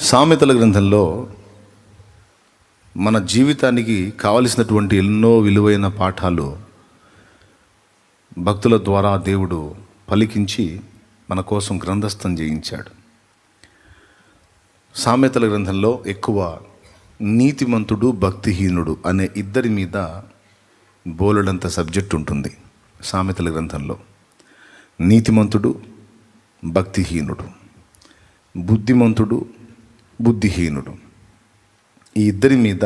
సామెతల గ్రంథంలో మన జీవితానికి కావలసినటువంటి ఎన్నో విలువైన పాఠాలు భక్తుల ద్వారా దేవుడు పలికించి మన కోసం గ్రంథస్థం చేయించాడు. సామెతల గ్రంథంలో ఎక్కువ నీతిమంతుడు భక్తిహీనుడు అనే ఇద్దరి మీద బోలెడంత సబ్జెక్ట్ ఉంటుంది. సామెతల గ్రంథంలో నీతిమంతుడు, భక్తిహీనుడు, బుద్ధిమంతుడు, బుద్ధిహీనుడు, ఈ ఇద్దరి మీద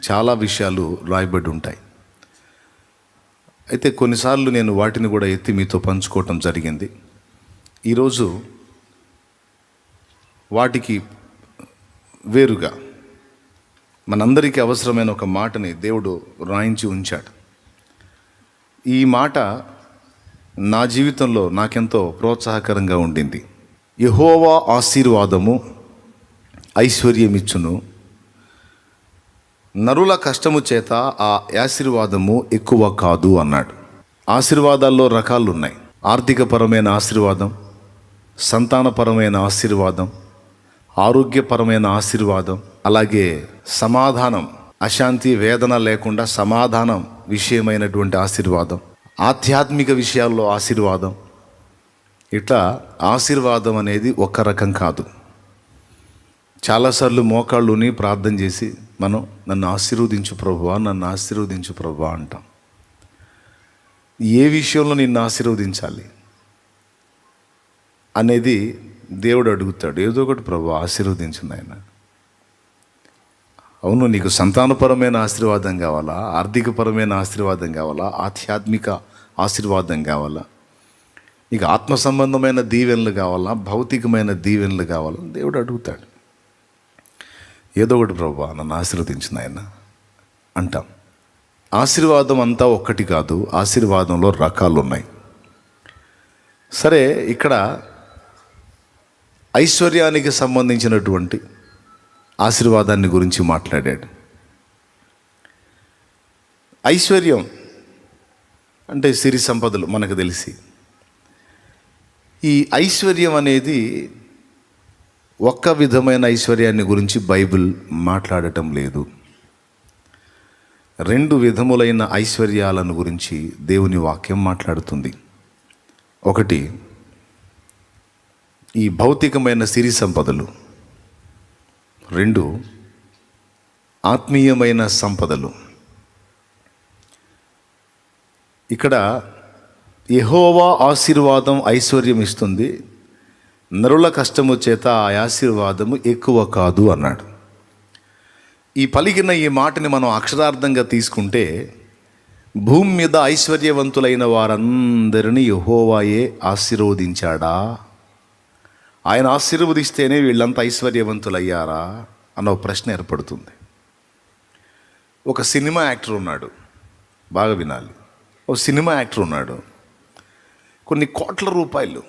చాలా విషయాలు రాయబడి ఉంటాయి. అయితే కొన్నిసార్లు నేను వాటిని కూడా ఎత్తి మీతో పంచుకోవటం జరిగింది. ఈరోజు వాటికి వేరుగా మనందరికీ అవసరమైన ఒక మాటని దేవుడు రాయించి ఉంచాడు. ఈ మాట నా జీవితంలో నాకెంతో ప్రోత్సాహకరంగా ఉండింది. యెహోవా ఆశీర్వాదము ఐశ్వర్యమిచ్చును, నరుల కష్టము చేత ఆ ఆశీర్వాదము ఎక్కువ కాదు అన్నాడు. ఆశీర్వాదాల్లో రకాలు ఉన్నాయి. ఆర్థికపరమైన ఆశీర్వాదం, సంతానపరమైన ఆశీర్వాదం, ఆరోగ్యపరమైన ఆశీర్వాదం, అలాగే సమాధానం, అశాంతి వేదన లేకుండా సమాధానం విషయమైనటువంటి ఆశీర్వాదం, ఆధ్యాత్మిక విషయాల్లో ఆశీర్వాదం. ఇట్లా ఆశీర్వాదం అనేది ఒక రకం కాదు. చాలాసార్లు మోకాళ్ళుని ప్రార్థన చేసి మనం నన్ను ఆశీర్వదించు ప్రభువా, నన్ను ఆశీర్వదించు ప్రభువా అంటాం. ఏ విషయంలో నిన్ను ఆశీర్వదించాలి అనేది దేవుడు అడుగుతాడు. ఏదో ఒకటి ప్రభువా ఆశీర్వదించు నాయన. అవును, నీకు సంతానపరమైన ఆశీర్వాదం కావాలా, ఆర్థికపరమైన ఆశీర్వాదం కావాలా, ఆధ్యాత్మిక ఆశీర్వాదం కావాలా, నీకు ఆత్మ సంబంధమైన దీవెనలు కావాలా, భౌతికమైన దీవెనలు కావాలా, దేవుడు అడుగుతాడు. ఏదో ఒకటి ప్రభువా నన్ను ఆశీర్వదించిన ఆయన అంటాం. ఆశీర్వాదం అంతా ఒక్కటి కాదు, ఆశీర్వాదంలో రకాలు ఉన్నాయి. సరే, ఇక్కడ ఐశ్వర్యానికి సంబంధించినటువంటి ఆశీర్వాదాన్ని గురించి మాట్లాడాడు. ఐశ్వర్యం అంటే సిరి సంపదలు మనకు తెలిసి. ఈ ఐశ్వర్యం అనేది ఒక్క విధమైన ఐశ్వర్యాన్ని గురించి బైబిల్ మాట్లాడటం లేదు. రెండు విధములైన ఐశ్వర్యాలను గురించి దేవుని వాక్యం మాట్లాడుతుంది. ఒకటి ఈ భౌతికమైన సిరి సంపదలు, రెండు ఆత్మీయమైన సంపదలు. ఇక్కడ యెహోవా ఆశీర్వాదం ఐశ్వర్యం ఇస్తుంది, నరుల కష్టము చేత ఆ ఆశీర్వాదము ఎక్కువ కాదు అన్నాడు. ఈ పలికిన ఈ మాటని మనం అక్షరార్థంగా తీసుకుంటే, భూమి మీద ఐశ్వర్యవంతులైన వారందరినీ యెహోవాయే ఆశీర్వదించాడా, ఆయన ఆశీర్వదిస్తేనే వీళ్ళంతా ఐశ్వర్యవంతులయ్యారా అన్న ప్రశ్న ఏర్పడుతుంది. ఒక సినిమా యాక్టర్ ఉన్నాడు, బాగా వినాలి. ఒక సినిమా యాక్టర్ ఉన్నాడు, కొన్ని కోట్ల రూపాయలు.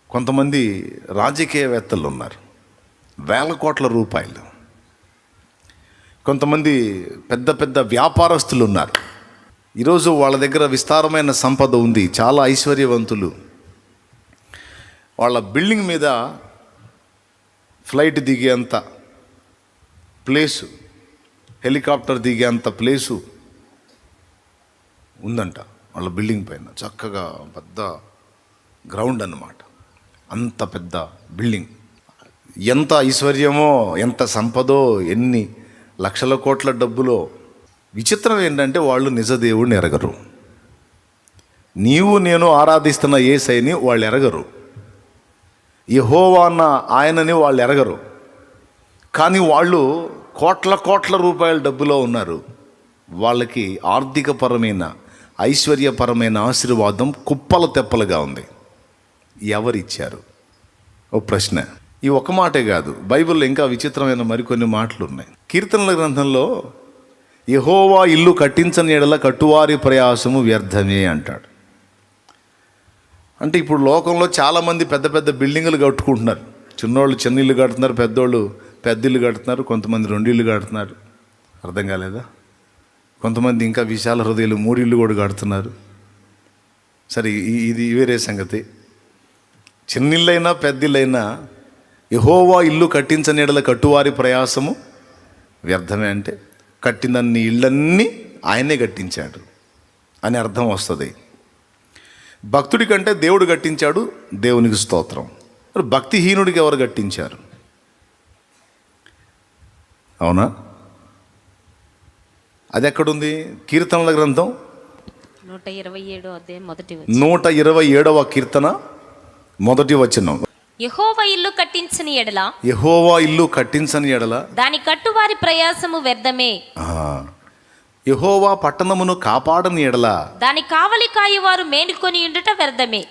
కొంతమంది రాజకీయవేత్తలు ఉన్నారు, వేల కోట్ల రూపాయలు. కొంతమంది పెద్ద పెద్ద వ్యాపారస్తులు ఉన్నారు. ఈరోజు వాళ్ళ దగ్గర విస్తారమైన సంపద ఉంది, చాలా ఐశ్వర్యవంతులు. వాళ్ళ బిల్డింగ్ మీద ఫ్లైట్ దిగేంత ప్లేసు, హెలికాప్టర్ దిగేంత ప్లేసు ఉందంట వాళ్ళ బిల్డింగ్ పైన. చక్కగా పెద్ద గ్రౌండ్ అన్నమాట, అంత పెద్ద బిల్డింగ్. ఎంత ఐశ్వర్యమో, ఎంత సంపదో, ఎన్ని లక్షల కోట్ల డబ్బులో. విచిత్రం ఏంటంటే వాళ్ళు నిజ దేవుడిని ఎరగరు. నీవు నేను ఆరాధిస్తున్న యేసయ్యని వాళ్ళు ఎరగరు, యెహోవా అన్న ఆయనని వాళ్ళు ఎరగరు. కానీ వాళ్ళు కోట్ల కోట్ల రూపాయల డబ్బులో ఉన్నారు. వాళ్ళకి ఆర్థికపరమైన ఐశ్వర్యపరమైన ఆశీర్వాదం కుప్పల తెప్పలుగా ఉంది. ఎవరిచ్చారు? ఓ ప్రశ్న. ఈ ఒక్క మాటే కాదు, బైబిల్లో ఇంకా విచిత్రమైన మరికొన్ని మాటలు ఉన్నాయి. కీర్తనల గ్రంథంలో యెహోవా ఇల్లు కట్టించని ఎడల కట్టువారి ప్రయాసము వ్యర్థమే అంటాడు. అంటే ఇప్పుడు లోకంలో చాలామంది పెద్ద పెద్ద బిల్డింగులు కట్టుకుంటున్నారు. చిన్నోళ్ళు చిన్న ఇల్లు కడుతున్నారు, పెద్దోళ్ళు పెద్ద ఇల్లు కడుతున్నారు, కొంతమంది 2 ఇళ్ళు కడుతున్నారు. అర్థం కాలేదా? కొంతమంది ఇంకా విశాల హృదయాలు 3 ఇళ్ళు కూడా కడుతున్నారు. సరే, ఇది వేరే సంగతి. చిన్నిళ్ళైనా పెద్దిళ్ళైనా యెహోవా ఇల్లు కట్టించని యెడల కట్టువారి ప్రయాసము వ్యర్థమే. అంటే కట్టినన్ని ఇళ్ళన్నీ ఆయనే కట్టించాడు అని అర్థం వస్తుంది. భక్తుడి కంటే దేవుడు కట్టించాడు, దేవునికి స్తోత్రం. మరి భక్తిహీనుడికి ఎవరు కట్టించారు? అవునా? అది ఎక్కడుంది? కీర్తనల గ్రంథం 127వ కీర్తన మొదటి వచనం. యెహోవా ఇల్లు కట్టించని ఎడల, యెహోవా ఇల్లు కట్టించని ఎడల దాని కట్టువారి ప్రయాసము వ్యర్థమే. యెహోవా పట్టణమును కాపాడని ఎడల దాని కావలి కాయువారు మేలుకొని ఉండుట వ్యర్థమే.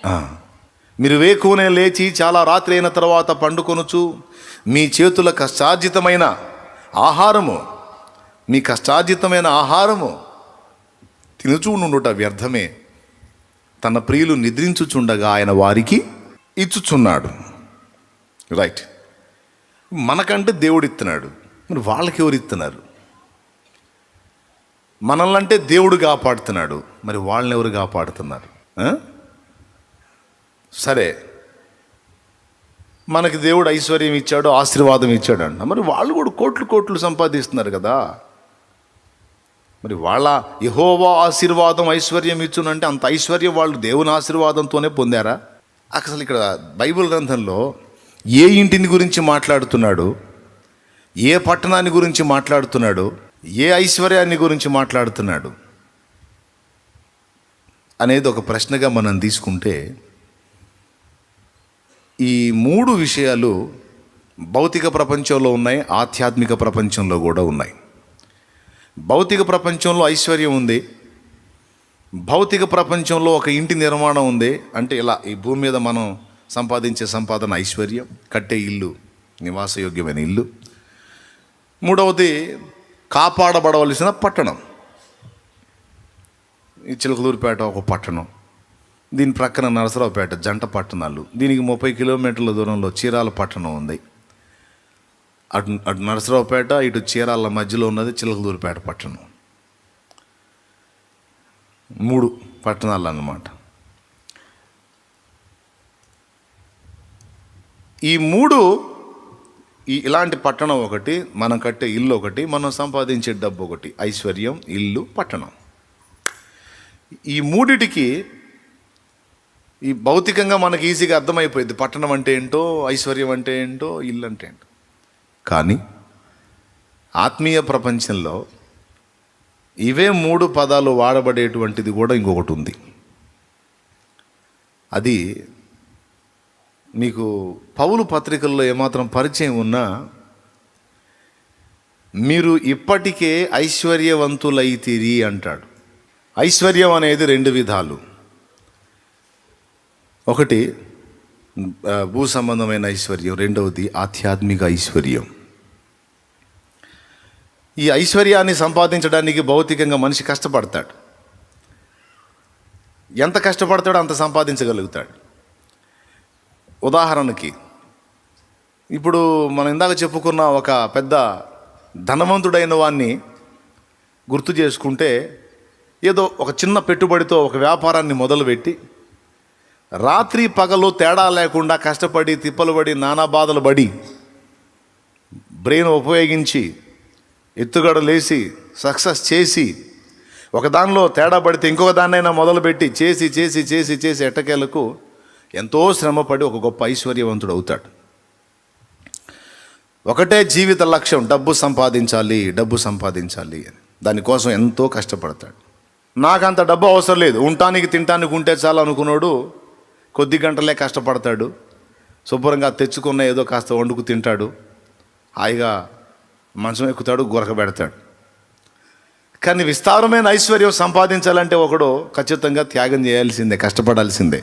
మీరు వేకువనే లేచి చాలా రాత్రి అయిన తర్వాత పండుకొనుచు మీ చేతుల కష్టార్జితమైన ఆహారము, మీ కష్టార్జితమైన ఆహారము తినుచూ నుండుట వ్యర్థమే. తన ప్రియులు నిద్రించుచుండగా ఆయన వారికి ఇచ్చుచున్నాడు. రైట్. మనకంటే దేవుడు ఇస్తున్నాడు, మరి వాళ్ళకి ఎవరు ఇస్తున్నారు? మనల్ని అంటే దేవుడు కాపాడుతున్నాడు, మరి వాళ్ళని ఎవరు కాపాడుతున్నారు? సరే, మనకి దేవుడు ఐశ్వర్యం ఇచ్చాడు, ఆశీర్వాదం ఇచ్చాడు అంట, మరి వాళ్ళు కూడా కోట్లు సంపాదిస్తున్నారు కదా. మరి వాళ్ళ యెహోవా ఆశీర్వాదం ఐశ్వర్యం ఇచ్చునంటే అంత ఐశ్వర్యం వాళ్ళు దేవుని ఆశీర్వాదంతోనే పొందారా? అసలు ఇక్కడ బైబిల్ గ్రంథంలో ఏ ఇంటిని గురించి మాట్లాడుతున్నాడు, ఏ పట్టణాన్ని గురించి మాట్లాడుతున్నాడు, ఏ ఐశ్వర్యాన్ని గురించి మాట్లాడుతున్నాడు అనేది ఒక ప్రశ్నగా మనం తీసుకుంటే, ఈ మూడు విషయాలు భౌతిక ప్రపంచంలో ఉన్నాయి, ఆధ్యాత్మిక ప్రపంచంలో కూడా ఉన్నాయి. భౌతిక ప్రపంచంలో ఐశ్వర్యం ఉంది, భౌతిక ప్రపంచంలో ఒక ఇంటి నిర్మాణం ఉంది. అంటే ఇలా ఈ భూమి మీద మనం సంపాదించే సంపాదన ఐశ్వర్యం, కట్టే ఇల్లు నివాసయోగ్యమైన ఇల్లు. మూడవది కాపాడబడవలసిన పట్టణం. ఈ చిలకలూరిపేట ఒక పట్టణం, దీని ప్రక్కన నరసరావుపేట, జంట పట్టణాలు. దీనికి 30 కిలోమీటర్ల దూరంలో చీరాల పట్టణం ఉంది. అటు నరసరావుపేట, ఇటు చీరాల మధ్యలో ఉన్నది చిలకలూరిపేట పట్టణం. 3 పట్టణాలు అన్నమాట. ఈ 3 ఇలాంటి పట్టణం ఒకటి, మనం కట్టే ఇల్లు ఒకటి, మనం సంపాదించే డబ్బు ఒకటి. ఐశ్వర్యం, ఇల్లు, పట్టణం. ఈ మూడిటికి ఈ భౌతికంగా మనకి ఈజీగా అర్థమైపోయింది, పట్టణం అంటే ఏంటో, ఐశ్వర్యం అంటే ఏంటో, ఇల్లు అంటే ఏంటో. కానీ ఆత్మీయ ప్రపంచంలో ఇవే 3 పదాలు వాడబడేటువంటిది కూడా ఇంకొకటి ఉంది. అది మీకు పౌలు పత్రికల్లో ఏమాత్రం పరిచయం ఉన్నా, మీరు ఇప్పటికే ఐశ్వర్యవంతులైతిరి అంటాడు. ఐశ్వర్యం అనేది 2 విధాలు. ఒకటి భూ సంబంధమైన ఐశ్వర్యం, రెండవది ఆధ్యాత్మిక ఐశ్వర్యం. ఈ ఐశ్వర్యాన్ని సంపాదించడానికి భౌతికంగా మనిషి కష్టపడతాడు. ఎంత కష్టపడతాడో అంత సంపాదించగలుగుతాడు. ఉదాహరణకి ఇప్పుడు మనం ఇందాక చెప్పుకున్న ఒక పెద్ద ధనవంతుడైన వాడిని గుర్తు చేసుకుంటే, ఏదో ఒక చిన్న పెట్టుబడితో ఒక వ్యాపారాన్ని మొదలుపెట్టి రాత్రి పగలు తేడా లేకుండా కష్టపడి తిప్పలు పడి నానా బాధలు పడి బ్రెయిన్ ఉపయోగించి ఎత్తుగడలేసి సక్సెస్ చేసి, ఒక దానిలో తేడా పడితే ఇంకొక దాన్నైనా మొదలుపెట్టి చేసి చేసి చేసి చేసి ఎట్టకేలకు ఎంతో శ్రమపడి ఒక గొప్ప ఐశ్వర్యవంతుడు అవుతాడు. ఒకటే జీవిత లక్ష్యం, డబ్బు సంపాదించాలి, డబ్బు సంపాదించాలి అని. దానికోసం ఎంతో కష్టపడతాడు. నాకంత డబ్బు అవసరం లేదు, ఉండటానికి తినటానికి ఉంటే చాలు అనుకున్నాడు. కొద్ది గంటలే కష్టపడతాడు, శుభ్రంగా తెచ్చుకున్న ఏదో కాస్త వండుకు తింటాడు, హాయిగా మంచం ఎక్కుతాడు, గురక పెడతాడు. కానీ విస్తారమైన ఐశ్వర్యం సంపాదించాలంటే ఒకడు ఖచ్చితంగా త్యాగం చేయాల్సిందే, కష్టపడాల్సిందే.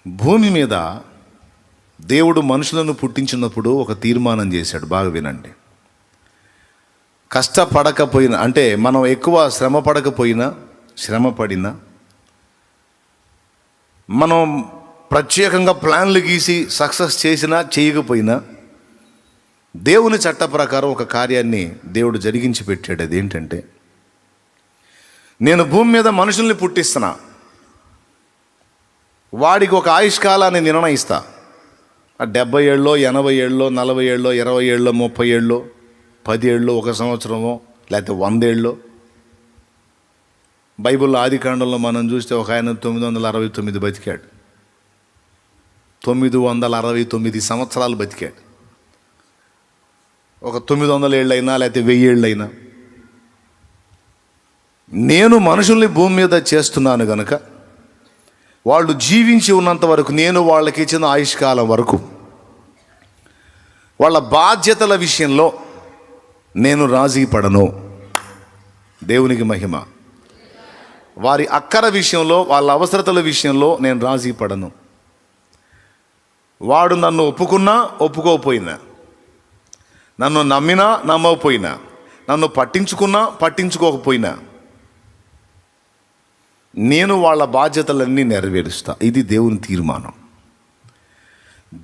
భూమి మీద దేవుడు మనుషులను పుట్టించినప్పుడు ఒక తీర్మానం చేశాడు, బాగా వినండి. కష్టపడకపోయినా, అంటే మనం ఎక్కువ శ్రమ పడకపోయినా, శ్రమ పడినా, మనం ప్రత్యేకంగా ప్లాన్లు గీసి సక్సెస్ చేసినా చేయకపోయినా, దేవుని చట్ట ప్రకారం ఒక కార్యాన్ని దేవుడు జరిగించి పెట్టాడు. అదేంటంటే, నేను భూమి మీద మనుషుల్ని పుట్టిస్తున్నా, వాడికి ఒక ఆయుష్కాలాన్ని నిర్ణయిస్తా. ఆ 70 ఏళ్ళలో 80 ఏళ్ళలో 40 ఏళ్ళలో 20 ఏళ్ళలో 30 ఏళ్ళలో 10 ఏళ్ళలో 1 సంవత్సరమో లేకపోతే 100 ఏళ్ళలో. బైబిల్లో ఆదికాండంలో మనం చూస్తే ఒక ఆయన 969 బతికాడు. 969 సంవత్సరాలు బతికాడు. ఒక 900 ఏళ్ళైనా లేకపోతే 1000 ఏళ్ళైనా. నేను మనుషుల్ని భూమి మీద చేస్తున్నాను గనుక వాళ్ళు జీవించి ఉన్నంత వరకు, నేను వాళ్ళకి ఇచ్చిన ఆయుష్కాలం వరకు వాళ్ళ బాధ్యతల విషయంలో నేను రాజీ పడను. దేవునికి మహిమ. వారి అక్కర విషయంలో, వాళ్ళ అవసరతల విషయంలో నేను రాజీ పడను. వాడు నన్ను ఒప్పుకున్నా ఒప్పుకోకపోయినా, నన్ను నమ్మినా నమ్మకపోయినా, నన్ను పట్టించుకున్నా పట్టించుకోకపోయినా, నేను వాళ్ళ బాధ్యతలన్నీ నెరవేరుస్తా. ఇది దేవుని తీర్మానం.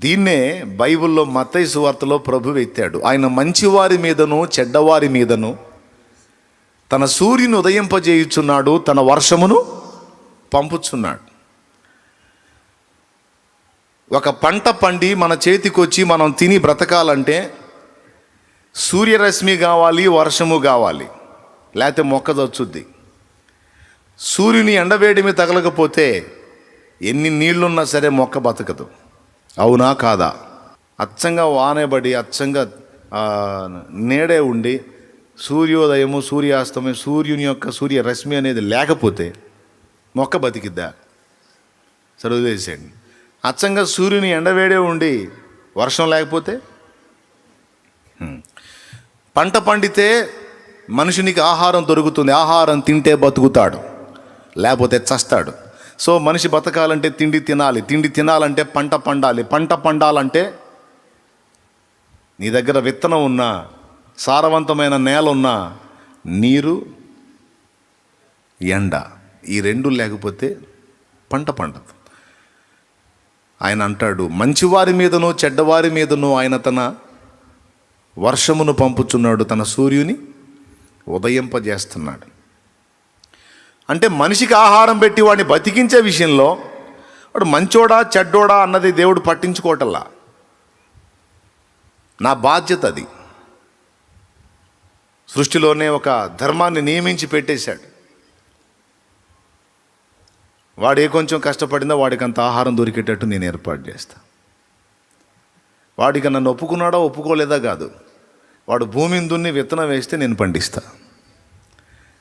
దీన్నే బైబిల్లో మత్తయి సువార్తలో ప్రభువు ఎత్తాడు. ఆయన మంచివారి మీదను చెడ్డవారి మీదను తన సూర్యుని ఉదయింపజేయుచున్నాడు, తన వర్షమును పంపుచున్నాడు. ఒక పంట పండి మన చేతికొచ్చి మనం తిని బ్రతకాలంటే సూర్యరశ్మి కావాలి, వర్షము కావాలి, లేకపోతే మొక్క చచ్చుద్ది. సూర్యుని ఎండవేడిమి తగలకపోతే ఎన్ని నీళ్లున్నా సరే మొక్క బతకదు. అవునా కాదా? అచ్చంగా వానేబడి అచ్చంగా నీడే ఉండి సూర్యోదయము సూర్యాస్తమయం సూర్యుని యొక్క సూర్యరశ్మి అనేది లేకపోతే మొక్క బతికిద్దా? సరే వదిలేసేయండి. అచ్చంగా సూర్యుని ఎండవేడే ఉండి వర్షం లేకపోతే, పంట పండితే మనుషునికి ఆహారం దొరుకుతుంది. ఆహారం తింటే బతుకుతాడు, లేకపోతే చస్తాడు. సో మనిషి బతకాలంటే తిండి తినాలి, తిండి తినాలంటే పంట పండాలి, పంట పండాలంటే నీ దగ్గర విత్తనం ఉన్నా, సారవంతమైన నేల ఉన్నా, నీరు ఎండ ఈ రెండు లేకపోతే పంట పండదు. ఆయన అంటాడు, మంచివారి మీదను చెడ్డవారి మీదను ఆయన తన వర్షమును పంపుచున్నాడు, తన సూర్యుని ఉదయింపజేస్తున్నాడు. అంటే మనిషికి ఆహారం పెట్టి వాడిని బతికించే విషయంలో వాడు మంచోడా చెడ్డోడా అన్నది దేవుడు పట్టించుకోవటల్లా. నా బాధ్యత అది. సృష్టిలోనే ఒక ధర్మాన్ని నియమించి పెట్టేశాడు. వాడు ఏ కొంచెం కష్టపడిందో వాడికి అంత ఆహారం దొరికేటట్టు నేను ఏర్పాటు చేస్తా. వాడికి నన్ను ఒప్పుకున్నాడా ఒప్పుకోలేదా కాదు, వాడు భూమిని దున్ని విత్తనం వేస్తే నేను పండిస్తా.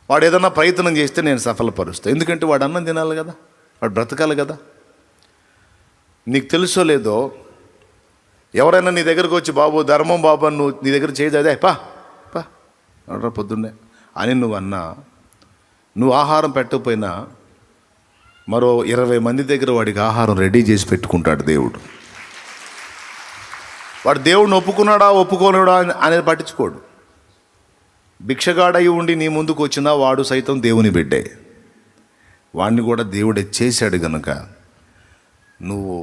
వాడు ఏదన్నా ప్రయత్నం చేస్తే నేను సఫలపరుస్తా. ఎందుకంటే వాడు అన్నం తినాలి కదా, వాడు బ్రతకాలి కదా. నీకు తెలుసో లేదో, ఎవరైనా నీ దగ్గరకు వచ్చి బాబు ధర్మం బాబు అని నువ్వు నీ దగ్గర చేయదు, అదే పా పా అడరా పొద్దున్నే అని నువ్వు అన్నా, నువ్వు ఆహారం పెట్టకపోయినా మరో 20 మంది దగ్గర వాడికి ఆహారం రెడీ చేసి పెట్టుకుంటాడు దేవుడు. వాడు దేవుడిని ఒప్పుకున్నాడా ఒప్పుకోలేడా అనేది పట్టించుకోడు. భిక్షగాడయి ఉండి నీ ముందుకు వచ్చినా వాడు సైతం దేవుని బిడ్డే. వాడిని కూడా దేవుడే చేశాడు గనుక నువ్వు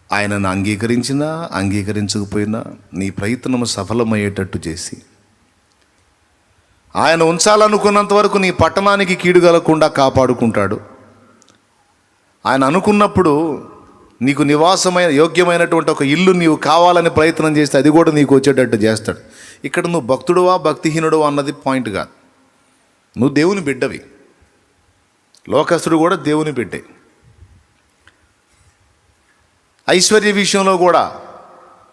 ఆయనను అంగీకరించినా అంగీకరించకపోయినా నీ ప్రయత్నం సఫలమయ్యేటట్టు చేసి ఆయన ఉంచాలనుకున్నంత వరకు నీ పట్టణానికి కీడు కలగకుండా కాపాడుకుంటాడు. ఆయన అనుకున్నప్పుడు నీకు నివాసమైన యోగ్యమైనటువంటి ఒక ఇల్లు నీవు కావాలని ప్రయత్నం చేస్తే అది కూడా నీకు వచ్చేటట్టు చేస్తాడు. ఇక్కడ నువ్వు భక్తుడువా భక్తిహీనుడువా అన్నది పాయింట్ కాదు. నువ్వు దేవుని బిడ్డవి, లోకస్తుడు కూడా దేవుని బిడ్డే. ఐశ్వర్య విషయంలో కూడా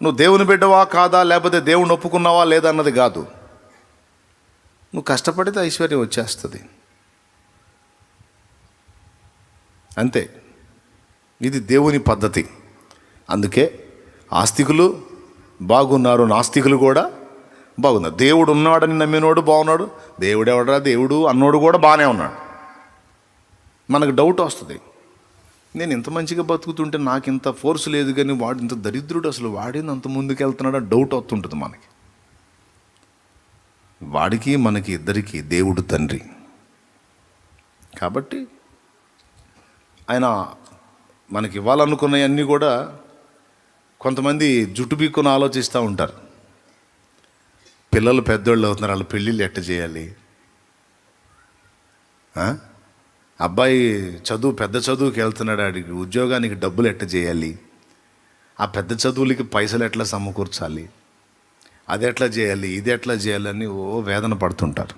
నువ్వు దేవుని బిడ్డవా కాదా, లేకపోతే దేవుని ఒప్పుకున్నావా లేదా అన్నది కాదు. నువ్వు కష్టపడితే ఐశ్వర్యం వచ్చేస్తుంది, అంతే. ఇది దేవుని పద్ధతి. అందుకే ఆస్తికులు బాగున్నారు, నాస్తికులు కూడా బాగున్నారు. దేవుడు ఉన్నాడని నమ్మినోడు బాగున్నాడు, దేవుడు ఎవడరా దేవుడు అన్నోడు కూడా బాగానే ఉన్నాడు. మనకు డౌట్ వస్తుంది, నేను ఇంత మంచిగా బతుకుతుంటే నాకు ఇంత ఫోర్స్ లేదు కానీ వాడు ఇంత దరిద్రుడు, అసలు వాడిని అంత ముందుకు వెళ్తున్నాడా డౌట్ వస్తుంటుంది మనకి. వాడికి మనకి ఇద్దరికి దేవుడు తండ్రి. కాబట్టి ఆయన మనకి ఇవ్వాలనుకున్నవన్నీ కూడా కొంతమంది జుట్టు పీక్కుని ఆలోచిస్తూ ఉంటారు. పిల్లలు పెద్దోళ్ళు అవుతున్నారు, వాళ్ళ పెళ్ళిళ్ళు ఎట్ట చేయాలి, అబ్బాయి పెద్ద చదువుకి వెళ్తున్నాడు, ఆడికి ఉద్యోగానికి డబ్బులు ఎట్లా చేయాలి, ఆ పెద్ద చదువులకి పైసలు ఎట్లా సమకూర్చాలి, అది ఎట్లా చేయాలి, ఇది ఎట్లా చేయాలని వేదన పడుతుంటారు.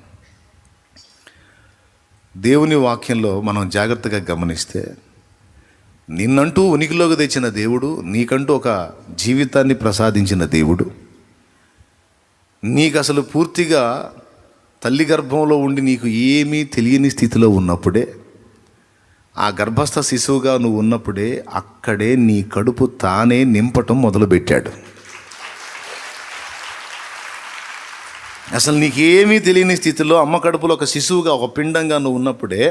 దేవుని వాక్యంలో మనం జాగ్రత్తగా గమనిస్తే, నిన్నంటూ ఉనికిలోకి తెచ్చిన దేవుడు, నీకంటూ ఒక జీవితాన్ని ప్రసాదించిన దేవుడు, నీకు అసలు పూర్తిగా తల్లి గర్భంలో ఉండి నీకు ఏమీ తెలియని స్థితిలో ఉన్నప్పుడే, ఆ గర్భస్థ శిశువుగా నువ్వు ఉన్నప్పుడే అక్కడే నీ కడుపు తానే నింపటం మొదలుపెట్టాడు. అసలు నీకేమీ తెలియని స్థితిలో అమ్మ కడుపులో ఒక శిశువుగా, ఒక పిండంగా నువ్వు ఉన్నప్పుడే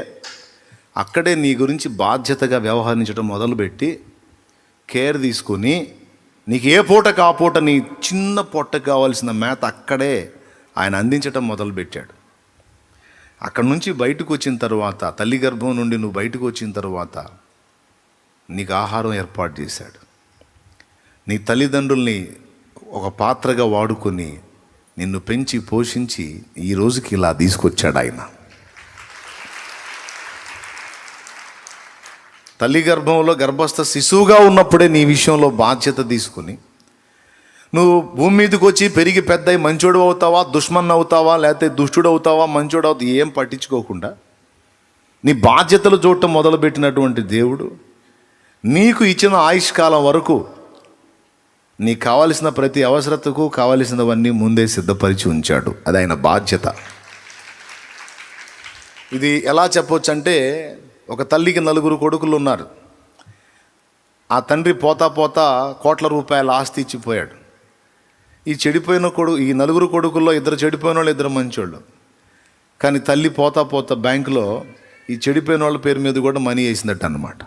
అక్కడే నీ గురించి బాధ్యతగా వ్యవహరించడం మొదలుపెట్టి, కేర్ తీసుకొని, నీకు ఏ పూటకు ఆ పూట నీ చిన్న పొట్టకు కావాల్సిన మేత అక్కడే ఆయన అందించటం మొదలుపెట్టాడు. అక్కడి నుంచి బయటకు వచ్చిన తర్వాత, తల్లి గర్భం నుండి నువ్వు బయటకు వచ్చిన తర్వాత నీకు ఆహారం ఏర్పాటు చేశాడు. నీ తల్లిదండ్రుల్ని ఒక పాత్రగా వాడుకొని నిన్ను పెంచి పోషించి ఈ రోజుకి ఇలా తీసుకొచ్చాడు ఆయన. తల్లి గర్భంలో గర్భస్థ శిశువుగా ఉన్నప్పుడే నీ విషయంలో బాధ్యత తీసుకుని, నువ్వు భూమి మీదకి వచ్చి పెరిగి పెద్దయి మంచోడు అవుతావా, దుష్మన్ అవుతావా, లేకపోతే దుష్టుడు అవుతావా, మంచోడు అవుతావా, ఏం పట్టించుకోకుండా నీ బాధ్యతలు చూడటం మొదలుపెట్టినటువంటి దేవుడు నీకు ఇచ్చిన ఆయుష్కాలం వరకు నీకు కావలసిన ప్రతి అవసరతకు కావలసినవన్నీ ముందే సిద్ధపరిచి ఉంచాడు. అది ఆయన బాధ్యత. ఇది ఎలా చెప్పొచ్చు అంటే, ఒక తల్లికి 4 కొడుకులు ఉన్నారు. ఆ తండ్రి పోతా కోట్ల రూపాయల ఆస్తి ఇచ్చిపోయాడు. ఈ ఈ 4 కొడుకుల్లో 2 చెడిపోయిన వాళ్ళు, 2 మంచోళ్ళు. కానీ తల్లి పోతా బ్యాంకులో ఈ చెడిపోయిన వాళ్ళ పేరు మీద కూడా మనీ వేసిందట అన్నమాట.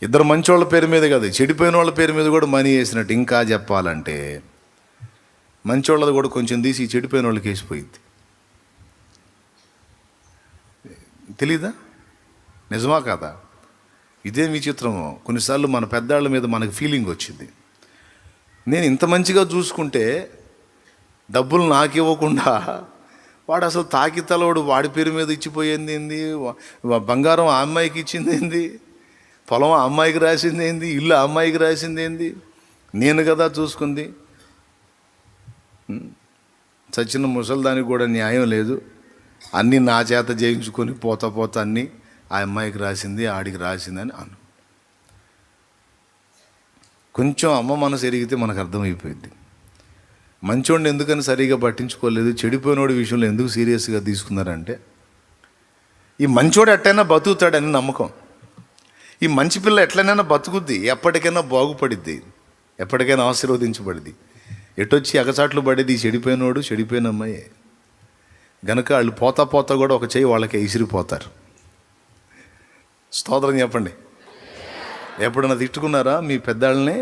2 మంచోళ్ళ పేరు మీద కాదు, చెడిపోయిన వాళ్ళ పేరు మీద కూడా మనీ వేసినట్టు. ఇంకా చెప్పాలంటే మంచోళ్ళది కూడా కొంచెం తీసి చెడిపోయిన వాళ్ళకి వేసిపోయింది. తెలీదా? నిజమా కాదా? ఇదే విచిత్రమో. కొన్నిసార్లు మన పెద్దాళ్ళ మీద మనకు ఫీలింగ్ వచ్చింది, నేను ఇంత మంచిగా చూసుకుంటే డబ్బులు నాకు ఇవ్వకుండా వాడు అసలు తాకితలోడు వాడి పేరు మీద ఇచ్చిపోయింది ఏంది, బంగారం ఆ అమ్మాయికి ఇచ్చింది ఏంది, పొలం ఆ అమ్మాయికి రాసింది ఏంది, ఇల్లు ఆ అమ్మాయికి రాసింది ఏంది, నేను కదా చూసుకుంది. చచ్చిన ముసలిదానికి కూడా న్యాయం లేదు, అన్నీ నా చేత చేయించుకొని పోతా అన్నీ ఆ అమ్మాయికి రాసింది, ఆడికి రాసిందని అను. కొంచెం అమ్మ మనసు ఎరిగితే మనకు అర్థమైపోయింది. మంచోడిని ఎందుకని సరిగా పట్టించుకోలేదు, చెడిపోయినోడి విషయంలో ఎందుకు సీరియస్గా తీసుకున్నారంటే, ఈ మంచోడు ఎట్టయినా బతుకుతాడని నమ్మకం. ఈ మంచి పిల్ల ఎట్లనైనా బతుకుద్ది, ఎప్పటికైనా బాగుపడిద్ది, ఎప్పటికైనా ఆశీర్వదించబడిద్ది. ఎటొచ్చి అగచాట్లు పడేది ఈ చెడిపోయినోడు, చెడిపోయిన అమ్మాయి. గనుక వాళ్ళు పోతా కూడా ఒక చెయ్యి వాళ్ళకే ఇసిరిపోతారు. స్తోత్రం చెప్పండి. ఎప్పుడన్నా తిట్టుకున్నారా మీ పెద్దాళ్ళని?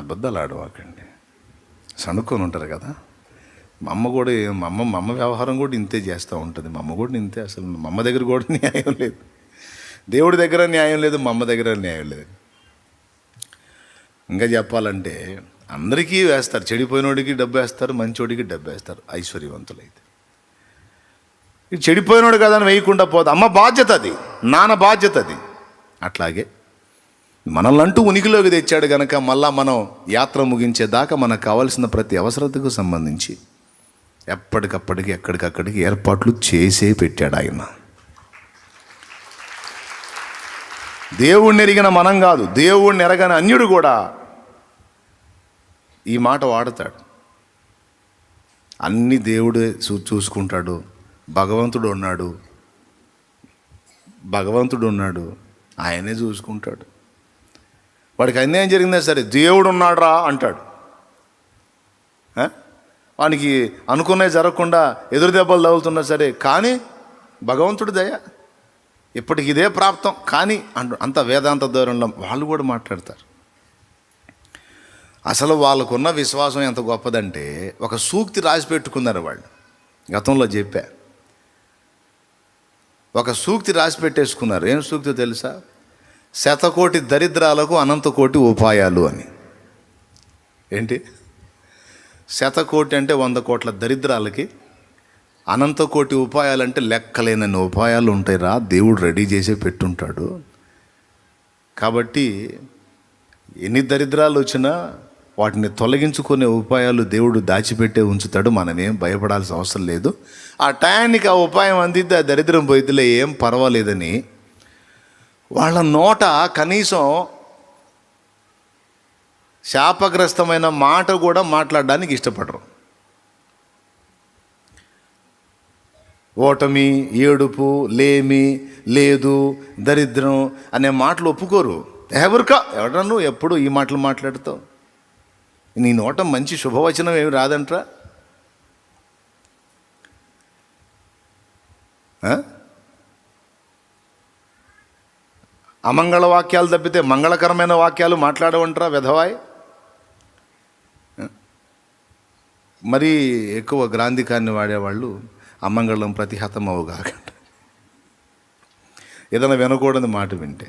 అబద్ధాలు ఆడవాకండి, సణుక్కొని ఉంటారు కదా. మా అమ్మ కూడా మా అమ్మ వ్యవహారం కూడా ఇంతే చేస్తూ ఉంటుంది. మా అమ్మ కూడా ఇంతే. అసలు మా అమ్మ దగ్గర కూడా న్యాయం లేదు, దేవుడి దగ్గర న్యాయం లేదు, మా అమ్మ దగ్గర న్యాయం లేదు. ఇంకా చెప్పాలంటే అందరికీ వేస్తారు, చెడిపోయినోడికి డబ్బు వేస్తారు, మంచోడికి డబ్బు వేస్తారు ఐశ్వర్యవంతులైతే. ఇది చెడిపోయినోడు కదా అని వేయకుండా పోదు. అమ్మ బాధ్యత అది, నాన్న బాధ్యత అది. అట్లాగే మనల్నంటూ ఉనికిలోకి తెచ్చాడు కనుక మళ్ళా మనం యాత్ర ముగించేదాకా మనకు కావాల్సిన ప్రతి అవసరతకు సంబంధించి ఎప్పటికప్పటికి ఎక్కడికక్కడికి ఏర్పాట్లు చేసే పెట్టాడు ఆయన. దేవుణ్ణి ఎరిగిన మనం కాదు, దేవుణ్ణి ఎరగని అన్యుడు కూడా ఈ మాట వాడతాడు. అన్ని దేవుడే చూసుకుంటాడు, భగవంతుడు ఉన్నాడు, ఆయనే చూసుకుంటాడు. వాడికి అన్యాయం జరిగిందా సరే, దేవుడు ఉన్నాడురా అంటాడు. వానికి అనుకున్నవి జరగకుండా ఎదురు దెబ్బలు తగులుతున్నా సరే, కానీ భగవంతుడి దయ ఇప్పటికి ఇదే ప్రాప్తం కానీ అంత వేదాంత ధోరణిలో వాళ్ళు కూడా మాట్లాడతారు. అసలు వాళ్ళకున్న విశ్వాసం ఎంత గొప్పదంటే, ఒక సూక్తి రాసి పెట్టుకున్నారు వాళ్ళు. గతంలో చెప్పా, ఒక సూక్తి రాసి పెట్టేసుకున్నారు. ఏం సూక్తి తెలుసా? 100 కోటి దరిద్రాలకు అనంత కోటి ఉపాయాలు అని. ఏంటి 100 కోటి అంటే 100 కోట్ల దరిద్రాలకి అనంత కోటి ఉపాయాలంటే లెక్కలేనన్ని ఉపాయాలు ఉంటాయిరా, దేవుడు రెడీ చేసే పెట్టుంటాడు. కాబట్టి ఎన్ని దరిద్రాలు వచ్చినా వాటిని తొలగించుకునే ఉపాయాలు దేవుడు దాచిపెట్టే ఉంచుతాడు. మనమేం భయపడాల్సిన అవసరం లేదు. ఆ టయానికి ఆ ఉపాయం అందిద్ది, ఆ దరిద్రం పోయిద్దిలే, ఏం పర్వాలేదని వాళ్ళ నోట కనీసం శాపగ్రస్తమైన మాట కూడా మాట్లాడడానికి ఇష్టపడరు. ఓటమి, ఏడుపు, లేమి, లేదు, దరిద్రం అనే మాటలు ఒప్పుకోరు. ఎవడన్నా నువ్వు ఎప్పుడు ఈ మాటలు మాట్లాడుతావు? నీ నోట మంచి శుభవచనం ఏమి రాదంట్రా? అమంగళ వాక్యాలు తప్పితే మంగళకరమైన వాక్యాలు మాట్లాడవంటరా వెధవాయ్. మరీ ఎక్కువ గ్రాంధికాన్ని వాడేవాళ్ళు అమంగళం ప్రతిహతం అవుగాకంట, ఏదైనా వినకూడని మాట వింటే.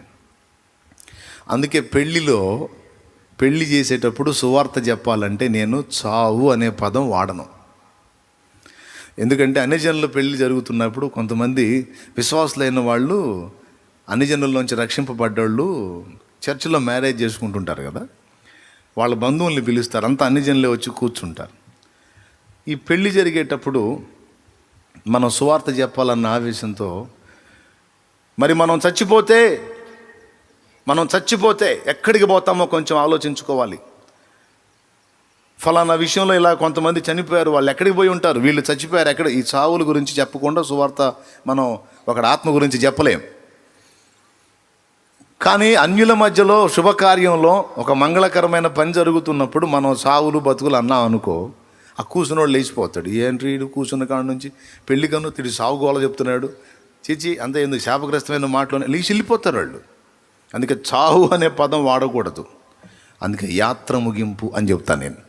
అందుకే పెళ్ళి చేసేటప్పుడు సువార్త చెప్పాలంటే నేను చావు అనే పదం వాడను. ఎందుకంటే అన్ని జనుల పెళ్ళి జరుగుతున్నప్పుడు కొంతమంది విశ్వాసులైన వాళ్ళు, అన్ని జనుల్లోంచి రక్షింపబడ్డోళ్ళు చర్చిలో మ్యారేజ్ చేసుకుంటుంటారు కదా, వాళ్ళ బంధువుల్ని పిలుస్తారు, అంతా అన్ని జనులే వచ్చి కూర్చుంటారు. ఈ పెళ్ళి జరిగేటప్పుడు మనం సువార్త చెప్పాలన్న ఆవేశంతో, మరి మనం చచ్చిపోతే ఎక్కడికి పోతామో కొంచెం ఆలోచించుకోవాలి. ఫలానా విషయంలో ఇలా కొంతమంది చనిపోయారు, వాళ్ళు ఎక్కడికి పోయి ఉంటారు, వీళ్ళు చచ్చిపోయారు ఎక్కడ, ఈ చావుల గురించి చెప్పకుండా సువార్త మనం ఒకటి ఆత్మ గురించి చెప్పలేం. కానీ అన్యుల మధ్యలో శుభకార్యంలో ఒక మంగళకరమైన పని జరుగుతున్నప్పుడు మనం చావులు బతుకులు అన్నాం అనుకో, ఆ కూర్చున్నోడు లేచిపోతాడు. ఏంటి వీడు కూర్చున్న కాడ నుంచి పెళ్లి కన్ను తిరిగి సాగు గోల చెప్తున్నాడు, చిచి అంతే ఎందుకు శాపగ్రస్తమైన మాటలోనే లేచి వెళ్ళిపోతారు వాళ్ళు. అందుకే చావు అనే పదం వాడకూడదు. అందుకే యాత్ర ముగింపు అని చెప్తాను నేను.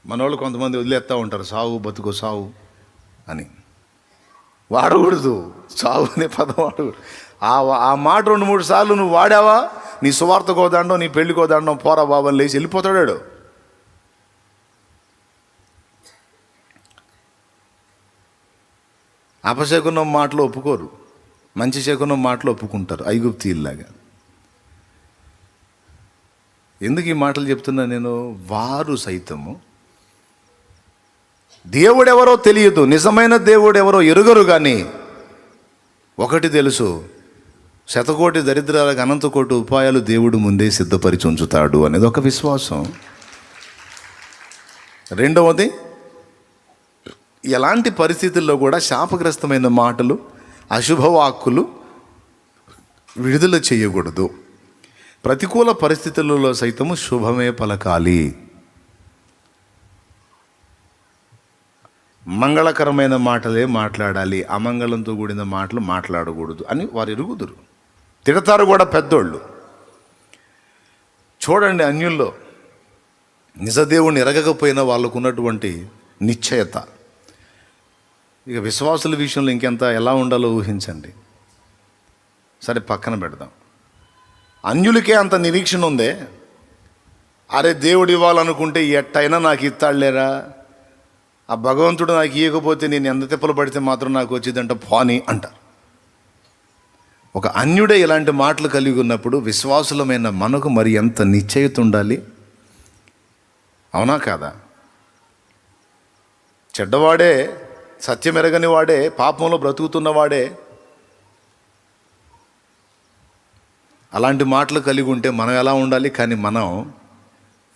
మనోళ్ళు కొంతమంది వదిలేస్తూ ఉంటారు, సావు బతుకు సావు అని. వాడకూడదు, చావు అనే పదం వాడకూడదు. ఆ మాట 2-3 సార్లు నువ్వు వాడావా, నీ సువార్త కోదాండం, నీ పెళ్లి కోదాండం, పోరా బాబా లేచి వెళ్ళిపోతాడు. అపశకునం మాటలు ఒప్పుకోరు, మంచి శకునం మాటలు ఒప్పుకుంటారు, ఐగుప్తీయుల్లాగా. ఎందుకు ఈ మాటలు చెప్తున్నా నేను? వారు సైతము దేవుడెవరో తెలియదు, నిజమైన దేవుడెవరో ఎరుగరు. కానీ ఒకటి తెలుసు, 100 కోటి దరిద్రాలకు అనంత కోటి ఉపాయాలు దేవుడు ముందే సిద్ధపరిచి ఉంచుతాడు అనేది ఒక విశ్వాసం. రెండవది, ఎలాంటి పరిస్థితుల్లో కూడా శాపగ్రస్తమైన మాటలు, అశుభవాక్కులు విడుదల చేయకూడదు. ప్రతికూల పరిస్థితులలో సైతము శుభమే పలకాలి, మంగళకరమైన మాటలే మాట్లాడాలి, అమంగళంతో కూడిన మాటలు మాట్లాడకూడదు అని వారు ఎరుగుదురు. తిడతారు కూడా పెద్దోళ్ళు. చూడండి, అన్యుల్లో నిజదేవుణ్ణి ఎరగకపోయినా వాళ్ళకు ఉన్నటువంటి నిశ్చయత. ఇక విశ్వాసుల విషయంలో ఇంకెంత ఎలా ఉండాలో ఊహించండి. సరే పక్కన పెడదాం. అన్యులకే అంత నిరీక్షణ ఉందే, అరే దేవుడు ఇవ్వాలనుకుంటే ఎట్టయినా నాకు ఇస్తాడులేరా, ఆ భగవంతుడు నాకు ఇవ్వకపోతే నేను ఎంత తిప్పలు పడితే మాత్రం నాకు వచ్చేదంట పోనీ అంటారు. ఒక అన్యుడే ఇలాంటి మాటలు కలిగి ఉన్నప్పుడు విశ్వాసులమైన మనకు మరి ఎంత నిశ్చయిత ఉండాలి, అవునా కాదా? చెడ్డవాడే, సత్యమెరగని వాడే, పాపంలో బ్రతుకుతున్నవాడే అలాంటి మాటలు కలిగి ఉంటే మనం ఎలా ఉండాలి? కానీ మనం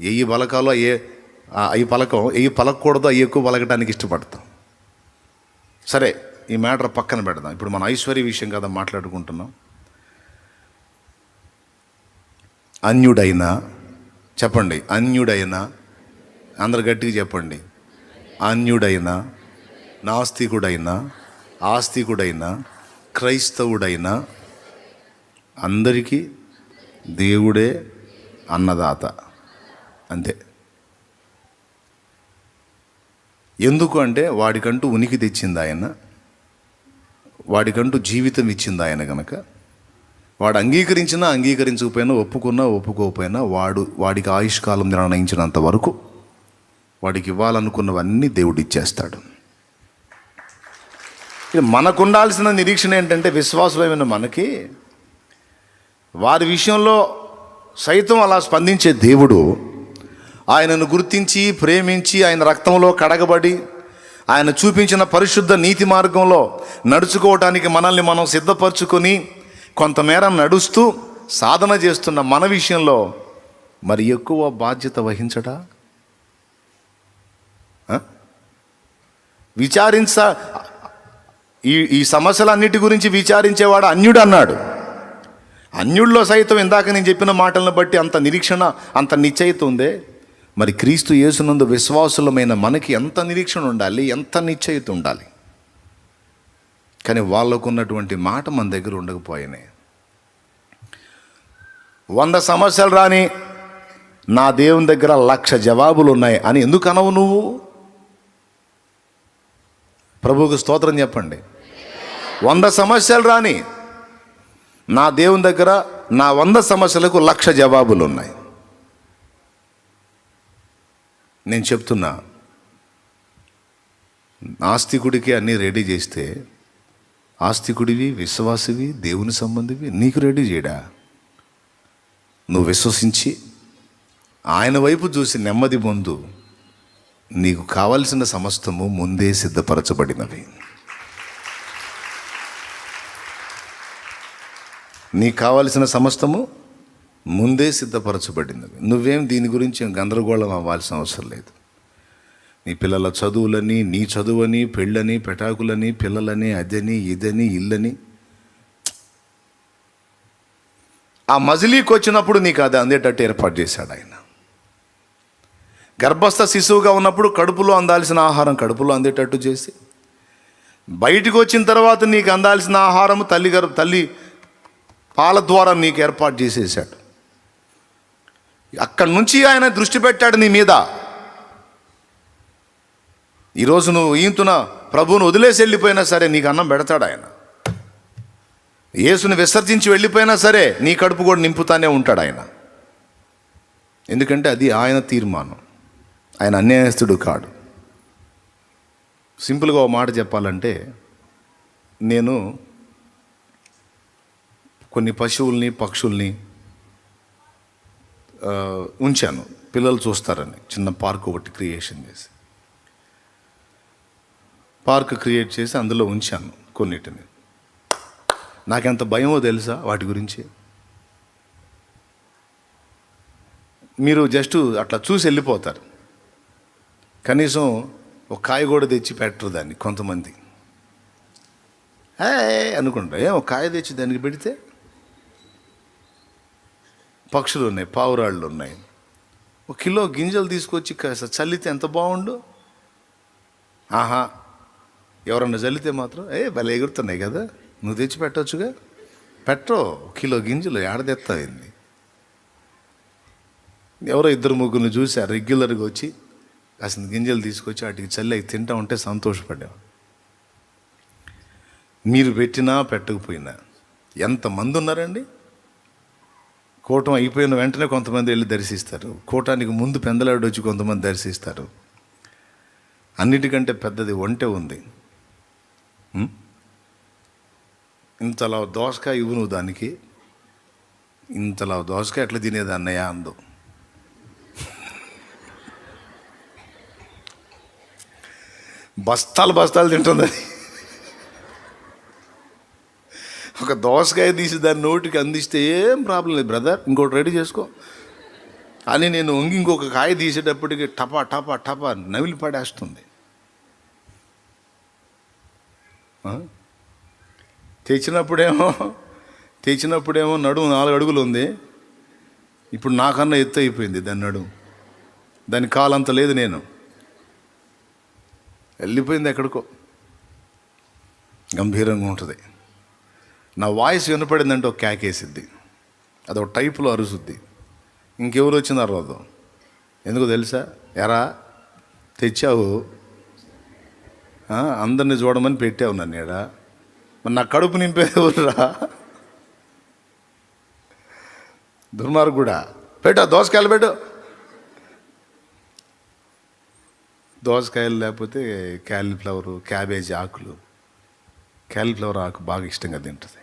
ఎయ్యి పలకాలో అవి పలకకూడదు, అవి ఎక్కువ పలకడానికి ఇష్టపడతాం. సరే, ఈ మ్యాటర్ పక్కన పెడదాం. ఇప్పుడు మన ఐశ్వర్య విషయం కదా మాట్లాడుకుంటున్నాం. అన్యుడైనా చెప్పండి, అన్యుడైనా, అందరు గట్టిగా చెప్పండి. అన్యుడైనా, నాస్తికుడైనా, ఆస్తికుడైనా, క్రైస్తవుడైనా అందరికీ దేవుడే అన్నదాత, అంతే. ఎందుకు అంటే వాడికంటూ ఉనికి తెచ్చింది ఆయన, వాడికంటూ జీవితం ఇచ్చింది ఆయన. కనుక వాడు అంగీకరించినా అంగీకరించకపోయినా, ఒప్పుకున్నా ఒప్పుకోకపోయినా వాడికి ఆయుష్కాలం నిర్ణయించినంత వరకు వాడికి ఇవ్వాలనుకున్నవన్నీ దేవుడు ఇచ్చేస్తాడు. ఇక మనకు ఉండాల్సిన నిరీక్షణ ఏంటంటే, విశ్వాసమైన మనకి వారి విషయంలో సైతం అలా స్పందించే దేవుడు, ఆయనను గుర్తించి ప్రేమించి ఆయన రక్తంలో కడగబడి ఆయన చూపించిన పరిశుద్ధ నీతి మార్గంలో నడుచుకోవటానికి మనల్ని మనం సిద్ధపరచుకొని కొంతమేర నడుస్తూ సాధన చేస్తున్న మన విషయంలో మరి ఎక్కువ బాధ్యత వహించడా? విచారించ ఈ సమస్యలన్నిటి గురించి విచారించేవాడు అన్యుడు అన్నాడు. అన్యుల్లో సైతం ఇందాక నేను చెప్పిన మాటలను బట్టి అంత నిరీక్షణ, అంత నిశ్చయిత ఉందే, మరి క్రీస్తు యేసునందు విశ్వాసులమైన మనకి ఎంత నిరీక్షణ ఉండాలి, ఎంత నిశ్చయిత ఉండాలి. కానీ వాళ్ళకు ఉన్నటువంటి మాట మన దగ్గర ఉండకపోయినాయి. 100 సమస్యలు రాని నా దేవుని దగ్గర 1,00,000 జవాబులు ఉన్నాయి అని ఎందుకు అనవు నువ్వు? ప్రభువుకు స్తోత్రం చెప్పండి. 100 సమస్యలు రాని నా దేవుని దగ్గర నా 100 సమస్యలకు 1,00,000 జవాబులు ఉన్నాయి. నేను చెప్తున్నా, ఆస్తికుడికి అన్నీ రెడీ చేస్తే ఆస్తికుడివి, విశ్వాసివి, దేవుని సంబంధివి నీకు రెడీ చేయడా? నువ్వు విశ్వసించి ఆయన వైపు చూసి నెమ్మది పొందు. నీకు కావలసిన సమస్తము ముందే సిద్ధపరచబడినవి. నీకు కావలసిన సమస్తము ముందే సిద్ధపరచబడినవి. నువ్వేం దీని గురించి గందరగోళం అవ్వాల్సిన అవసరం లేదు. నీ పిల్లల చదువులని, నీ చదువని, పెళ్ళని, పెటాకులని, పిల్లలని, అదని ఇదని ఇల్లని, ఆ మజిలీకి వచ్చినప్పుడు నీకు అది అందేటట్టు ఏర్పాటు చేశాడు ఆయన. గర్భస్థ శిశువుగా ఉన్నప్పుడు కడుపులో అందాల్సిన ఆహారం కడుపులో అందేటట్టు చేసి, బయటికి వచ్చిన తర్వాత నీకు అందాల్సిన ఆహారం తల్లి పాల ద్వారా నీకు ఏర్పాటు చేసేసాడు. అక్కడి నుంచి ఆయన దృష్టి పెట్టాడు నీ మీద. ఈరోజు నువ్వు ఈంతున ప్రభువును వదిలేసి వెళ్ళిపోయినా సరే నీకు అన్నం పెడతాడు ఆయన. యేసుని విసర్జించి వెళ్ళిపోయినా సరే నీ కడుపు కూడా నింపుతానే ఉంటాడు ఆయన. ఎందుకంటే అది ఆయన తీర్మానం. ఆయన అన్యాయస్తుడు కాడు. సింపుల్గా ఒక మాట చెప్పాలంటే, నేను కొన్ని పశువుల్ని, పక్షుల్ని ఉంచాను పిల్లలు చూస్తారని. చిన్న పార్క్ ఒకటి క్రియేషన్ చేసి, పార్క్ క్రియేట్ చేసి అందులో ఉంచాను కొన్నిటిని. నాకెంత భయమో తెలుసా వాటి గురించి. మీరు జస్ట్ అట్లా చూసి వెళ్ళిపోతారు. కనీసం ఒక కాయ కూడా తెచ్చి పెట్టరు దాన్ని. కొంతమంది అనుకుంటారు, ఒక కాయ తెచ్చి దానికి పెడితే. పక్షులు ఉన్నాయి, పావురాళ్ళు ఉన్నాయి. 1 కిలో గింజలు తీసుకొచ్చి చల్లితే ఎంత బాగుండు. ఆహా, ఎవరన్నా చల్లితే మాత్రం భలే ఎగురుతున్నాయి కదా, నువ్వు తెచ్చి పెట్టవచ్చుగా. పెట్టరు. 1 కిలో గింజలు ఏడదెత్తాయింది. ఎవరో 2-3 చూసి రెగ్యులర్గా వచ్చి కాసిన గింజలు తీసుకొచ్చి వాటికి చల్లి అవి తింటా ఉంటే సంతోషపడ్డావు. మీరు పెట్టినా పెట్టకపోయినా ఎంతమంది ఉన్నారండి. కూటం అయిపోయిన వెంటనే కొంతమంది వెళ్ళి దర్శిస్తారు. కూటానికి ముందు పెందలాడు వచ్చి కొంతమంది దర్శిస్తారు. అన్నిటికంటే పెద్దది ఒంటె ఉంది. ఇంతలా దోసకాయ ఇవ్వు నువ్వు దానికి. ఇంతలా దోసకాయ ఎట్లా తినేది అన్నయ్య అందు. బస్తాలు తింటుంది అది. ఒక దోసకాయ తీసి దాని నోటికి అందిస్తే ఏం ప్రాబ్లం లేదు, బ్రదర్ ఇంకోటి రెడీ చేసుకో అని నేను ఇంకొక కాయ తీసేటప్పటికి టపా టపా టపా నవిలి పడేస్తుంది. తెచ్చినప్పుడేమో నడుము 4 అడుగులు ఉంది. ఇప్పుడు నాకన్నా ఎత్తు అయిపోయింది దాని నడుము. దాని కాలంత లేదు. నేను వెళ్ళిపోయింది ఎక్కడికో. గంభీరంగా ఉంటుంది. నా వాయిస్ వినపడిందంటే ఒక కేకేసిద్ది. అదొక టైపులో అరుసుద్ది. ఇంకెవరు వచ్చింది అరవదు. ఎందుకు తెలుసా? ఎరా తెచ్చావు, అందరిని చూడమని పెట్టావు నన్ను ఈడ, మరి నా కడుపు నింపేది ఎవరురా? దుర్మార్గుడా, పెట్టు దోసకాయలు పెట్టు. దోసకాయలు లేకపోతే క్యాలీఫ్లవరు, క్యాబేజీ ఆకులు. క్యాలీఫ్లవర్ ఆకు బాగా ఇష్టంగా తింటుంది.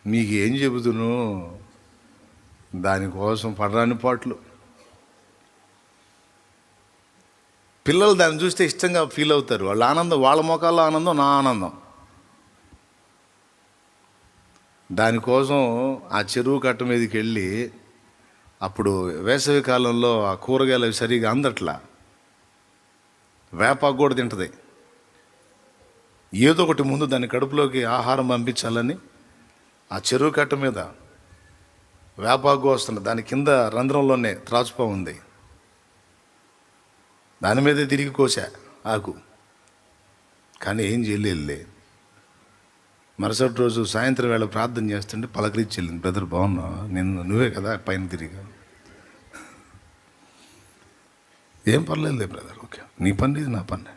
మీకు ఏం చెబుతును, దానికోసం పడరాని పాటలు. పిల్లలు దాన్ని చూస్తే ఇష్టంగా ఫీల్ అవుతారు. వాళ్ళ ఆనందం, వాళ్ళ ముఖాల్లో ఆనందం, నా ఆనందం. దానికోసం ఆ చెరువు కట్ట మీదకి వెళ్ళి, అప్పుడు వేసవి కాలంలో ఆ కూరగాయలు అవి సరిగా అందట్లా, వేపాకు కూడా తింటుంది. ఏదో ఒకటి ముందు దాని కడుపులోకి ఆహారం పంపించాలని ఆ చెరువు కట్ట మీద వేపాకు వస్తుంది. దాని కింద రంధ్రంలోనే త్రాచుపా ఉంది. దాని మీదే తిరిగి కోసా ఆకు. కానీ ఏం చేయలే. మరుసటి రోజు సాయంత్రం వేళ ప్రార్థన చేస్తుంటే పలకరించి వెళ్ళింది, బ్రదర్ బాగున్నా, నువ్వే కదా పైన తిరిగా. ఏం పర్లేదులే బ్రదర్, ఓకే, నీ పని ఇది, నా పని.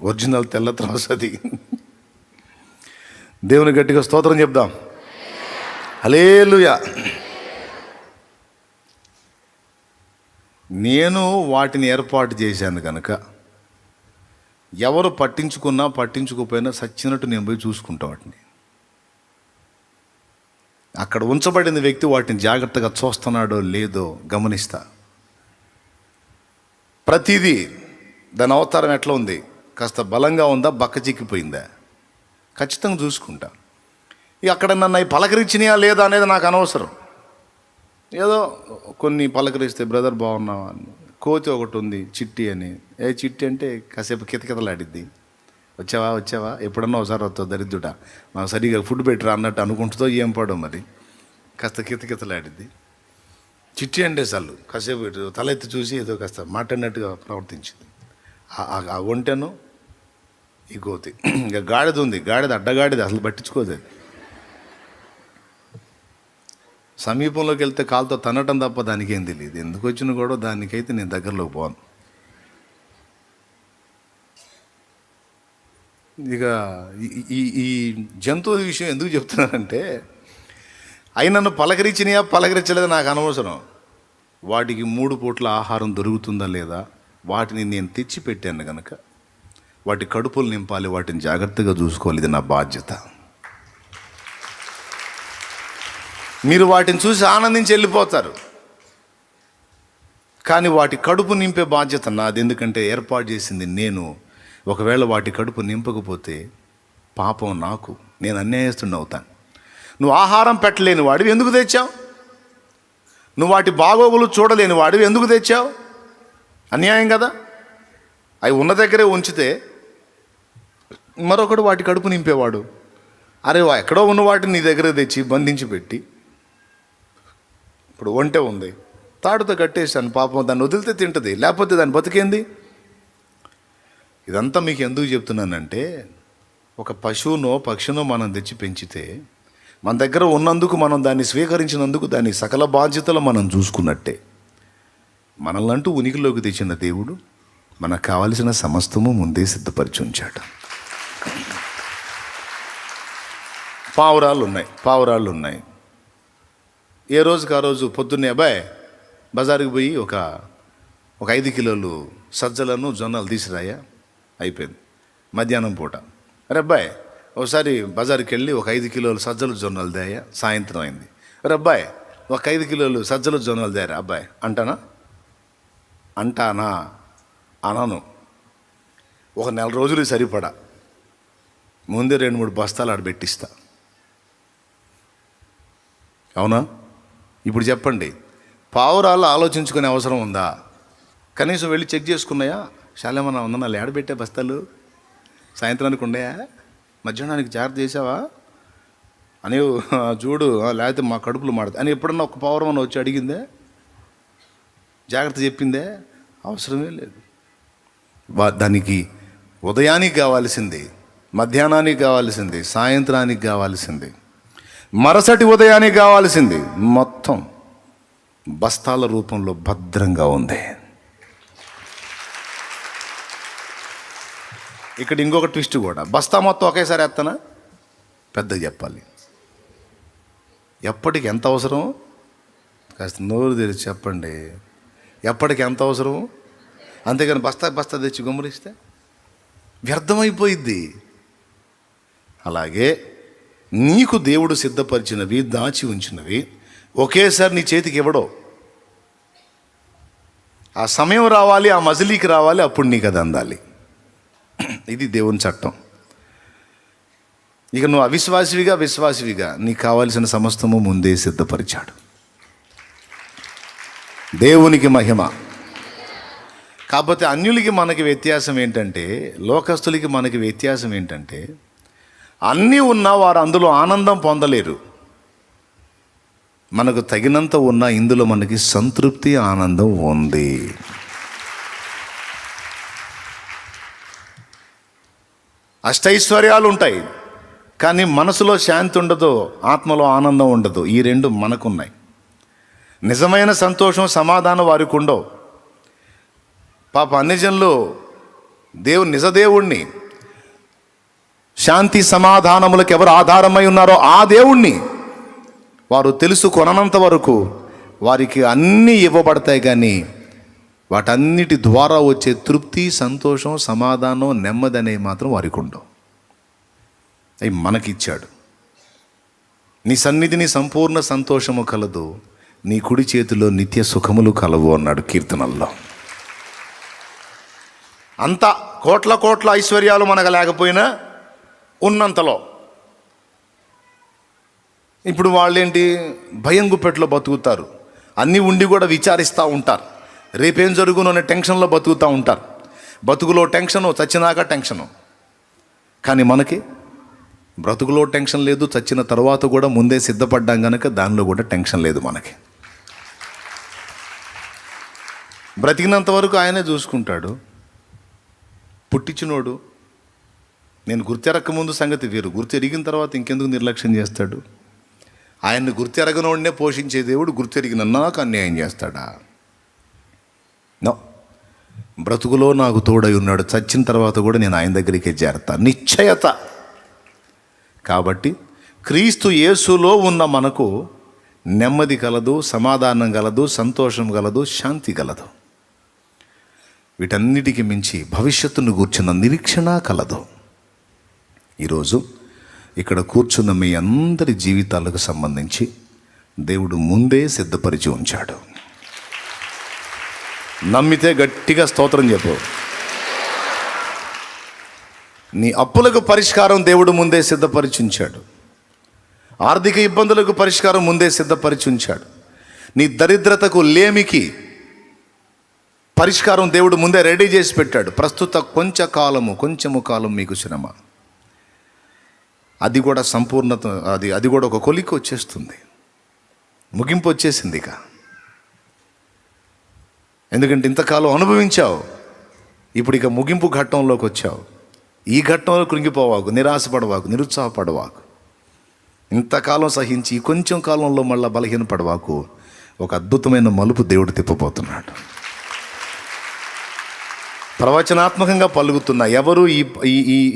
ఒరిజినల్ తెల్ల త్రాసది. దేవుని గట్టిగా స్తోత్రం చెప్దాం. హల్లెలూయా. నేను వాటిని ఏర్పాటు చేశాను కనుక ఎవరు పట్టించుకున్నా పట్టించుకోకపోయినా సచ్చినట్టు నేను పోయి చూసుకుంటా వాటిని. అక్కడ ఉంచబడిన వ్యక్తి వాటిని జాగ్రత్తగా చూస్తున్నాడో లేదో గమనిస్తా. ప్రతిదీ దాని అవతారం ఎట్లా ఉంది, కాస్త బలంగా ఉందా, బక్కచిక్కిపోయిందా, ఖచ్చితంగా చూసుకుంటా. ఇక అక్కడ నన్ను అవి పలకరించినాయా లేదా అనేది నాకు అనవసరం. ఏదో కొన్ని పలకరిస్తే బ్రదర్ బాగున్నావా అని. కోతి ఒకటి ఉంది చిట్టి అని. చిట్టి అంటే కాసేపు కితకితలాడిద్ది. వచ్చావా ఎప్పుడన్నా ఒకసారి వస్తావు దరిద్రుడా, మాకు సరిగా ఫుడ్ పెట్టరా అన్నట్టు అనుకుంటుందో ఏం పడో మరి, కాస్త కితకితలాడిద్ది. చిట్టి అంటే చాలు కాసేపు తలెత్తి చూసి ఏదో కాస్త మాట్లాడినట్టుగా ప్రవర్తించింది. ఆ ఒంటెను ఈ కోతి. ఇంకా గాడిద ఉంది, అడ్డగాడిద అసలు పట్టించుకోదు. సమీపంలోకి వెళ్తే కాలుతో తన్నటం తప్ప దానికి ఏం తెలియదు. ఎందుకు వచ్చినా కూడా దానికైతే నేను దగ్గరలోకి పోను. ఇక ఈ జంతువుల విషయం ఎందుకు చెప్తున్నానంటే, అవి నన్ను పలకరించలేదా నాకు అనవసరం. వాటికి 3 పూట్ల ఆహారం దొరుకుతుందా లేదా, వాటిని నేను తెచ్చి పెట్టాను కనుక వాటి కడుపులు నింపాలి, వాటిని జాగ్రత్తగా చూసుకోవాలి. ఇది నా బాధ్యత. మీరు వాటిని చూసి ఆనందించి వెళ్ళిపోతారు, కానీ వాటి కడుపు నింపే బాధ్యత నాది. ఎందుకంటే ఏర్పాటు చేసింది నేను. ఒకవేళ వాటి కడుపు నింపకపోతే పాపం నాకు, నేను అన్యాయస్తుడిని అవుతాను. నువ్వు ఆహారం పెట్టలేని వాడివి ఎందుకు తెచ్చావు? నువ్వు వాటి బాగోగులు చూడలేని వాడివి ఎందుకు తెచ్చావు? అన్యాయం కదా. అవి ఉన్న దగ్గరే ఉంచితే మరొకడు వాటి కడుపు నింపేవాడు. అరే ఎక్కడో ఉన్న వాటిని నీ దగ్గర తెచ్చి బంధించి పెట్టి, ఇప్పుడు ఒంటె ఉంది, తాడుతో కట్టేశాను, పాపం దాన్ని వదిలితే తింటుంది, లేకపోతే దాన్ని బతికేంది. ఇదంతా మీకు ఎందుకు చెప్తున్నానంటే, ఒక పశువునో పక్షినో మనం తెచ్చి పెంచితే మన దగ్గర ఉన్నందుకు, మనం దాన్ని స్వీకరించినందుకు దాని సకల బాధ్యతలు మనం చూసుకున్నట్టే. మనల్నంటూ ఉనికిలోకి తెచ్చిన దేవుడు మనకు కావలసిన సమస్తము ముందే సిద్ధపరిచి ఉంచాడు. పావురాళ్ళు ఉన్నాయి. ఏ రోజుకి ఆ రోజు పొద్దున్నే అబ్బాయి బజారుకి పోయి ఒక 5 కిలోలు సజ్జలను జొన్నలు తీసుకురాయా, అయిపోయింది. మధ్యాహ్నం పూట అరే అబ్బాయి ఒకసారి బజారుకి వెళ్ళి ఒక 5 కిలోలు సజ్జలు జొన్నలు తేయా, సాయంత్రం అయింది. అరే అబ్బాయి ఒక 5 కిలోలు సజ్జలు జొన్నలు తేరా అబ్బాయి అంటానా అనను. ఒక 4 రోజులు సరిపడా ముందే 2-3 బస్తాలు ఆడ పెట్టిస్తా. అవునా? ఇప్పుడు చెప్పండి, పావురాలు ఆలోచించుకునే అవసరం ఉందా? కనీసం వెళ్ళి చెక్ చేసుకున్నాయా, చాలా ఏమన్నా ఉందా, నా ఏడబెట్టే బస్తాలు సాయంత్రానికి ఉన్నాయా, మధ్యాహ్నానికి జాగ్రత్త చేసావా అని చూడు, లేకపోతే మా కడుపులు మాడదు అని ఎప్పుడన్నా ఒక పావురం వచ్చి అడిగిందే, జాగ్రత్త చెప్పిందే? అవసరమే లేదు. దానికి ఉదయానికి కావాల్సింది, మధ్యాహ్నానికి కావాల్సింది, సాయంత్రానికి కావాల్సింది, మరుసటి ఉదయానికి కావాల్సింది మొత్తం బస్తాల రూపంలో భద్రంగా ఉంది. ఇక్కడ ఇంకొక ట్విస్ట్ కూడా, బస్తా మొత్తం ఒకేసారి ఎత్తనా? పెద్దగా చెప్పాలి. ఎప్పటికి ఎంత అవసరం కాస్త నోరు తెరిచి చెప్పండి. ఎప్పటికి ఎంత అవసరమో, అంతేగాని బస్తా బస్తా తెచ్చి గుమ్మరిస్తే వ్యర్థమైపోయిద్ది. అలాగే నీకు దేవుడు సిద్ధపరిచినవి, దాచి ఉంచినవి ఒకేసారి నీ చేతికి ఇవ్వడో. ఆ సమయం రావాలి, ఆ మజిలీకి రావాలి, అప్పుడు నీకు అది అందాలి. ఇది దేవుని చట్టం. ఇక నువ్వు విశ్వాసివిగా నీకు కావాల్సిన సమస్తము ముందే సిద్ధపరిచాడు. దేవునికి మహిమ. కాకపోతే అన్యులకి మనకి వ్యత్యాసం ఏంటంటే, లోకస్తులకి మనకి వ్యత్యాసం ఏంటంటే, అన్నీ ఉన్నా వారు అందులో ఆనందం పొందలేరు. మనకు తగినంత ఉన్నా ఇందులో మనకి సంతృప్తి, ఆనందం ఉంది. అష్టైశ్వర్యాలు ఉంటాయి, కానీ మనసులో శాంతి ఉండదు, ఆత్మలో ఆనందం ఉండదు. ఈ రెండు మనకున్నాయి. నిజమైన సంతోషం, సమాధానం వారికి ఉండవు. పాప అన్ని జనులు నిజదేవుణ్ణి, శాంతి సమాధానములకు ఎవరు ఆధారమై ఉన్నారో ఆ దేవుణ్ణి వారు తెలుసుకొనంత వరకు వారికి అన్నీ ఇవ్వబడతాయి, కానీ వాటన్నిటి ద్వారా వచ్చే తృప్తి, సంతోషం, సమాధానం, నెమ్మది అనేవి మాత్రం వారికి ఉండవు. అవి మనకిచ్చాడు. నీ సన్నిధిని సంపూర్ణ సంతోషము కలదు, నీ కుడి చేతిలో నిత్య సుఖములు కలవు అన్నాడు కీర్తనల్లో. అంత కోట్ల ఐశ్వర్యాలు మనకు లేకపోయినా ఉన్నంతలో. ఇప్పుడు వాళ్ళేంటి, భయం గుప్పెట్లో బతుకుతారు. అన్నీ ఉండి కూడా విచారిస్తూ ఉంటారు. రేపేం జరుగును అనే టెన్షన్లో బతుకుతూ ఉంటారు. బతుకులో టెన్షను, చచ్చినాక టెన్షను. కానీ మనకి బ్రతుకులో టెన్షన్ లేదు, చచ్చిన తర్వాత కూడా ముందే సిద్ధపడ్డాం కనుక దానిలో కూడా టెన్షన్ లేదు మనకి. బ్రతికినంత వరకు ఆయనే చూసుకుంటాడు. పుట్టించినోడు. నేను గుర్తెరక్క ముందు సంగతి వేరు, గుర్తెరిగిన తర్వాత ఇంకెందుకు నిర్లక్ష్యం చేస్తాడు? ఆయన్ని గుర్తెరగనోడినే పోషించే దేవుడు గుర్తెరిగిన నాకు అన్యాయం చేస్తాడా? నో. బ్రతుకులో నాకు తోడై ఉన్నాడు, చచ్చిన తర్వాత కూడా నేను ఆయన దగ్గరికి చేరతా, నిశ్చయత. కాబట్టి క్రీస్తు యేసులో ఉన్న మనకు నెమ్మది కలదు, సమాధానం కలదు, సంతోషం కలదు, శాంతి కలదు. వీటన్నిటికి మించి భవిష్యత్తును గూర్చిన నిరీక్షణ కలదు. ఈరోజు ఇక్కడ కూర్చున్న మీ అందరి జీవితాలకు సంబంధించి దేవుడు ముందే సిద్ధపరిచి ఉంచాడు. నమ్మితే గట్టిగా స్తోత్రం చెప్పు. నీ అప్పులకు పరిష్కారం దేవుడు ముందే సిద్ధపరిచి ఉంచాడు. ఆర్థిక ఇబ్బందులకు పరిష్కారం ముందే సిద్ధపరిచి ఉంచాడు. నీ దరిద్రతకు, లేమికి పరిష్కారం దేవుడు ముందే రెడీ చేసి పెట్టాడు. ప్రస్తుత కొంచెము కాలం మీకు శ్రమ, అది కూడా సంపూర్ణత, అది కూడా ఒక కొలికి వచ్చేస్తుంది, ముగింపు వచ్చేసింది ఇక. ఎందుకంటే ఇంతకాలం అనుభవించావు, ఇప్పుడు ఇక ముగింపు ఘట్టంలోకి వచ్చావు. ఈ ఘట్టంలో కృంగిపోవాకు, నిరాశపడవాకు, నిరుత్సాహపడవాకు. ఇంతకాలం సహించి ఈ కొంచెం కాలంలో మళ్ళీ బలహీనపడవాకు. ఒక అద్భుతమైన మలుపు దేవుడు తిప్పబోతున్నాడు. ప్రవచనాత్మకంగా పలుకుతున్న ఎవరు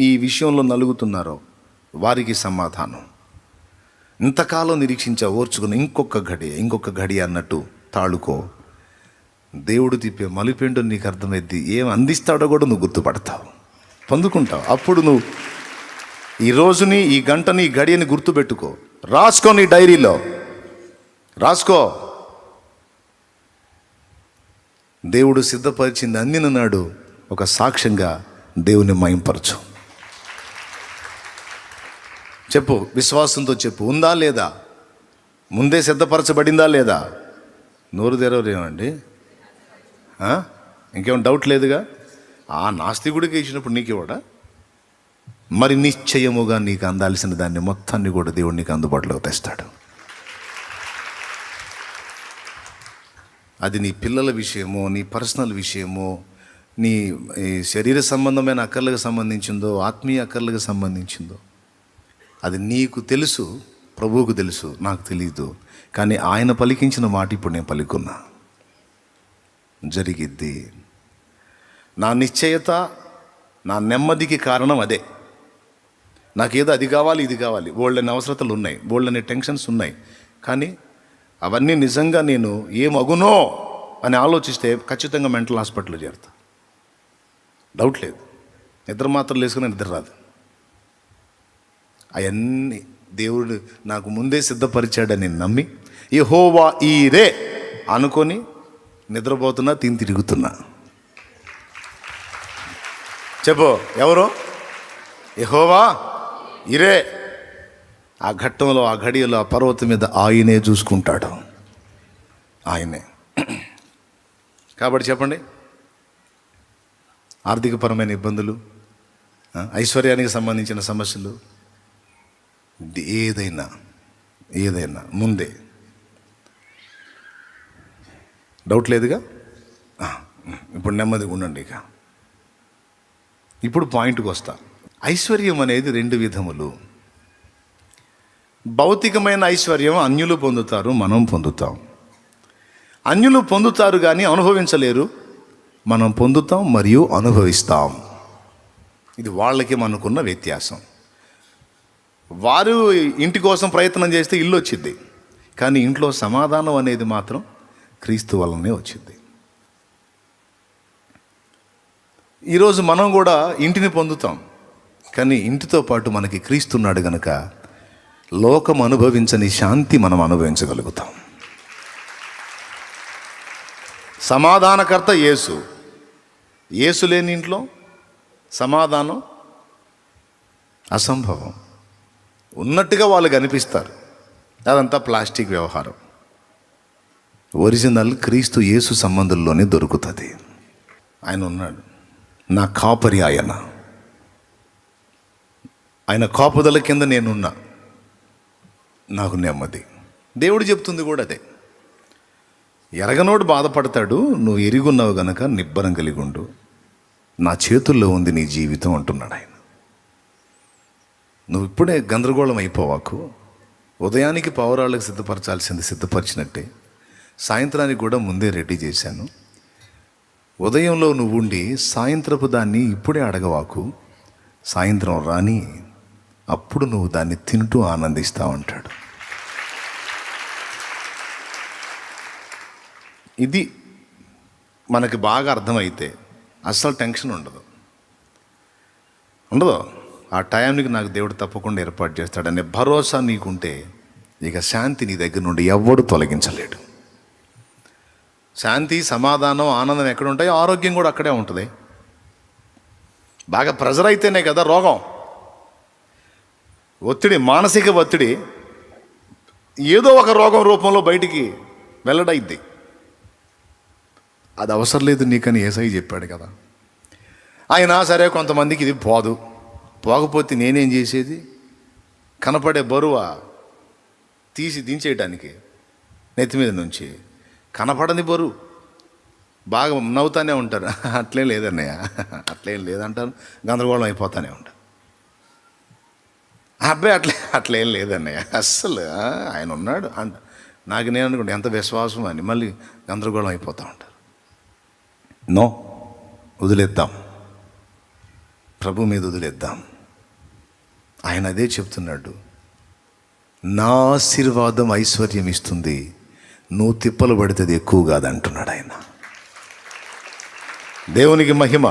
ఈ విషయంలో నలుగుతున్నారో వారికి సమాధానం. ఇంతకాలం నిరీక్షించా, ఓర్చుకుని ఇంకొక గడి అన్నట్టు తాళుకో. దేవుడు తిప్పే మలిపేంటో నీకు అర్థమైద్ది. ఏం అందిస్తాడో కూడా నువ్వు గుర్తుపడతావు, పొందుకుంటావు. అప్పుడు నువ్వు ఈ రోజుని, ఈ గంటని, ఈ గడియని గుర్తుపెట్టుకో. రాసుకో, నీ డైరీలో రాసుకో. దేవుడు సిద్ధపరిచింది అందిన నాడు ఒక సాక్ష్యంగా దేవుని మహింపరచు. చెప్పు, విశ్వాసంతో చెప్పు. ఉందా లేదా? ముందే సిద్ధపరచబడిందా లేదా? నోరు తెరవరేమండి? ఇంకేమైనా డౌట్ లేదుగా? ఆ నాస్తికుడికి ఇచ్చినప్పుడు నీకు ఇవ్వడా? మరి నిశ్చయముగా నీకు అందాల్సిన దాన్ని మొత్తాన్ని కూడా దేవుడు నీకు అందుబాటులోకి తెస్తాడు. అది నీ పిల్లల విషయమో, నీ పర్సనల్ విషయమో, నీ శరీర సంబంధమైన అక్కర్లకు సంబంధించిందో, ఆత్మీయ అక్కర్లకు సంబంధించిందో, అది నీకు తెలుసు, ప్రభువుకు తెలుసు, నాకు తెలియదు. కానీ ఆయన పలికించిన మాట ఇప్పుడు నేను పలుకున్నా, జరిగిద్ది. నా నిశ్చయత, నా నెమ్మదికి కారణం అదే. నాకేదో అది కావాలి, ఇది కావాలి, బోల్డని అవసరతలు ఉన్నాయి, బోల్డని టెన్షన్స్ ఉన్నాయి. కానీ అవన్నీ నిజంగా నేను ఏమగునో అని ఆలోచిస్తే ఖచ్చితంగా మెంటల్ హాస్పిటల్లో చేరుతా, డౌట్ లేదు. నిద్ర మాత్రం వేసుకుని నిద్ర రాదు. అవన్నీ దేవుడు నాకు ముందే సిద్ధపరిచాడని నమ్మి యెహోవా ఈరే అనుకొని నిద్రపోతున్నా, తిరుగుతున్నా. చెప్పు, ఎవరు? యెహోవా ఈరే. ఆ ఘట్టంలో, ఆ ఘడియలో, ఆ పర్వతం మీద ఆయనే చూసుకుంటాడు, ఆయనే. కాబట్టి చెప్పండి, ఆర్థికపరమైన ఇబ్బందులు, ఐశ్వర్యానికి సంబంధించిన సమస్యలు, ఏదైనా ముందే డౌట్ లేదుగా. ఇప్పుడు నెమ్మదిగా ఉండండి. ఇప్పుడు పాయింట్కి వస్తా. ఐశ్వర్యం అనేది 2 విధములు. భౌతికమైన ఐశ్వర్యం అన్యులు పొందుతారు, మనం పొందుతాం. అన్యులు పొందుతారు కానీ అనుభవించలేరు, మనం పొందుతాం మరియు అనుభవిస్తాం. ఇది వాళ్ళకి మనకున్న వ్యత్యాసం. వారు ఇంటి కోసం ప్రయత్నం చేస్తే ఇల్లు వచ్చింది, కానీ ఇంట్లో సమాధానం అనేది మాత్రం క్రీస్తు వల్లనే వచ్చింది. ఈరోజు మనం కూడా ఇంటిని పొందుతాం, కానీ ఇంటితో పాటు మనకి క్రీస్తున్నాడు గనుక లోకం అనుభవించని శాంతి మనం అనుభవించగలుగుతాం. సమాధానకర్త యేసు. యేసు లేని ఇంట్లో సమాధానం అసంభవం. ఉన్నట్టుగా వాళ్ళు కనిపిస్తారు, అదంతా ప్లాస్టిక్ వ్యవహారం. ఒరిజినల్ క్రీస్తు యేసు సంబంధంలోనే దొరుకుతుంది. ఆయన ఉన్నాడు, నా కాపరి ఆయన కాపుదల కింద నేనున్నా, నాకు నెమ్మది. దేవుడు చెప్తుంది కూడా అదే. ఎరగనోడు బాధపడతాడు, నువ్వు ఎరుగున్నావు గనక నిబ్బరం కలిగి ఉండు, నా చేతుల్లో ఉంది నీ జీవితం అంటున్నాడు ఆయన. నువ్వు ఇప్పుడే గందరగోళం అయిపోవాకు. ఉదయానికి పౌరాళ్ళకి సిద్ధపరచాల్సింది సిద్ధపరిచినట్టే సాయంత్రానికి కూడా ముందే రెడీ చేశాను. ఉదయంలో నువ్వు ఉండి సాయంత్రపు దాన్ని ఇప్పుడే అడగవాకు, సాయంత్రం రాని అప్పుడు నువ్వు దాన్ని తింటూ ఆనందిస్తావు అంటాడు. ఇది మనకి బాగా అర్థమైతే అస్సలు టెన్షన్ ఉండదు. ఆ టైంకి నాకు దేవుడు తప్పకుండా ఏర్పాటు చేస్తాడనే భరోసా నీకుంటే ఇక శాంతి నీ దగ్గర నుండి ఎవ్వడు తొలగించలేడు. శాంతి, సమాధానం, ఆనందం ఎక్కడ ఉంటాయో ఆరోగ్యం కూడా అక్కడే ఉంటుంది. బాగా ప్రెజర్ అయితేనే కదా రోగం, ఒత్తిడి, మానసిక ఒత్తిడి ఏదో ఒక రోగం రూపంలో బయటికి వెల్లడైద్ది. అది అవసరం లేదు నీకని యేసయ్య చెప్పాడు కదా. ఆయన సరే కొంతమందికి ఇది పోకపోతే నేనేం చేసేది? కనపడే బరువా తీసి దించేయడానికి నెత్తి మీద నుంచి, కనపడని బరువు బాగా నవ్వుతానే ఉంటారు. అట్లేం లేదన్నయ్య, అట్లేం లేదంటారు, గందరగోళం అయిపోతానే ఉంటారు. అబ్బాయి అట్లేం లేదన్నయ్య, అస్సలు ఆయన ఉన్నాడు అంట. నాకు నేను అనుకుంటే ఎంత విశ్వాసం అని మళ్ళీ గందరగోళం అయిపోతూ ఉంటారు. నో, వదిలేద్దాం, ప్రభు మీద వదిలేద్దాం. ఆయన అదే చెప్తున్నాడు, నా ఆశీర్వాదం ఐశ్వర్యం ఇస్తుంది, నువ్వు తిప్పలు పడితే అది ఎక్కువ కాదంటున్నాడు ఆయన. దేవునికి మహిమ.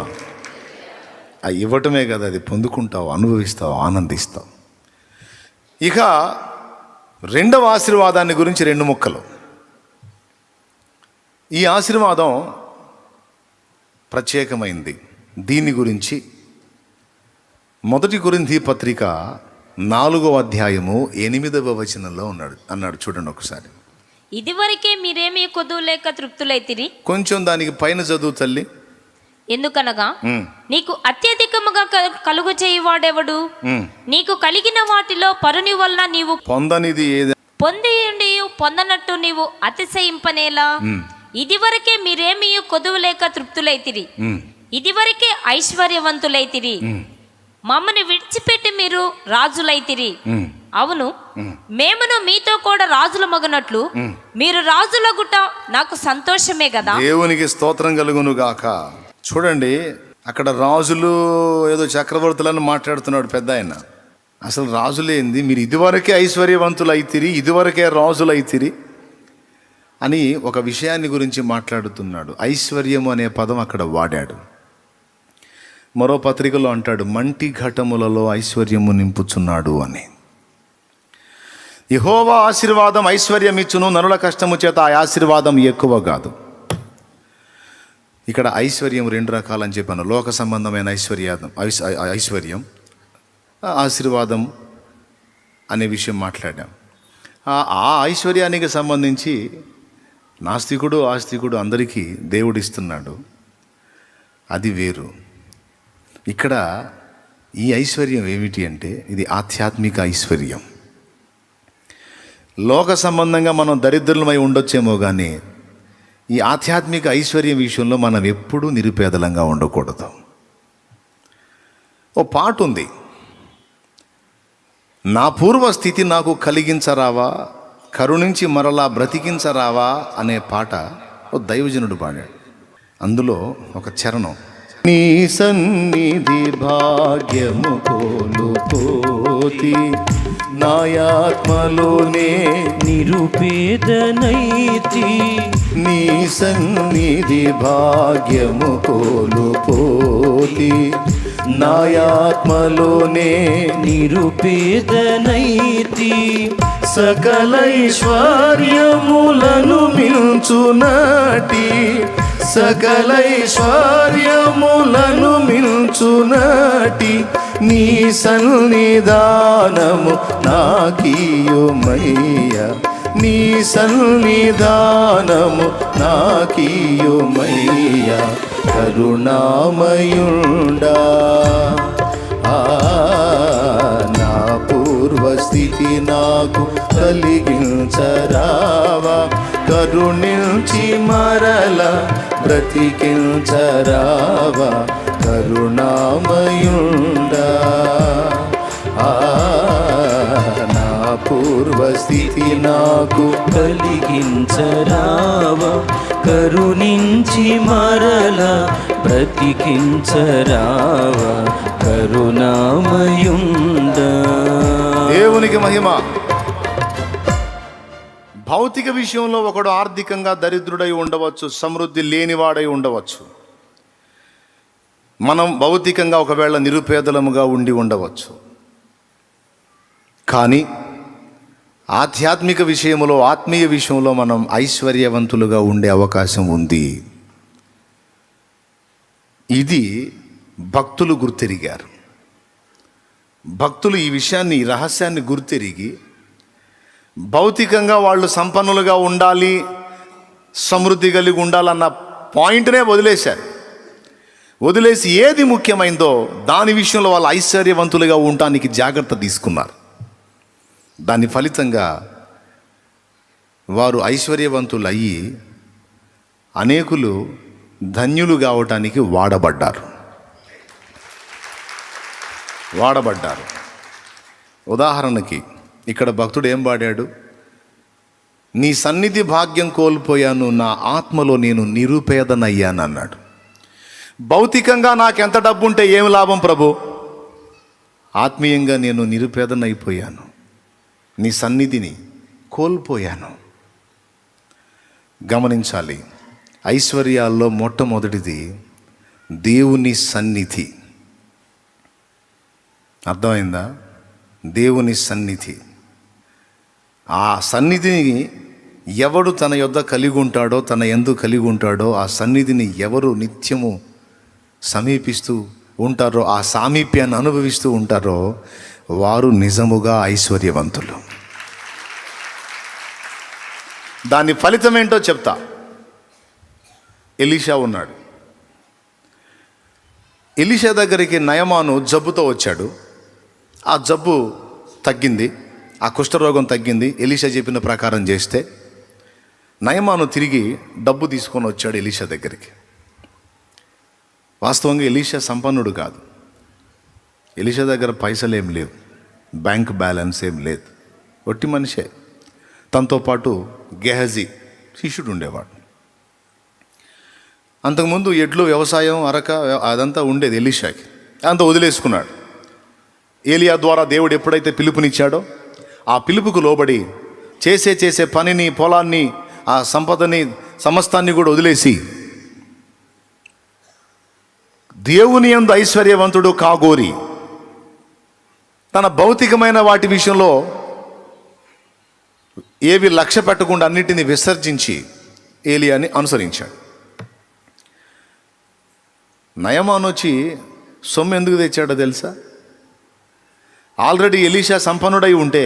ఆ ఇవ్వటమే కదా, అది పొందుకుంటావు, అనుభవిస్తావు, ఆనందిస్తావు. ఇక 2వ ఆశీర్వాదాన్ని గురించి 2 ముక్కలు. ఈ ఆశీర్వాదం ప్రత్యేకమైంది. దీని గురించి 1 కొరింథీ పత్రిక 4వ అధ్యాయము 8వ వచనంలో అన్నాడు. చూడండి ఒకసారి. ఇదివరకే మీరేమీ కొదువులేక తృప్తులైతిరి. కొంచెం దానికి పైన చదువు తల్లి. ఎందుకనగా నీకు అత్యధికముగా కలుగు చేయువాడెవడు? నీకు కలిగిన వాటిలో పరుని వలన నీవు పొందనిది ఏది పొంది పొందనట్టు నీవు అతిశయింపనేలా. ఇదివరకే మీరేమీ కొదువులేక తృప్తులైతిరి, ఇదివరకే ఐశ్వర్యవంతులైతిరి, మమ్మల్ని విడిచిపెట్టి మీరు రాజులైతిరి. అవును, మేమును మీతో కూడా రాజుల మగనట్లు మీరు రాజులగుట నాకు సంతోషమే కదా. దేవునికి స్తోత్రం కలుగును గాక. చూడండి, అక్కడ రాజులు ఏదో చక్రవర్తులను మాట్లాడుతున్నాడు పెద్ద ఆయన. అసలు రాజులేంది? మీరు ఇదివరకే ఐశ్వర్యవంతులు అయితిరి, ఇదివరకే రాజులు అయితిరి, అని ఒక విషయాన్ని గురించి మాట్లాడుతున్నాడు. ఐశ్వర్యము అనే పదం అక్కడ వాడాడు. మరో పత్రికలో అంటాడు, మంటి ఘటములలో ఐశ్వర్యము నింపుచున్నాడు అని. యెహోవా ఆశీర్వాదం ఐశ్వర్యం ఇచ్చును, నరుల కష్టము చేత ఆ ఆశీర్వాదం ఎక్కువ కాదు. ఇక్కడ ఐశ్వర్యం రెండు రకాలని చెప్పాను. లోక సంబంధమైన ఐశ్వర్యం, ఆశీర్వాదం అనే విషయం మాట్లాడాం. ఆ ఐశ్వర్యానికి సంబంధించి నాస్తికుడు ఆస్తికుడు అందరికీ దేవుడు ఇస్తున్నాడు, అది వేరు. ఇక్కడ ఈ ఐశ్వర్యం ఏమిటి అంటే ఇది ఆధ్యాత్మిక ఐశ్వర్యం. లోక సంబంధంగా మనం దరిద్రులమై ఉండొచ్చేమో కానీ ఈ ఆధ్యాత్మిక ఐశ్వర్యం విషయంలో మనం ఎప్పుడూ నిరుపేదలంగా ఉండకూడదు. ఓ పాట ఉంది, నా పూర్వస్థితి నాకు కలిగించరావా, కరుణించి మరలా బ్రతికించరావా అనే పాట ఓ దైవజనుడు పాడాడు. అందులో ఒక చరణం, నీ సన్నిధి భాగ్యము కోల్పోతి నాయాత్మలోనే నిరుపేదనైతి, నీ సన్నిధి భాగ్యము కోల్పోతి నాయాత్మలోనే నిరుపేదనైతి, సకలైశ్వర్యములను మించునాటి, సకలైశ్వర్యములను మించునాటి నీ సన్నిధానము నాకీయుమయ్యా, నీ సన్నిధానము నాకీయుమయ్యా, కరుణామయుండా. నా పూర్వస్థితి నాకు కలిగించరావా, కరుణించి మరల బ్రతికించరావా, కరుణామయుండా. నా పూర్వస్థితి నాకు కలిగించరావా, కరుణించి మరల బ్రతికించరావా, కరుణామయుండా. దేవునికి మహిమ. భౌతిక విషయంలో ఒకడు ఆర్థికంగా దరిద్రుడై ఉండవచ్చు, సమృద్ధి లేనివాడై ఉండవచ్చు. మనం భౌతికంగా ఒకవేళ నిరుపేదలముగా ఉండి ఉండవచ్చు. కానీ ఆధ్యాత్మిక విషయంలో, ఆత్మీయ విషయంలో మనం ఐశ్వర్యవంతులుగా ఉండే అవకాశం ఉంది. ఇది భక్తులు గుర్తెరిగారు. భక్తులు ఈ విషయాన్ని, ఈ రహస్యాన్ని గుర్తెరిగి భౌతికంగా వాళ్ళు సంపన్నులుగా ఉండాలి, సమృద్ధి కలిగి ఉండాలన్న పాయింట్నే వదిలేశారు. వదిలేసి ఏది ముఖ్యమైందో దాని విషయంలో వాళ్ళు ఐశ్వర్యవంతులుగా ఉండటానికి జాగ్రత్త తీసుకున్నారు. దాని ఫలితంగా వారు ఐశ్వర్యవంతులు అయ్యి అనేకులు ధన్యులు కావటానికి వాడబడ్డారు. ఉదాహరణకి ఇక్కడ భక్తుడు ఏం పాడాడు, నీ సన్నిధి భాగ్యం కోల్పోయాను, నా ఆత్మలో నేను నిరుపేదనయ్యాను అన్నాడు. భౌతికంగా నాకెంత డబ్బు ఉంటే ఏం లాభం ప్రభు, ఆత్మీయంగా నేను నిరుపేదనైపోయాను, నీ సన్నిధిని కోల్పోయాను. గమనించాలి, ఐశ్వర్యాల్లో మొట్టమొదటిది దేవుని సన్నిధి. అర్థమైందా? దేవుని సన్నిధి. ఆ సన్నిధిని ఎవడు తన యొద్ద కలిగి ఉంటాడో, తన యందు కలిగి ఉంటాడో, ఆ సన్నిధిని ఎవరు నిత్యము సమీపిస్తూ ఉంటారో, ఆ సామీప్యాన్ని అనుభవిస్తూ ఉంటారో వారు నిజముగా ఐశ్వర్యవంతులు. దాని ఫలితం ఏంటో చెప్తా. ఎలీషా ఉన్నాడు. ఎలీషా దగ్గరికి నయమాను జబ్బుతో వచ్చాడు. ఆ జబ్బు తగ్గింది, ఆ కుష్ఠరోగం తగ్గింది. ఎలీషా చెప్పిన ప్రకారం చేస్తే నయమాను తిరిగి డబ్బు తీసుకొని వచ్చాడు ఎలీషా దగ్గరికి. వాస్తవంగా ఎలీషా సంపన్నుడు కాదు. ఎలీషా దగ్గర పైసలు ఏం లేవు, బ్యాంక్ బ్యాలెన్స్ ఏం లేదు, ఒట్టి మనిషే. తనతో పాటు గెహజీ శిష్యుడు ఉండేవాడు. అంతకుముందు ఎడ్లు, వ్యవసాయం, అరక అదంతా ఉండేది ఎలీషాకి. అంతా వదిలేసుకున్నాడు. ఏలియా ద్వారా దేవుడు ఎప్పుడైతే పిలుపునిచ్చాడో ఆ పిలుపుకు లోబడి చేసే పనిని, పొలాన్ని ఆ సంపదని సమస్తాన్ని కూడా వదిలేసి దేవుని యందు ఐశ్వర్యవంతుడు కాగోరి తన భౌతికమైన వాటి విషయంలో ఏవి లక్ష్య పెట్టకుండా అన్నిటిని విసర్జించి ఏలియాని అనుసరించాడు. నయమాను వచ్చి సొమ్ము ఎందుకు తెచ్చాడో తెలుసా? ఆల్రెడీ ఎలీషా సంపన్నుడై ఉంటే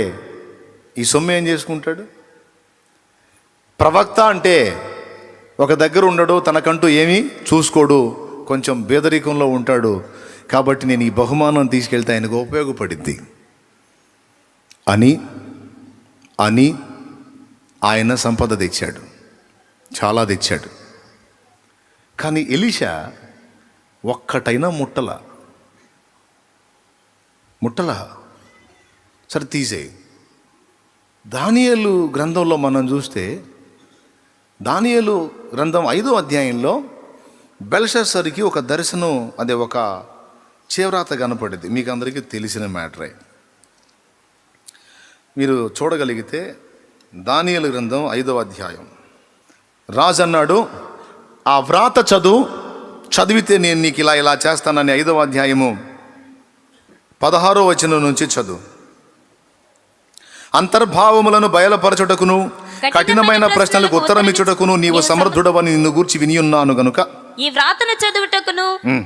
ఈ సొమ్ము ఏం చేసుకుంటాడు? ప్రవక్త అంటే ఒక దగ్గర ఉండడు, తనకంటూ ఏమీ చూసుకోడు, కొంచెం పేదరికంలో ఉంటాడు. కాబట్టి నేను ఈ బహుమానం తీసుకెళ్తే ఆయనకు ఉపయోగపడింది అని అని ఆయన సంపద తెచ్చాడు, చాలా తెచ్చాడు. కానీ ఎలీషా ఒక్కటైనా ముట్టల. సరే తీసేయి. దానియేలు గ్రంథంలో మనం చూస్తే దానియేలు గ్రంథం 5వ అధ్యాయంలో బెల్షస్సర్కి ఒక దర్శనం, అదే ఒక చేవ్రాత కనపడింది. మీకు అందరికీ తెలిసిన మ్యాటరే. మీరు చూడగలిగితే దానియేలు గ్రంథం 5వ అధ్యాయం రాజు అన్నాడు, ఆ వ్రాత చదివితే నేను నీకు ఇలా చేస్తానని 5వ అధ్యాయము 16వ వచనం నుంచి చదువు. అంతర్భావములను బయలుపరచుటకును కఠినమైన ప్రశ్నలకు ఉత్తరం ఇచ్చుటకును నీవు సమర్థుడవని నిన్ను గూర్చి వినియున్నాను గనుక ఈ వ్రాతను చదువుటకును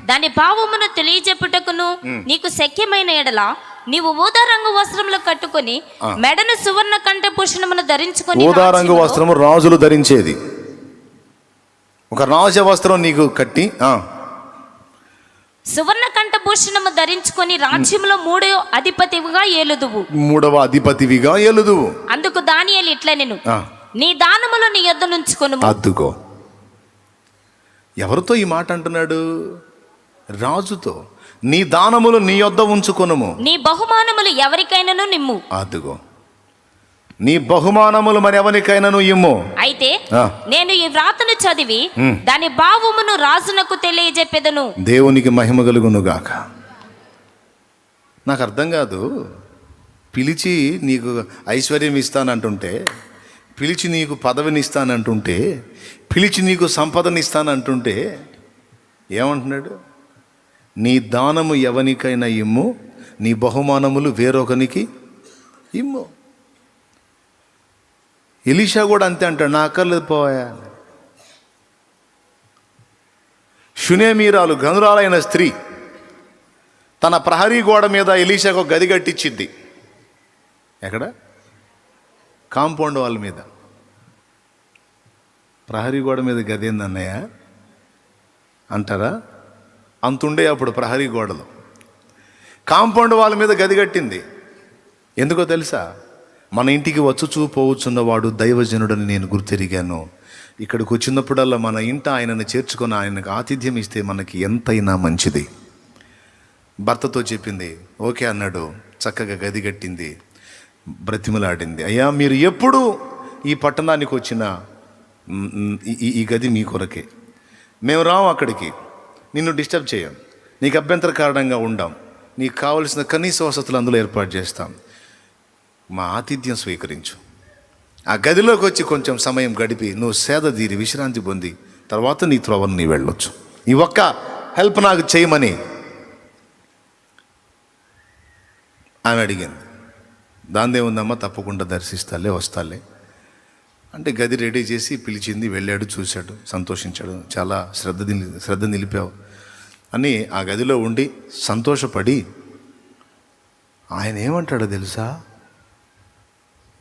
దాని భావమును తెలియజెప్పుటకును నీకు శక్యమైన ఎడల నీవు ఊదా రంగు వస్త్రములు కట్టుకొని మెడను సువర్ణ కంఠభూషణమును ధరించుకొని. ఊదా రంగు వస్త్రము రాజులు ధరించేది. ఒక రాజ వస్త్రం నీకు కట్టి సువర్ణ కంఠభూషణము ధరించుకొని రాజ్యంలో మూడవ అధిపతివిగా ఏలుదువు. అందుకు దానియేలు ఇట్లనెను, నీ దానములు నీ యొద్ద నుంచుకొనుము. అద్దుకో. ఎవరితో ఈ మాట అంటున్నాడు? రాజుతో. నీ దానములు నీ యొద్ద ఉంచుకొనుము, నీ బహుమానములు ఎవరికైనాను నిమ్ము. అద్దుకో. నీ బహుమానములు మరి ఎవరికైనాను ఇమ్ము. అయితే నేను ఈ వ్రాతను చదివి దాని భావమును రాజునకు తెలియజెప్పెదను. దేవునికి మహిమ కలుగును గాక. నాకు అర్థం కాదు, పిలిచి నీకు ఐశ్వర్యం ఇస్తానంటుంటే, పిలిచి నీకు పదవిని ఇస్తానంటుంటే, పిలిచి నీకు సంపదను ఇస్తానంటుంటే ఏమంటున్నాడు? నీ దానము ఎవనికైనా ఇమ్ము, నీ బహుమానములు వేరొకనికి ఇమ్ము. ఎలీషా కూడా అంతే అంటాడు, నా అక్కర్లేదు పోయా. షునేమీరాలు గనురాలైన స్త్రీ తన ప్రహరీ గోడ మీద ఎలీషాకు ఒక గది కట్టించింది. ఎక్కడ? కాంపౌండ్ వాల్ మీద. ప్రహరీ గోడ మీద గది ఏందన్నయ్య అంటారా? అంతుండే అప్పుడు ప్రహరీ గోడలు. కాంపౌండ్ వాల్ మీద గది కట్టింది. ఎందుకో తెలుసా? మన ఇంటికి వచ్చుచూ పోవచ్చున్నవాడు దైవజనుడని నేను గుర్తెరిగాను. ఇక్కడికి వచ్చినప్పుడల్లా మన ఇంట ఆయనను చేర్చుకొని ఆయనకు ఆతిథ్యం ఇస్తే మనకి ఎంతైనా మంచిది. భర్తతో చెప్పింది, ఓకే అన్నాడు. చక్కగా గది కట్టింది, బ్రతిమలాడింది. అయ్యా, మీరు ఎప్పుడు ఈ పట్టణానికి వచ్చినా ఈ గది మీ కొరకే. మేము రాము అక్కడికి, నిన్ను డిస్టర్బ్ చేయం, నీకు అభ్యంతర కారణంగా ఉండాం, నీకు కావలసిన కనీస వసతులు అందులో ఏర్పాటు చేస్తాం, మా ఆతిథ్యం స్వీకరించు. ఆ గదిలోకి వచ్చి కొంచెం సమయం గడిపి నువ్వు సేద తీరి విశ్రాంతి పొంది తర్వాత నీ త్రోవను నీ వెళ్ళొచ్చు. ఈ ఒక్క హెల్ప్ నాకు చేయమని ఆమె అడిగింది. దాందే ఉందమ్మా, తప్పకుండా దర్శిస్తాలే, వస్తాలే అంటే గది రెడీ చేసి పిలిచింది. వెళ్ళాడు, చూశాడు, సంతోషించాడు. చాలా శ్రద్ధ నిలిపావు అని ఆ గదిలో ఉండి సంతోషపడి ఆయన ఏమంటాడో తెలుసా?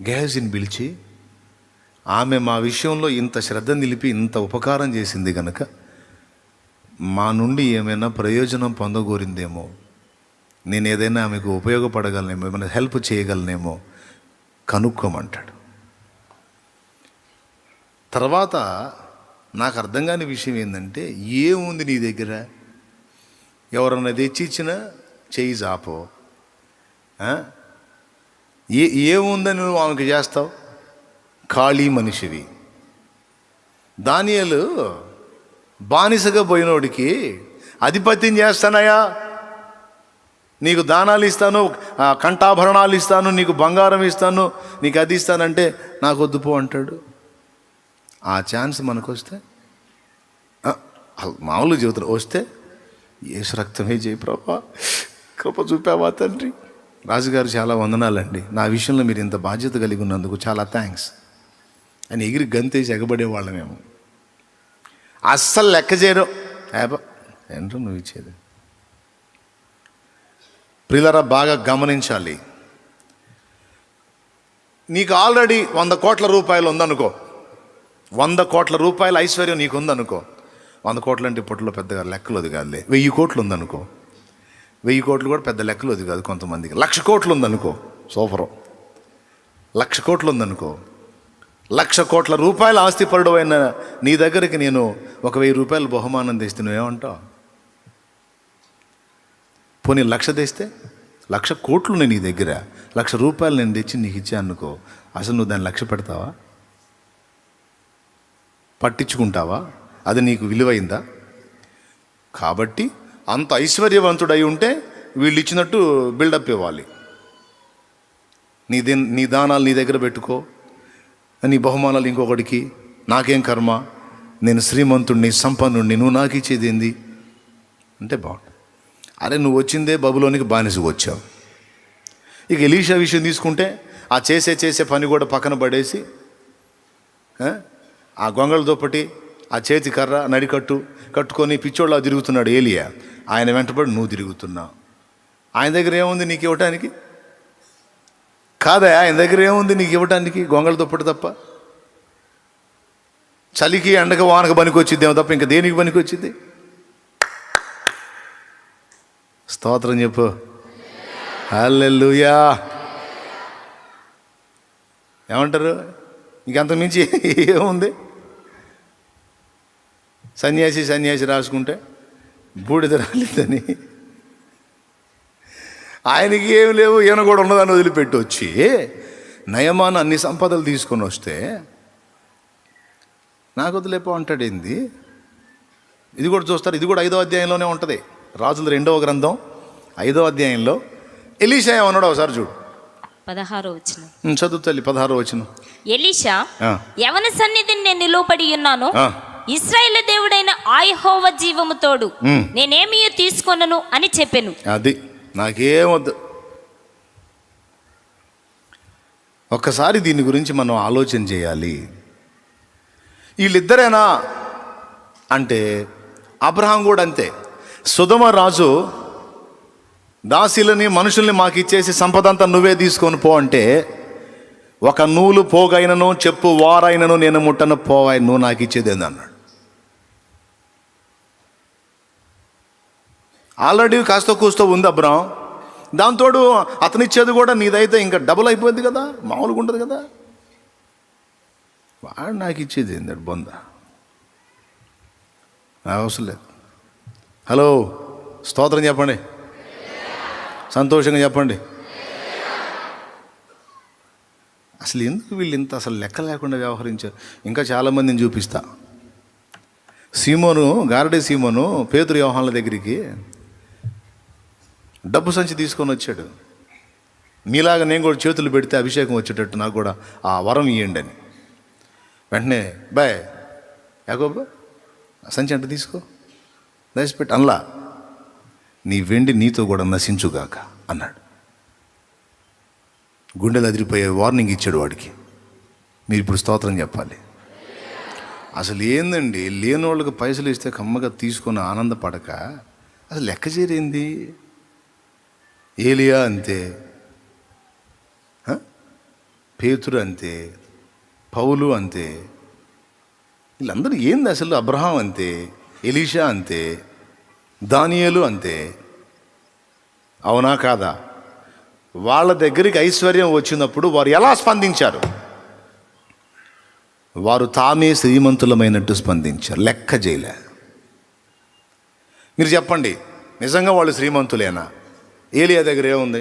గేహజీని పిలిచి, ఆమె మా విషయంలో ఇంత శ్రద్ధ నిలిపి ఇంత ఉపకారం చేసింది కనుక మా నుండి ఏమైనా ప్రయోజనం పొందగోరిందేమో, నేను ఏదైనా ఆమెకు ఉపయోగపడగలనేమో, ఏమైనా హెల్ప్ చేయగలనేమో కనుక్కోమంటాడు. తర్వాత నాకు అర్థం కాని విషయం ఏంటంటే, ఏముంది నీ దగ్గర? ఎవరన్నా తెచ్చి ఇచ్చినా చెయ్యి జాపో. ఏముందని నువ్వు ఆమెకు చేస్తావు? ఖాళీ మనిషివి. దానియేలు బానిసగా పోయినోడికి అధిపత్యం చేస్తానయ్యా, నీకు దానాలు ఇస్తాను, కంఠాభరణాలు ఇస్తాను, నీకు బంగారం ఇస్తాను, నీకు అది ఇస్తానంటే నాకు వద్దుపో అంటాడు. ఆ ఛాన్స్ మనకు వస్తే మామూలు జీవితంలో వస్తే యేసు రక్తమే చేయి ప్రభా, కృప చూపావా తండ్రి. రాజుగారు చాలా వందనాలండి, నా విషయంలో మీరు ఇంత బాధ్యత కలిగి ఉన్నందుకు చాలా థ్యాంక్స్ అని ఎగిరి గంతేసి ఎగబడేవాళ్ళమేమో. అస్సలు లెక్క చేయరు. ఏంటో నువ్వు ఇచ్చేది. ప్రియులారా, బాగా గమనించాలి. నీకు ఆల్రెడీ 100 కోట్ల రూపాయలు ఉందనుకో, 100 కోట్ల రూపాయల ఐశ్వర్యం నీకు ఉందనుకో. 100 కోట్లు అంటే ఇప్పట్లో పెద్దగా లెక్కలు అది కాదులే. 1000 కోట్లు ఉందనుకో, 1000 కోట్లు కూడా పెద్ద లెక్కలు అది కాదు కొంతమందికి. 1,00,000 కోట్లు ఉందనుకో, సూపరు. 1,00,000 కోట్లు ఉందనుకో, 1,00,000 కోట్ల రూపాయల ఆస్తిపరుడు అయిన నీ దగ్గరికి నేను 1,000 రూపాయలు బహుమానం తెస్తే నువ్వేమంటావు? పోనీ 1,00,000 తెస్తే, 1,00,000 కోట్లు నీ దగ్గర, 1,00,000 రూపాయలు నేను తెచ్చి నీకు ఇచ్చాను అనుకో, అసలు నువ్వు దాన్ని లక్ష్య పెడతావా? పట్టించుకుంటావా? అది నీకు విలువైందా? కాబట్టి అంత ఐశ్వర్యవంతుడై ఉంటే వీళ్ళు ఇచ్చినట్టు బిల్డప్ ఇవ్వాలి. నీ దానాలు నీ దగ్గర పెట్టుకో, నీ బహుమానాలు ఇంకొకటికి. నాకేం కర్మ, నేను శ్రీమంతుడిని, సంపన్నుడిని, నువ్వు నాకు ఇచ్చేది ఏంది అంటే బాగుంటుంది. అరే, నువ్వు వచ్చిందే బబులోనికి బానిసకు వచ్చావు. ఇక ఎలీషా విషయం తీసుకుంటే ఆ చేసే పని కూడా పక్కన పడేసి ఆ గొంగళ దుప్పటి, ఆ చేతి కర్ర, నడికట్టు కట్టుకొని పిచ్చోళ్ళ తిరుగుతున్నాడు ఏలియా. ఆయన వెంటబడి నువ్వు తిరుగుతున్నావు. ఆయన దగ్గర ఏముంది నీకు ఇవ్వటానికి? కాదా, ఆయన దగ్గర ఏముంది నీకు ఇవ్వటానికి? గొంగళ దుప్పటి తప్ప. చలికి ఎండకు వానకు పనికి వచ్చిద్దేమో తప్ప ఇంకా దేనికి పనికి వచ్చింది? స్తోత్రం చెప్పు. హల్లెలూయా. ఏమంటారు? ఇంకంత మించి ఏముంది? సన్యాసి రాసుకుంటే బూడిద రాలేదని, ఆయనకి ఏమి లేవు, ఈయన కూడా ఉన్నదాన్ని వదిలిపెట్టి వచ్చి నయమాన అన్ని సంపదలు తీసుకొని వస్తే నాకు వదిలేపో అంటాడు. ఏంది ఇది? కూడా చూస్తారు, ఇది కూడా 5వ అధ్యాయంలోనే ఉంటుంది. రాజుల 2వ గ్రంథం 5వ అధ్యాయంలో ఎలీషా ఏమన్నాడు ఒకసారి చూడు. 16వ వచనం చదువు తల్లి. 16వ వచనం. ఎలీషా, యెహోవా సన్నిధిని నేను నిలువబడి ఉన్నాను, ఇశ్రాయేలు దేవుడైన యెహోవా జీవము తోడు, నేనేమీ తీసుకొనను అని చెప్పాను. అది నాకేమొద్దు. ఒక్కసారి దీని గురించి మనం ఆలోచన చేయాలి. వీళ్ళిద్దరేనా అంటే అబ్రహాం కూడా అంతే. సొదొమ రాజు దాసీలని, మనుషుల్ని మాకు ఇచ్చేసి సంపదంతా నువ్వే తీసుకొని పో అంటే, ఒక నూలు పోగైనను చెప్పు వారైనను నేను ముట్టను, పోవాయి నువ్వు నాకు ఇచ్చేదేంది అన్నాడు. ఆల్రెడీ కాస్త కూస్తో ఉంది అబ్రహాం. దాంతోడు అతనిచ్చేది కూడా నీదైతే ఇంకా డబుల్ అయిపోయింది కదా, మామూలుగా ఉండదు కదా. వాడు నాకు ఇచ్చేది ఏంది బొంద, నాకు అవసరం లేదు. హలో, స్తోత్రం చెప్పండి, సంతోషంగా చెప్పండి. అసలు ఎందుకు వీళ్ళు ఇంత అసలు లెక్క లేకుండా వ్యవహరించారు? ఇంకా చాలామందిని చూపిస్తా. సీమోను, గారడే సీమోను పేతురు యోహానుల దగ్గరికి డబ్బు సంచి తీసుకొని వచ్చాడు. మీలాగా నేను కూడా చేతులు పెడితే అభిషేకం వచ్చేటట్టు నాకు కూడా ఆ వరం ఇవ్వండి అని. వెంటనే బాయ్ యాకోబు సంచి అంటే తీసుకో, దయచేపెట్టి అనలా, నీ వెండి నీతో కూడా నశించుగాక అన్నాడు. గుండెలు అదిరిపోయే వార్నింగ్ ఇచ్చాడు వాడికి. మీరు ఇప్పుడు స్తోత్రం చెప్పాలి. అసలు ఏందండి, లేని వాళ్ళకి పైసలు ఇస్తే కమ్మగా తీసుకొని ఆనందపడక అసలు లెక్క చేరేంది? ఏలియా అంతే, పేతురు అంతే, పౌలు అంతే, వీళ్ళందరూ ఏంది అసలు? అబ్రహాం అంతే, ఎలీషా అంతే, దానియేలు అంతే. అవునా కాదా? వాళ్ళ దగ్గరికి ఐశ్వర్యం వచ్చినప్పుడు వారు ఎలా స్పందించారు? వారు తామే శ్రీమంతులమైనట్టు స్పందించారు, లెక్క చేయలే. మీరు చెప్పండి, నిజంగా వాళ్ళు శ్రీమంతులేనా? ఏలియా దగ్గర ఏముంది?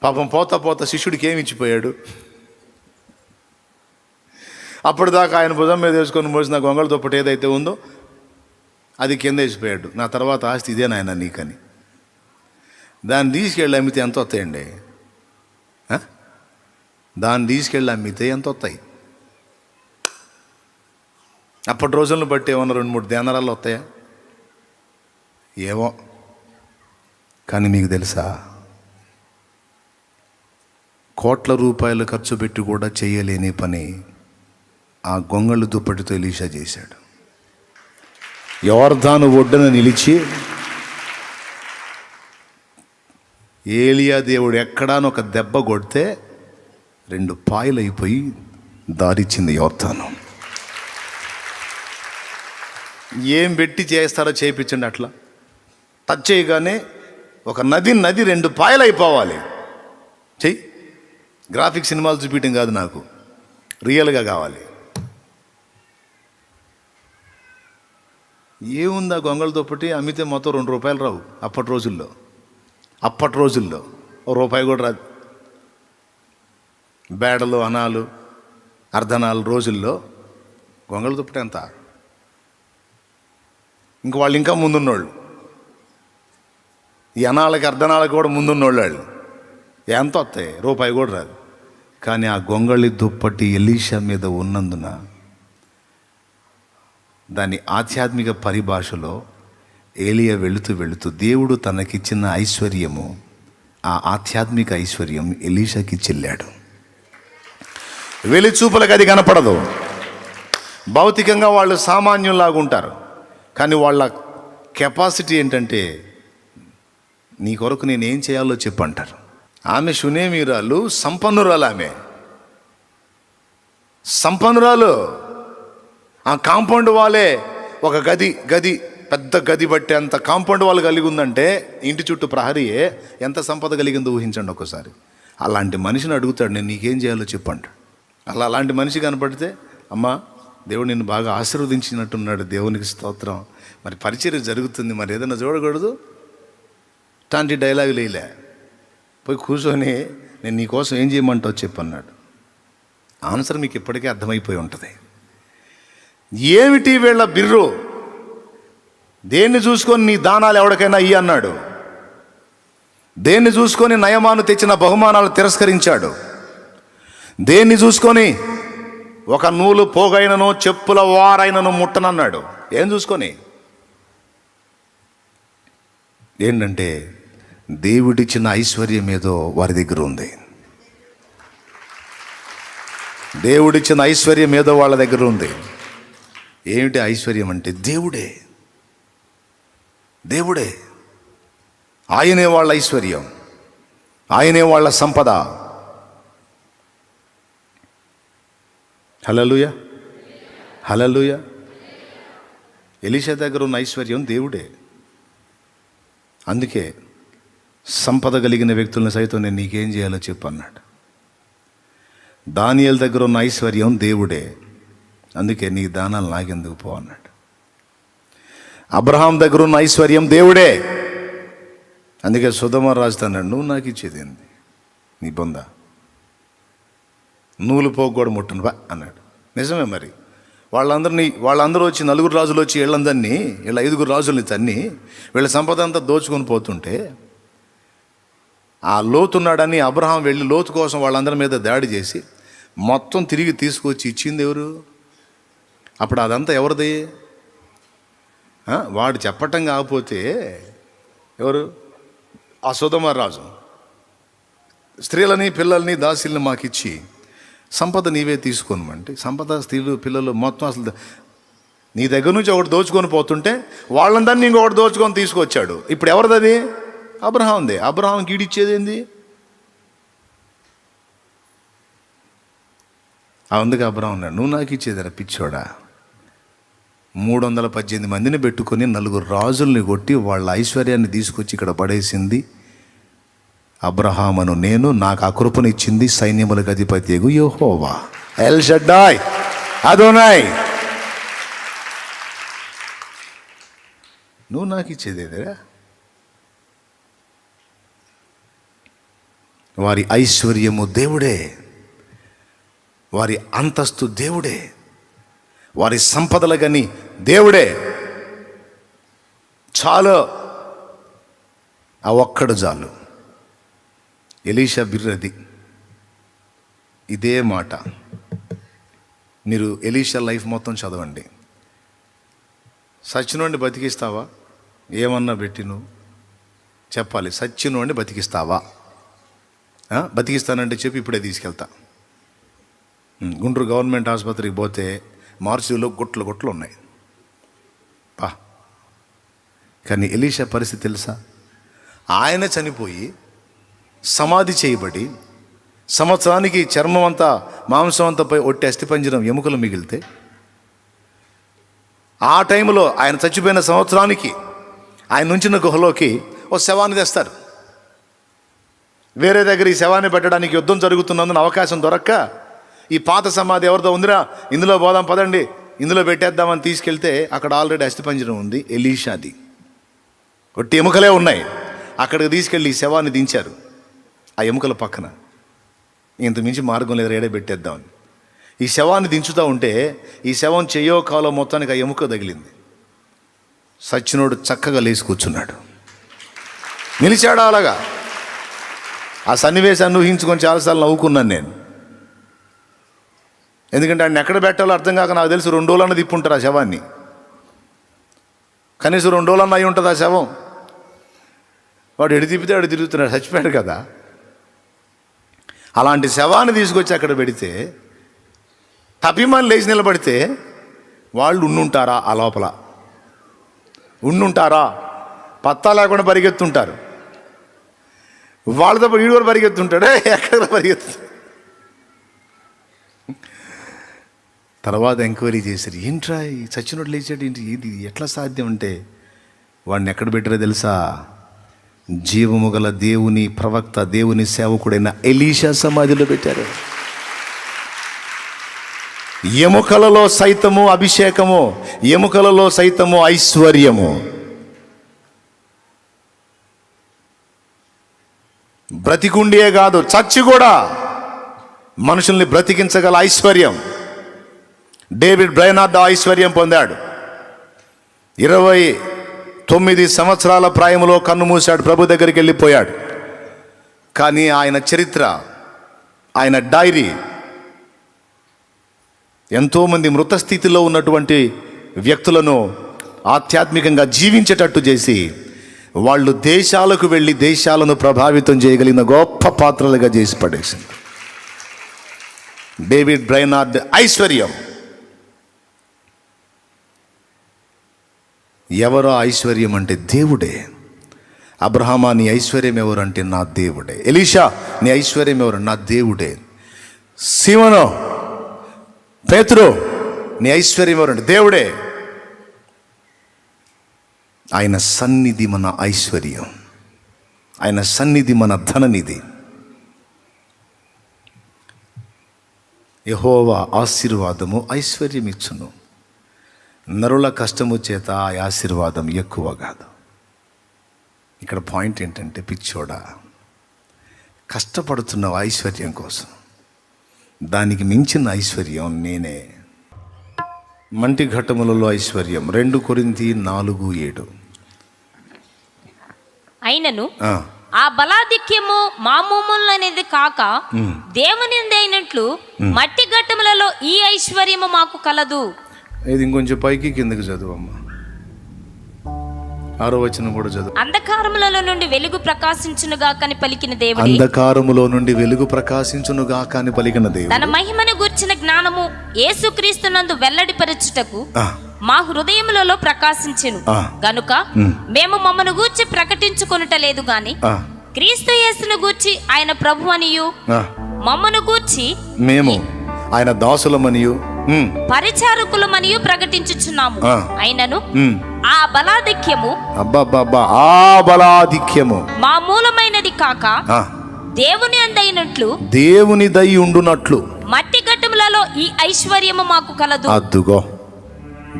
పాపం పోతా శిష్యుడికి ఏమి ఇచ్చిపోయాడు? అప్పటిదాకా ఆయన భుజం మీద వేసుకొని మోసిన గొంగళ దుప్పటి ఏదైతే ఉందో అది కింద వేసిపోయాడు. నా తర్వాత ఆస్తి ఇదే నాయన నీకని. దాన్ని తీసుకెళ్ళి అమ్మితే ఎంత వస్తాయండి? దాన్ని తీసుకెళ్ళి అమ్మితే ఎంత వస్తాయి? అప్పటి రోజులను బట్టి ఏమన్నా 2-3 దేనారాలు వస్తాయా? ఏమో. కానీ మీకు తెలుసా, కోట్ల రూపాయలు ఖర్చు పెట్టి కూడా చేయలేని పని ఆ గొంగళి దుప్పటితో ఎలీషా చేశాడు. యోర్దాను ఒడ్డున నిలిచి ఏలియా దేవుడు ఎక్కడానో ఒక దెబ్బ కొడితే 2 పాయలైపోయి దారిచ్చింది యోర్దాను. ఏం పెట్టి చేస్తారో చేయించండి. అట్లా టచ్ చేయగానే ఒక నది 2 పాయలైపోవాలి. చెయ్యి. గ్రాఫిక్ సినిమాలు చూపించడం కాదు, నాకు రియల్గా కావాలి. ఏముంది ఆ గొంగళి దుప్పటి అమ్మితే మొత్తం 2 రూపాయలు రావు. అప్పటి రోజుల్లో ₹1 కూడా రాదు. బేడలు, అనాలు, అర్ధనాలు రోజుల్లో గొంగళి దుప్పటి ఎంత? ఇంక వాళ్ళు ఇంకా ముందున్నోళ్ళు, ఈ అనాలకి అర్ధనాలకి కూడా ముందున్నోళ్ళు. వాళ్ళు ఎంత వస్తాయి? ₹1 కూడా రాదు. కానీ ఆ గొంగళి దుప్పటి ఎలీషా మీద ఉన్నందున దాని ఆధ్యాత్మిక పరిభాషలో ఏలియా వెళుతూ దేవుడు తనకిచ్చిన ఐశ్వర్యము, ఆ ఆధ్యాత్మిక ఐశ్వర్యం ఎలీషాకి చెల్లాడు. వెలిచూపులకు అది కనపడదు. భౌతికంగా వాళ్ళు సామాన్యులాగా ఉంటారు, కానీ వాళ్ళ కెపాసిటీ ఏంటంటే, నీ కొరకు నేనేం చేయాలో చెప్పంటారు. ఆమె షునేమీరాలు, సంపన్నురాలు. ఆమె సంపన్నురాలు. ఆ కాంపౌండ్ వాళ్ళే ఒక గది పెద్ద గది బట్టి అంత కాంపౌండ్ వాళ్ళు కలిగి ఉందంటే, ఇంటి చుట్టూ ప్రహరీయే ఎంత సంపద కలిగిందో ఊహించండి ఒకసారి. అలాంటి మనిషిని అడుగుతాడు, నేను నీకేం చేయాలో చెప్పంటాడు. అలాంటి మనిషి కనపడితే, అమ్మా దేవుడు నిన్ను బాగా ఆశీర్వదించినట్టున్నాడు, దేవునికి స్తోత్రం, మరి పరిచర్య జరుగుతుంది, మరి ఏదైనా చూడకూడదు ఇట్లాంటి డైలాగులు వేయలే. పోయి కూర్చొని నేను నీకోసం ఏం చేయమంటావు చెప్పన్నాడు. ఆన్సర్ మీకు ఇప్పటికే అర్థమైపోయి ఉంటుంది. ఏమిటి వీళ్ళ బిర్రు? దేన్ని చూసుకొని నీ దానాలు ఎవరికైనా ఇయ్యి అన్నాడు. దేన్ని చూసుకొని నయమాను తెచ్చిన బహుమానాలు తిరస్కరించాడు. దేన్ని చూసుకొని ఒక నూలు పోగైనను చెప్పుల వారైనను ముట్టనన్నాడు. ఏం చూసుకొని? ఏంటంటే దేవుడిచ్చిన ఐశ్వర్యం ఏదో వారి దగ్గర ఉంది. దేవుడిచ్చిన ఐశ్వర్యం ఏదో వాళ్ళ దగ్గర ఉంది. ఏమిటి ఐశ్వర్యం అంటే? దేవుడే. ఆయనే వాళ్ళ ఐశ్వర్యం, ఆయనే వాళ్ళ సంపద. హల్లెలూయా, హల్లెలూయా. ఎలీషా దగ్గర ఉన్న ఐశ్వర్యం దేవుడే. అందుకే సంపద కలిగిన వ్యక్తులను సైతం నేను నీకేం చేయాలో చెప్పు అన్నాడు. దానియేలు దగ్గర ఉన్న ఐశ్వర్యం దేవుడే. అందుకే నీ దానాలు నాకెందుకు పో అన్నాడు. అబ్రహాం దగ్గర ఉన్న ఐశ్వర్యం దేవుడే. అందుకే సొదొమ రాజు అన్నాడు, నువ్వు నాకు ఇచ్చేది ఏంది? నీ బొంద, నూలు పోగు కూడా ముట్టను బా అన్నాడు. నిజమే. మరి వాళ్ళందరూ వచ్చి 4 రాజులు వచ్చి వీళ్ళందరినీ, వీళ్ళ 5 రాజుల్ని తన్ని వీళ్ళ సంపద అంతా దోచుకొని పోతుంటే, ఆ లోతున్నాడని అబ్రహాం వెళ్ళి లోతు కోసం వాళ్ళందరి మీద దాడి చేసి మొత్తం తిరిగి తీసుకొచ్చి ఇచ్చింది ఎవరు? అప్పుడు అదంతా ఎవరిది? వాడు చెప్పటం కాకపోతే ఎవరు? ఆ సొదొమ రాజు. స్త్రీలని పిల్లల్ని దాసీల్ని మాకిచ్చి సంపద నీవే తీసుకోనమంటే, సంపద స్త్రీలు పిల్లలు మొత్తం అసలు నీ దగ్గర నుంచి ఒకటి దోచుకొని పోతుంటే వాళ్ళందరినీ ఇంకొకటి దోచుకొని తీసుకొచ్చాడు. ఇప్పుడు ఎవరిది అది? అబ్రహాందే. అబ్రహాంకి ఈడిచ్చేది ఏంది? అందుకే అబ్రహాం అన్నాడు, నువ్వు నాకు ఇచ్చేదరా పిచ్చోడా? 318 మందిని పెట్టుకొని 4 రాజుల్ని కొట్టి వాళ్ళ ఐశ్వర్యాన్ని తీసుకొచ్చి ఇక్కడ పడేసింది అబ్రహామును నేను. నాకు ఆ కృపనిచ్చింది సైన్యములకు అధిపతి యెహోవా, ఎల్ షడ్డాయ్, అదోనాయ్. నువ్వు నాకు ఇచ్చేదేదిరా? వారి ఐశ్వర్యము దేవుడే, వారి అంతస్తు దేవుడే, వారి సంపదలు కానీ దేవుడే. చాలు, ఆ ఒక్కడు చాలు. ఎలీషా బిర్రది. ఇదే మాట మీరు ఎలీషా లైఫ్ మొత్తం చదవండి. సచ్చినోడిని బతికిస్తావా? ఏమన్నా పెట్టి నువ్వు చెప్పాలి. సచ్చినోడిని బతికిస్తావా? బతికిస్తానంటే చెప్పి ఇప్పుడే తీసుకెళ్తా. గుంటూరు గవర్నమెంట్ ఆసుపత్రికి పోతే మార్చిలో గుట్లు ఉన్నాయి. కానీ ఎలీషా పరిస్థితి తెలుసా? ఆయన చనిపోయి సమాధి చేయబడి సంవత్సరానికి చర్మం అంతా మాంసం అంతా పోయి ఒట్టి అస్థిపంజరం ఎముకలు మిగిలితే, ఆ టైంలో ఆయన చచ్చిపోయిన సంవత్సరానికి ఆయన నుంచిన గుహలోకి ఓ శవాన్ని తెస్తారు. వేరే దగ్గర ఈ శవాన్ని పెట్టడానికి యుద్ధం జరుగుతున్నందున అవకాశం దొరక్క, ఈ పాత సమాధి ఎవరిదో ఉందిరా, ఇందులో పోదాం పదండి, ఇందులో పెట్టేద్దామని తీసుకెళ్తే అక్కడ ఆల్రెడీ అస్థిపంజరం ఉంది, ఎలీషాది. ఒట్టి ఎముకలే ఉన్నాయి. అక్కడికి తీసుకెళ్ళి ఈ శవాన్ని దించారు. ఆ ఎముకల పక్కన ఇంత మించి మార్గం లేదు, రేడే పెట్టేద్దామని ఈ శవాన్ని దించుతూ ఉంటే ఈ శవం చెయ్యో కాలో మొత్తానికి ఆ ఎముక తగిలింది. సచ్చినోడు చక్కగా లేచి కూర్చున్నాడు, నిలిచాడు అలాగా. ఆ సన్నివేశాన్ని ఊహించుకొని చాలాసార్లు నవ్వుకున్నాను నేను. ఎందుకంటే ఆయన ఎక్కడ పెట్టాలో అర్థం కాక నాకు తెలుసు 2 రోజులన్నా తిప్పుంటారు ఆ శవాన్ని. కనీసం 2 రోజులన్నా అయి ఉంటుంది ఆ శవం. వాడు ఎడు తిప్పితే అడు తిరుగుతున్నాడు, చచ్చిపోయాడు కదా. అలాంటి శవాన్ని తీసుకొచ్చి అక్కడ పెడితే తప్పిమని లేచి నిలబడితే వాళ్ళు ఉండుంటారా? ఆ లోపల ఉండుంటారా? పత్తా లేకుండా పరిగెత్తుంటారు. వాళ్ళతో వీడు కూడా పరిగెత్తుంటాడే, ఎక్కడ పరిగెత్తు. తర్వాత ఎంక్వైరీ చేశారు, ఏంట్రా ఈ చచ్చినోడు లేచాడు ఏంటి, ఇది ఎట్లా సాధ్యం అంటే వాడిని ఎక్కడ పెట్టారో తెలుసా? జీవము గల దేవుని ప్రవక్త, దేవుని సేవకుడైన ఎలీషా సమాధిలో పెట్టారు. ఎముకలలో సైతము అభిషేకము, ఎముకలలో సైతము ఐశ్వర్యము. బ్రతికుండియే కాదు, చచ్చి కూడా మనుషుల్ని బ్రతికించగల ఐశ్వర్యం. డేవిడ్ బ్రైనార్డ్ ఐశ్వర్యం పొందాడు. 29 సంవత్సరాల ప్రాయంలో కన్ను మూశాడు, ప్రభు దగ్గరికి వెళ్ళిపోయాడు. కానీ ఆయన చరిత్ర, ఆయన డైరీ ఎంతోమంది మృత స్థితిలో ఉన్నటువంటి వ్యక్తులను ఆధ్యాత్మికంగా జీవించేటట్టు చేసి వాళ్ళు దేశాలకు వెళ్ళి దేశాలను ప్రభావితం చేయగలిగిన గొప్ప పాత్రలుగా చేసి పడేసింది. డేవిడ్ బ్రైనార్డ్ ఐశ్వర్యం. ఎవరో ఐశ్వర్యం అంటే దేవుడే. అబ్రహామా, నీ ఐశ్వర్యం ఎవరంటే నా దేవుడే. ఎలీషా, నీ ఐశ్వర్యం ఎవరు? నా దేవుడే. సీమోను, పేతురు, నీ ఐశ్వర్యం ఎవరంటే దేవుడే. ఆయన సన్నిధి మన ఐశ్వర్యం, ఆయన సన్నిధి మన ధననిధి. యెహోవా ఆశీర్వాదము ఐశ్వర్యం ఇచ్చును, నరుల కష్టము చేత ఆ ఆశీర్వాదం ఎక్కువ కాదు. ఇక్కడ పాయింట్ ఏంటంటే, పిచ్చోడా, కష్టపడుతున్న ఐశ్వర్యం కోసం, దానికి మించిన ఐశ్వర్యం నేనే. మంటి ఘట్టములలో ఐశ్వర్యం. 2 కొరింథీ 4:7. అయినను ఆ బలాధిక్యము మామూలునేది కాక దేవునిది అయినట్లు మట్టి ఘట్టములలో ఈ ఐశ్వర్యము మాకు కలదు. ఇది ఇంకొంచెం పైకి కిందకి చదువమ్మా. 6వ వచనం కూడా చదువు. అంధకారములలో నుండి వెలుగు ప్రకాశించునుగా కని పలికిన దేవుడు, అంధకారములో నుండి వెలుగు ప్రకాశించునుగా కాని పలికిన దేవుడు, తన మహిమను గూర్చిన జ్ఞానము యేసుక్రీస్తునందు వెల్లడిపరచుటకు మా హృదయములలో ప్రకాశించెను గనుక మేము మమ్మను గూర్చి ప్రకటించుకొనుటలేదు గాని క్రీస్తు యేసును గూర్చి ఆయన ప్రభు అనియు, మమ్మను గూర్చి మేము ఆయన దాసులమనియు పరిచారకులమనియు ప్రకటించుచున్నాము. అయినను ఆ బలాధిక్యము, ఆ బలాధిక్యము మా మూలమైనది కాక దేవుని అందైనట్లు, దేవుని దై ఉండునట్లు మట్టి ఘట్టములలో ఈ ఐశ్వర్యము మాకు కలదు. అద్దుగో,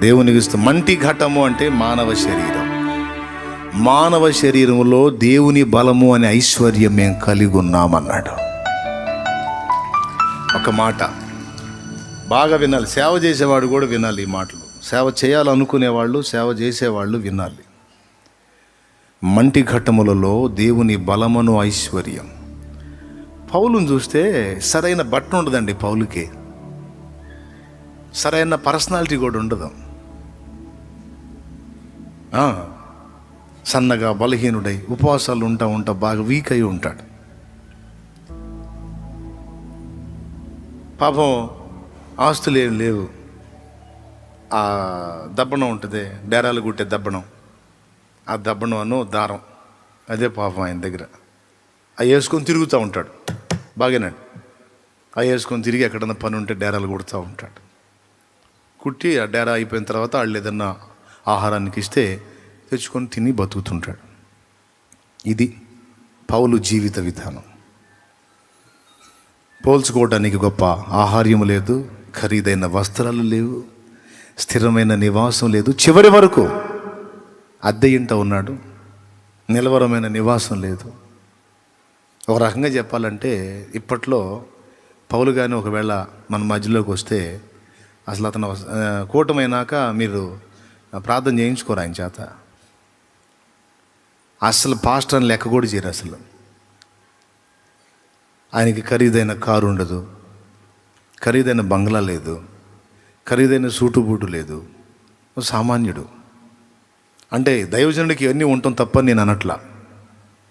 దేవునికి ఇష్టం. మంటి ఘట్టము అంటే మానవ శరీరం. మానవ శరీరములో దేవుని బలము అనే ఐశ్వర్యం మేము కలిగి ఉన్నామన్నాడు. ఒక మాట బాగా వినాలి, సేవ చేసేవాడు కూడా వినాలి ఈ మాటలు. సేవ చేయాలనుకునేవాళ్ళు, సేవ చేసేవాళ్ళు వినాలి. మంటి ఘట్టములలో దేవుని బలమును ఐశ్వర్యం. పౌలుని చూస్తే సరైన బట్టన ఉండదండి. పౌలుకి సరైన పర్సనాలిటీ కూడా ఉండదు. సన్నగా బలహీనుడై ఉపవాసాలు ఉంటా బాగా వీక్ అయి ఉంటాడు. పాపం ఆస్తులు ఏం లేవు. ఆ దబ్బనం ఉంటుంది, డేరాలు కుట్టే దబ్బనం, ఆ దబ్బనం దారం, అదే పాపం ఆయన దగ్గర. అవి వేసుకొని తిరుగుతూ ఉంటాడు. బాగానండి, అవి వేసుకొని తిరిగి ఎక్కడన్నా పని ఉంటే డేరాలు కుడుతూ ఉంటాడు. కుట్టి ఆ డేరా అయిపోయిన తర్వాత వాళ్ళు ఏదన్నా ఆహారానికి ఇస్తే తెచ్చుకొని తిని బతుకుతుంటాడు. ఇది పౌలు జీవిత విధానం. పోల్చుకోవడానికి గొప్ప ఆహార్యం లేదు, ఖరీదైన వస్త్రాలు లేవు, స్థిరమైన నివాసం లేదు, చివరి వరకు అద్దె ఇంట ఉన్నాడు, నిలవరమైన నివాసం లేదు. ఒక రకంగా చెప్పాలంటే ఇప్పట్లో పౌలు కానీ ఒకవేళ మన మధ్యలోకి వస్తే అసలు అతను కూటమైనాక మీరు ప్రార్థన చేయించుకోరు ఆయన చేత. అసలు పాస్టర్ అని లెక్క కూడా చేయరు. అసలు ఆయనకి ఖరీదైన కారు ఉండదు, ఖరీదైన బంగ్లా లేదు, ఖరీదైన సూటు బూటు లేదు, సామాన్యుడు. అంటే దైవజనుడికి ఇవన్నీ ఉండటం తప్పని నేను అనట్లా.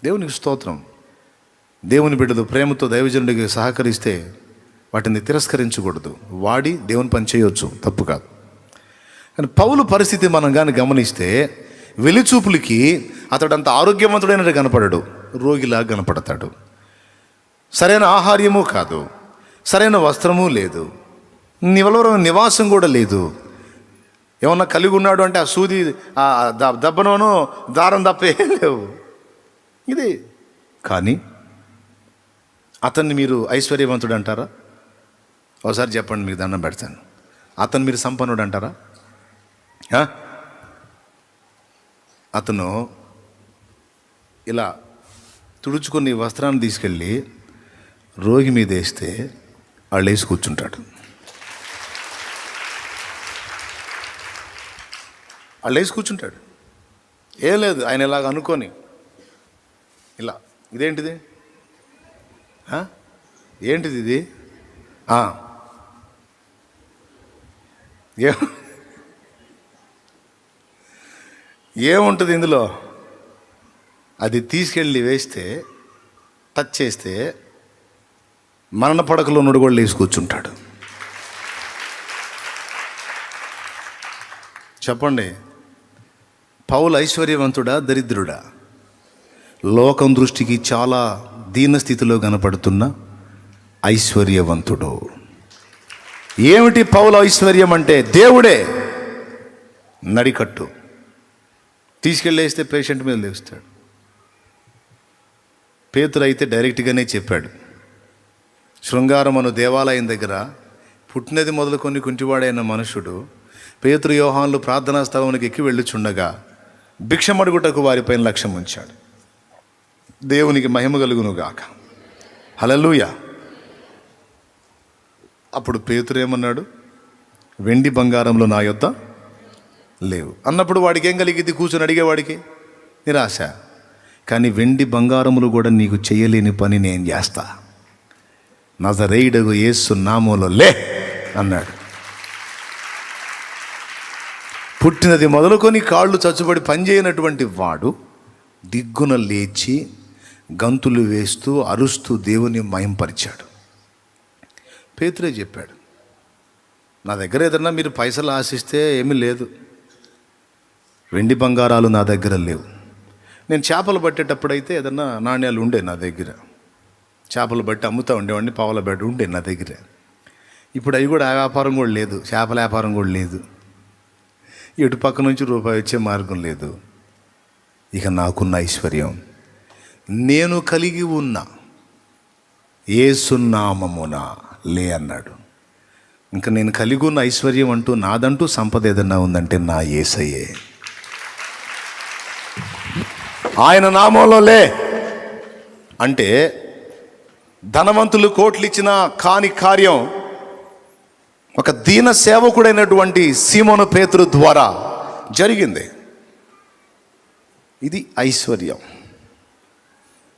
దేవునికి స్తోత్రం. దేవుని బిడ్డలు ప్రేమతో దైవజనుడికి సహకరిస్తే వాటిని తిరస్కరించకూడదు. వాడి దేవుని పని చేయొచ్చు, తప్పు కాదు. కానీ పౌలు పరిస్థితి మనం కానీ గమనిస్తే వెలిచూపులకి అతడంత ఆరోగ్యవంతుడైనట్టు కనపడడు, రోగిలా కనపడతాడు. సరైన ఆహార్యము కాదు, సరైన వస్త్రము లేదు, నివాసం కూడా లేదు. ఏమన్నా కలిగి ఉన్నాడు అంటే ఆ సూది ఆ దబ్బనోను దారం తప్ప ఏం లేవు. ఇది కానీ అతన్ని మీరు ఐశ్వర్యవంతుడు అంటారా? ఒకసారి చెప్పండి, మీకు దండం పెడతాను. అతను మీరు సంపన్నుడు అంటారా? అతను ఇలా తుడుచుకొని వస్త్రాన్ని తీసుకెళ్ళి రోగి మీద వేస్తే వాళ్ళు వేసి కూర్చుంటాడు. వాళ్ళు వేసి కూర్చుంటాడు. ఏం లేదు, ఆయన ఇలాగ అనుకొని ఇలా, ఇదేంటిది, ఏంటిది ఇది, ఏముంటుంది ఇందులో, అది తీసుకెళ్ళి వేస్తే టచ్ చేస్తే మరణ పడకలో ఉన్నడు కూడా లేచి కూర్చుంటాడు. చెప్పండి, పౌలు ఐశ్వర్యవంతుడా దరిద్రుడా? లోకం దృష్టికి చాలా దీనస్థితిలో కనపడుతున్న ఐశ్వర్యవంతుడు. ఏమిటి పౌలు ఐశ్వర్యం అంటే? దేవుడే నడికట్టు తీసుకెళ్ళేస్తే పేషెంట్ మీద లేస్తాడు. పేతురు అయితే డైరెక్ట్గానే చెప్పాడు. శృంగారం అను దేవాలయం దగ్గర పుట్టినది మొదలుకొని కుంటివాడైన మనుషుడు పేతురు యోహాన్లు ప్రార్థనా స్థలంలోకి ఎక్కి వెళ్ళుచుండగా భిక్షమడుగుటకు వారిపైన లక్ష్యం ఉంచాడు. దేవునికి మహిమ కలుగును గాక. హల్లెలూయా. అప్పుడు పేతురు ఏమన్నాడు? వెండి బంగారంలో నా యొద్ద లేవు అన్నప్పుడు వాడికి ఏం కలిగింది? కూర్చొని అడిగేవాడికి నిరాశ. కానీ వెండి బంగారములు కూడా నీకు చేయలేని పని నేను చేస్తా, నజరేయుడగు యేసు నామములో లే అన్నాడు. పుట్టినది మొదలుకొని కాళ్ళు చచ్చుబడి పనిచేయనటువంటి వాడు దిగ్గున లేచి గంతులు వేస్తూ అరుస్తూ దేవుని మహింపరిచాడు. పేతురే చెప్పాడు, నా దగ్గర ఏదన్నా మీరు పైసలు ఆశిస్తే ఏమీ లేదు, వెండి బంగారాలు నా దగ్గర లేవు. నేను చేపలు పట్టేటప్పుడైతే ఏదన్నా నాణ్యాలు ఉండే నా దగ్గర, చేపలు బట్టి అమ్ముతూ ఉండేవాడిని, పావుల బట్టి ఉండే నా దగ్గర. ఇప్పుడు అవి కూడా ఆ వ్యాపారం కూడా లేదు, చేపల వ్యాపారం కూడా లేదు, ఎటు పక్క నుంచి రూపాయి వచ్చే మార్గం లేదు. ఇక నాకున్న ఐశ్వర్యం నేను కలిగి ఉన్న యేసు నామమున లే అన్నాడు. ఇంకా నేను కలిగి ఉన్న ఐశ్వర్యం అంటూ నాదంటూ సంపద ఏదన్నా ఉందంటే నా యేసయ్యే. ఆయన నామంలో లే అంటే ధనవంతులు కోట్లు ఇచ్చినా కాని కార్యం ఒక దీన సేవకుడైనటువంటి సీమోను పేతురు ద్వారా జరిగింది. ఇది ఐశ్వర్యం.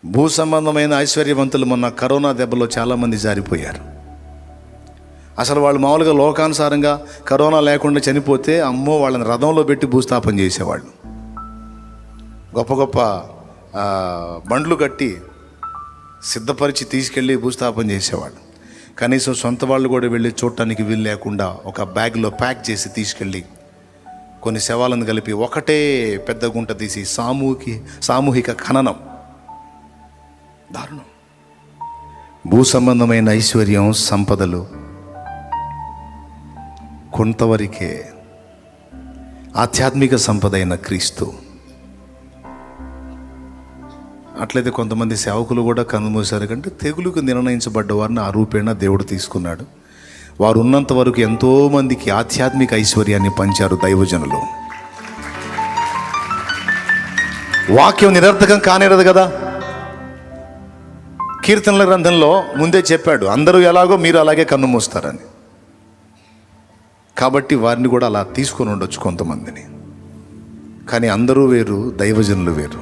భూ సంబంధమైన ఐశ్వర్యవంతులు మొన్న కరోనా దెబ్బలో చాలామంది జారిపోయారు. అసలు వాళ్ళు మామూలుగా లోకానుసారంగా కరోనా లేకుండా చనిపోతే అమ్మో వాళ్ళని రథంలో పెట్టి భూస్థాపన చేసేవాళ్ళు. గొప్ప గొప్ప బండ్లు కట్టి సిద్ధపరిచి తీసుకెళ్ళి భూస్థాపన చేసేవాడు. కనీసం సొంత వాళ్ళు కూడా వెళ్ళి చూడటానికి వీలు లేకుండా ఒక బ్యాగ్లో ప్యాక్ చేసి తీసుకెళ్ళి కొన్ని శవాలను కలిపి ఒకటే పెద్ద గుంట తీసి సామూహిక ఖననం. దారుణం. భూ సంబంధమైన ఐశ్వర్యం, సంపదలు కొంతవరకే. ఆధ్యాత్మిక సంపద అయిన క్రీస్తు. అట్లయితే కొంతమంది సేవకులు కూడా కన్నుమూశారు కంటే తెగులుకు నిర్ణయించబడ్డ వారిని ఆ రూపేణ దేవుడు తీసుకున్నాడు. వారు ఉన్నంత వరకు ఎంతోమందికి ఆధ్యాత్మిక ఐశ్వర్యాన్ని పంచారు దైవజనులు. వాక్యం నిరర్థకం కానేరదు కదా. కీర్తనల గ్రంథంలో ముందే చెప్పాడు, అందరూ ఎలాగో మీరు అలాగే కన్ను మూస్తారని. కాబట్టి వారిని కూడా అలా తీసుకొని ఉండొచ్చు కొంతమందిని. కానీ అందరూ వేరు, దైవజనులు వేరు.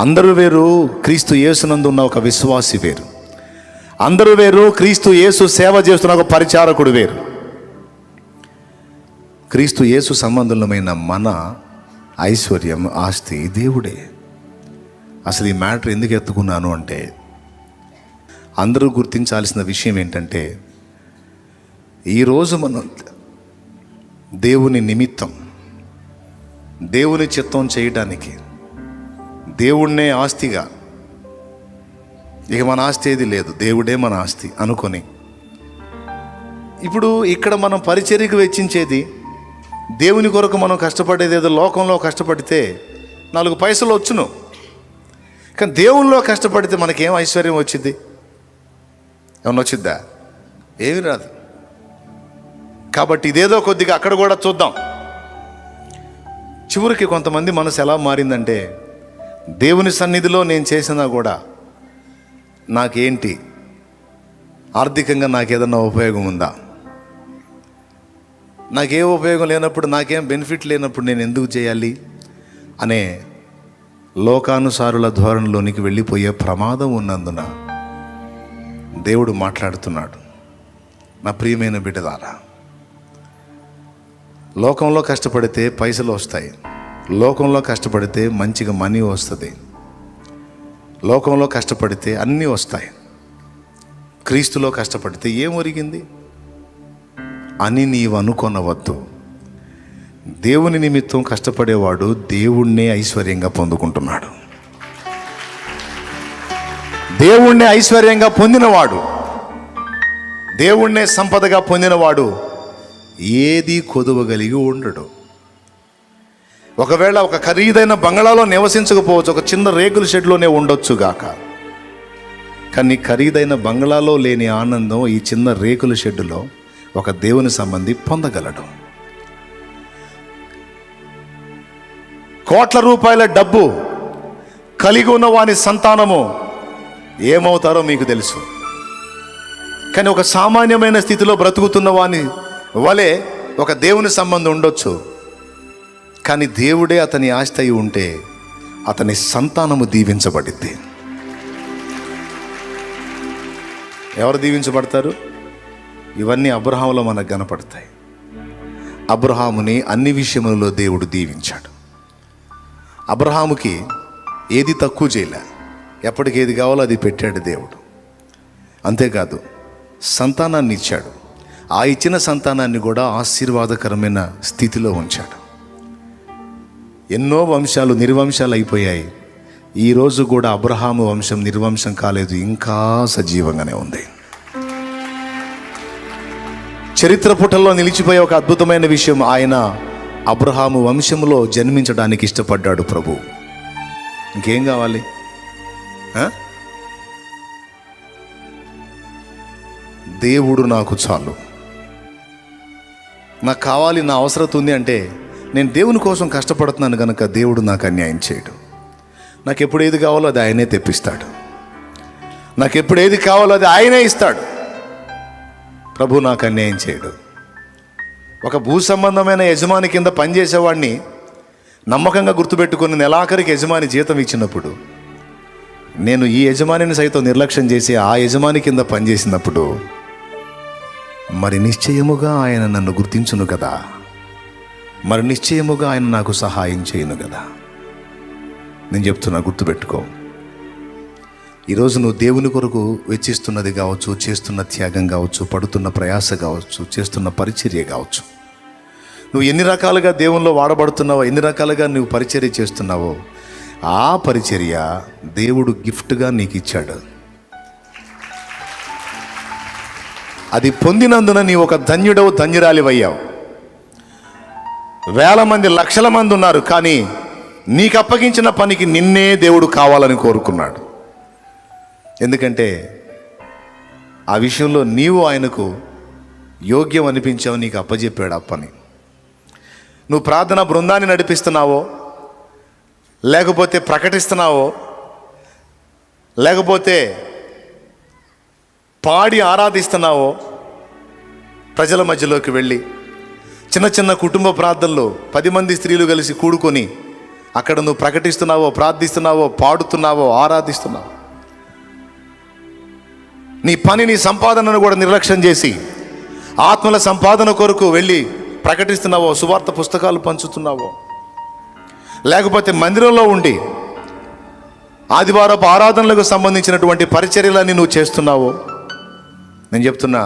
అందరూ వేరు, క్రీస్తు యేసునందు ఉన్న ఒక విశ్వాసి వేరు. అందరూ వేరు, క్రీస్తు యేసు సేవ చేస్తున్న ఒక పరిచారకుడు వేరు. క్రీస్తు యేసు సంబంధులమైన మన ఐశ్వర్యం, ఆస్తి దేవుడే. అసలు ఈ మ్యాటర్ ఎందుకు ఎత్తుకున్నాను అంటే, అందరూ గుర్తించాల్సిన విషయం ఏంటంటే, ఈరోజు మనం దేవుని నిమిత్తం, దేవుని చిత్తం చేయటానికి, దేవుణ్ణే ఆస్తిగా, ఇక మన ఆస్తి ఏది లేదు, దేవుడే మన ఆస్తి అనుకొని, ఇప్పుడు ఇక్కడ మనం పరిచర్యకు వెచ్చించేది, దేవుని కొరకు మనం కష్టపడేది ఏదో లోకంలో కష్టపడితే 4 పైసలు వచ్చును. కానీ దేవునిలో కష్టపడితే మనకేం ఐశ్వర్యం వచ్చింది? ఏమన్నా వచ్చిద్దా? ఏమి రాదు. కాబట్టి ఇదేదో కొద్దిగా అక్కడ కూడా చూద్దాం. చివరికి కొంతమంది మనసు ఎలా మారిందంటే, దేవుని సన్నిధిలో నేను చేసినా కూడా నాకేంటి, ఆర్థికంగా నాకేదన్నా ఉపయోగం ఉందా? నాకే ఉపయోగం లేనప్పుడు, నాకేం బెనిఫిట్ లేనప్పుడు నేను ఎందుకు చేయాలి అనే లోకానుసారుల ధోరణిలోనికి వెళ్ళిపోయే ప్రమాదం ఉన్నందున దేవుడు మాట్లాడుతున్నాడు. నా ప్రియమైన బిడ్డలారా, లోకంలో కష్టపడితే పైసలు వస్తాయి, లోకంలో కష్టపడితే మంచిగా మనీ వస్తుంది, లోకంలో కష్టపడితే అన్నీ వస్తాయి. క్రీస్తులో కష్టపడితే ఏం ఒరిగింది అని నీవు అనుకొనవద్దు. దేవుని నిమిత్తం కష్టపడేవాడు దేవుణ్ణే ఐశ్వర్యంగా పొందుకుంటున్నాడు. దేవుణ్ణే ఐశ్వర్యంగా పొందినవాడు, దేవుణ్ణే సంపదగా పొందినవాడు ఏది కొదువగలిగి ఉండడు. ఒకవేళ ఒక ఖరీదైన బంగళాలో నివసించకపోవచ్చు, ఒక చిన్న రేకుల షెడ్లోనే ఉండొచ్చుగాక. కానీ ఖరీదైన బంగళాలో లేని ఆనందం ఈ చిన్న రేకుల షెడ్డులో ఒక దేవుని సంబంధి పొందగలడు. కోట్ల రూపాయల డబ్బు కలిగి ఉన్న వాని సంతానము ఏమవుతారో మీకు తెలుసు. కానీ ఒక సామాన్యమైన స్థితిలో బ్రతుకుతున్న వాని వలె ఒక దేవుని సంబంధం ఉండొచ్చు. కానీ దేవుడే అతని ఆస్తి అయి ఉంటే అతని సంతానము దీవించబడిద్ది. ఎవరు దీవించబడతారు? ఇవన్నీ అబ్రహాములో మనకు కనపడతాయి. అబ్రహాముని అన్ని విషయములలో దేవుడు దీవించాడు. అబ్రహాముకి ఏది తక్కువ చేయలే, ఎప్పటికి ఏది కావాలో అది పెట్టాడు దేవుడు. అంతేకాదు, సంతానాన్ని ఇచ్చాడు. ఆ ఇచ్చిన సంతానాన్ని కూడా ఆశీర్వాదకరమైన స్థితిలో ఉంచాడు. ఎన్నో వంశాలు నిర్వంశాలు అయిపోయాయి. ఈరోజు కూడా అబ్రహాము వంశం నిర్వంశం కాలేదు, ఇంకా సజీవంగానే ఉంది. చరిత్ర పుటల్లో నిలిచిపోయే ఒక అద్భుతమైన విషయం, ఆయన అబ్రహాము వంశంలో జన్మించడానికి ఇష్టపడ్డాడు ప్రభు. ఇంకేం కావాలి? దేవుడు నాకు చాలు, నాకు కావాలి, నా అవసరం ఉంది అంటే నేను దేవుని కోసం కష్టపడుతున్నాను కనుక దేవుడు నాకు అన్యాయం చేయడు. నాకు ఎప్పుడు ఏది కావాలో అది ఆయనే తెప్పిస్తాడు. నాకు ఎప్పుడు ఏది కావాలో అది ఆయనే ఇస్తాడు. ప్రభు నాకు అన్యాయం చేయడు. ఒక భూ సంబంధమైన యజమాని కింద పనిచేసేవాడిని నమ్మకంగా గుర్తుపెట్టుకుని నెలాఖరికి యజమాని జీతం ఇచ్చినప్పుడు, నేను ఈ యజమానిని సైతం నిర్లక్ష్యం చేసి ఆ యజమాని కింద పనిచేసినప్పుడు, మరి నిశ్చయముగా ఆయన నన్ను గుర్తించును కదా, మరి నిశ్చయముగా ఆయన నాకు సహాయం చేయను కదా. నేను చెప్తున్నా, గుర్తుపెట్టుకో. ఈరోజు నువ్వు దేవుని కొరకు వెచ్చిస్తున్నది కావచ్చు, చేస్తున్న త్యాగం కావచ్చు, పడుతున్న ప్రయాస కావచ్చు, చేస్తున్న పరిచర్య కావచ్చు, నువ్వు ఎన్ని రకాలుగా దేవునిలో వాడబడుతున్నావో, ఎన్ని రకాలుగా నువ్వు పరిచర్య చేస్తున్నావో, ఆ పరిచర్య దేవుడు గిఫ్ట్గా నీకు ఇచ్చాడు. అది పొందినందున నీ ఒక ధన్యుడవు, ధన్యురాలివయ్యావు. వేల మంది, లక్షల మంది ఉన్నారు, కానీ నీకు అప్పగించిన పనికి నిన్నే దేవుడు కావాలని కోరుకున్నాడు. ఎందుకంటే ఆ విషయంలో నీవు ఆయనకు యోగ్యం అనిపించావు, నీకు అప్పచెప్పాడు ఆ పని. నువ్వు ప్రార్థన బృందాన్ని నడిపిస్తున్నావో, లేకపోతే ప్రకటిస్తున్నావో, లేకపోతే పాడి ఆరాధిస్తున్నావో, ప్రజల మధ్యలోకి వెళ్ళి చిన్న చిన్న కుటుంబ ప్రార్థనలు 10 మంది స్త్రీలు కలిసి కూడుకొని అక్కడ నువ్వు ప్రకటిస్తున్నావో, ప్రార్థిస్తున్నావో, పాడుతున్నావో, ఆరాధిస్తున్నావో, నీ పని, నీ సంపాదనను కూడా నిర్లక్ష్యం చేసి ఆత్మల సంపాదన కొరకు వెళ్ళి ప్రకటిస్తున్నావో, సువార్త పుస్తకాలు పంచుతున్నావో, లేకపోతే మందిరంలో ఉండి ఆదివారపు ఆరాధనలకు సంబంధించినటువంటి పరిచర్యలన్నీ నువ్వు చేస్తున్నావో, నేను చెప్తున్నా,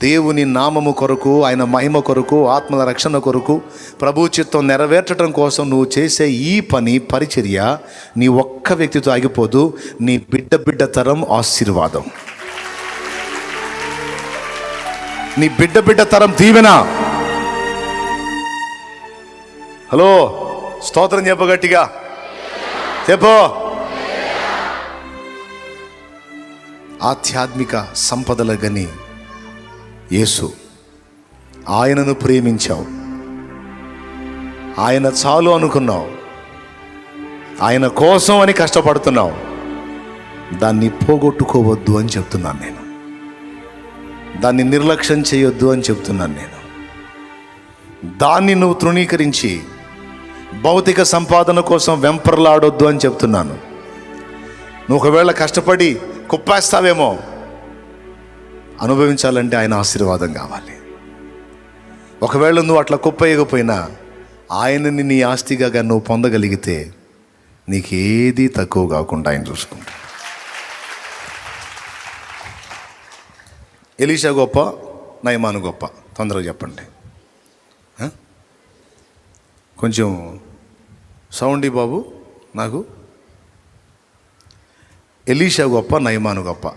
దేవుని నామము కొరకు, ఆయన మహిమ కొరకు, ఆత్మల రక్షణ కొరకు, ప్రభు చిత్తం నెరవేర్చడం కోసం నువ్వు చేసే ఈ పని, పరిచర్య నీ ఒక్క వ్యక్తితో ఆగిపోదు, నీ బిడ్డ తరం ఆశీర్వాదం, నీ బిడ్డ తరం దీవెన. హలో, స్తోత్రం చెప్పు, గట్టిగా చెప్పు. ఆధ్యాత్మిక సంపదల గని యేసు, ఆయనను ప్రేమించావు, ఆయన చాలు అనుకున్నావు, ఆయన కోసం అని కష్టపడుతున్నావు. దాన్ని పోగొట్టుకోవద్దు అని చెప్తున్నాను నేను, దాన్ని నిర్లక్ష్యం చేయొద్దు అని చెప్తున్నాను నేను. దాన్ని నువ్వు తృణీకరించి భౌతిక సంపాదన కోసం వెంపర్లాడొద్దు అని చెప్తున్నాను. నువ్వు ఒకవేళ కష్టపడి కుప్పేస్తావేమో, అనుభవించాలంటే ఆయన ఆశీర్వాదం కావాలి. ఒకవేళ నువ్వు అట్లా కుప్పేయకపోయినా ఆయనని నీ ఆస్తిగా నువ్వు పొందగలిగితే నీకేది తక్కువ కాకుండా ఆయన చూసుకుంటా. ఎలీషా గొప్ప, నయమాను గొప్ప? తొందరగా చెప్పండి. కొంచెం సౌండ్ బాబు నాకు. ఎలీషా గొప్ప, నయమాను గొప్ప?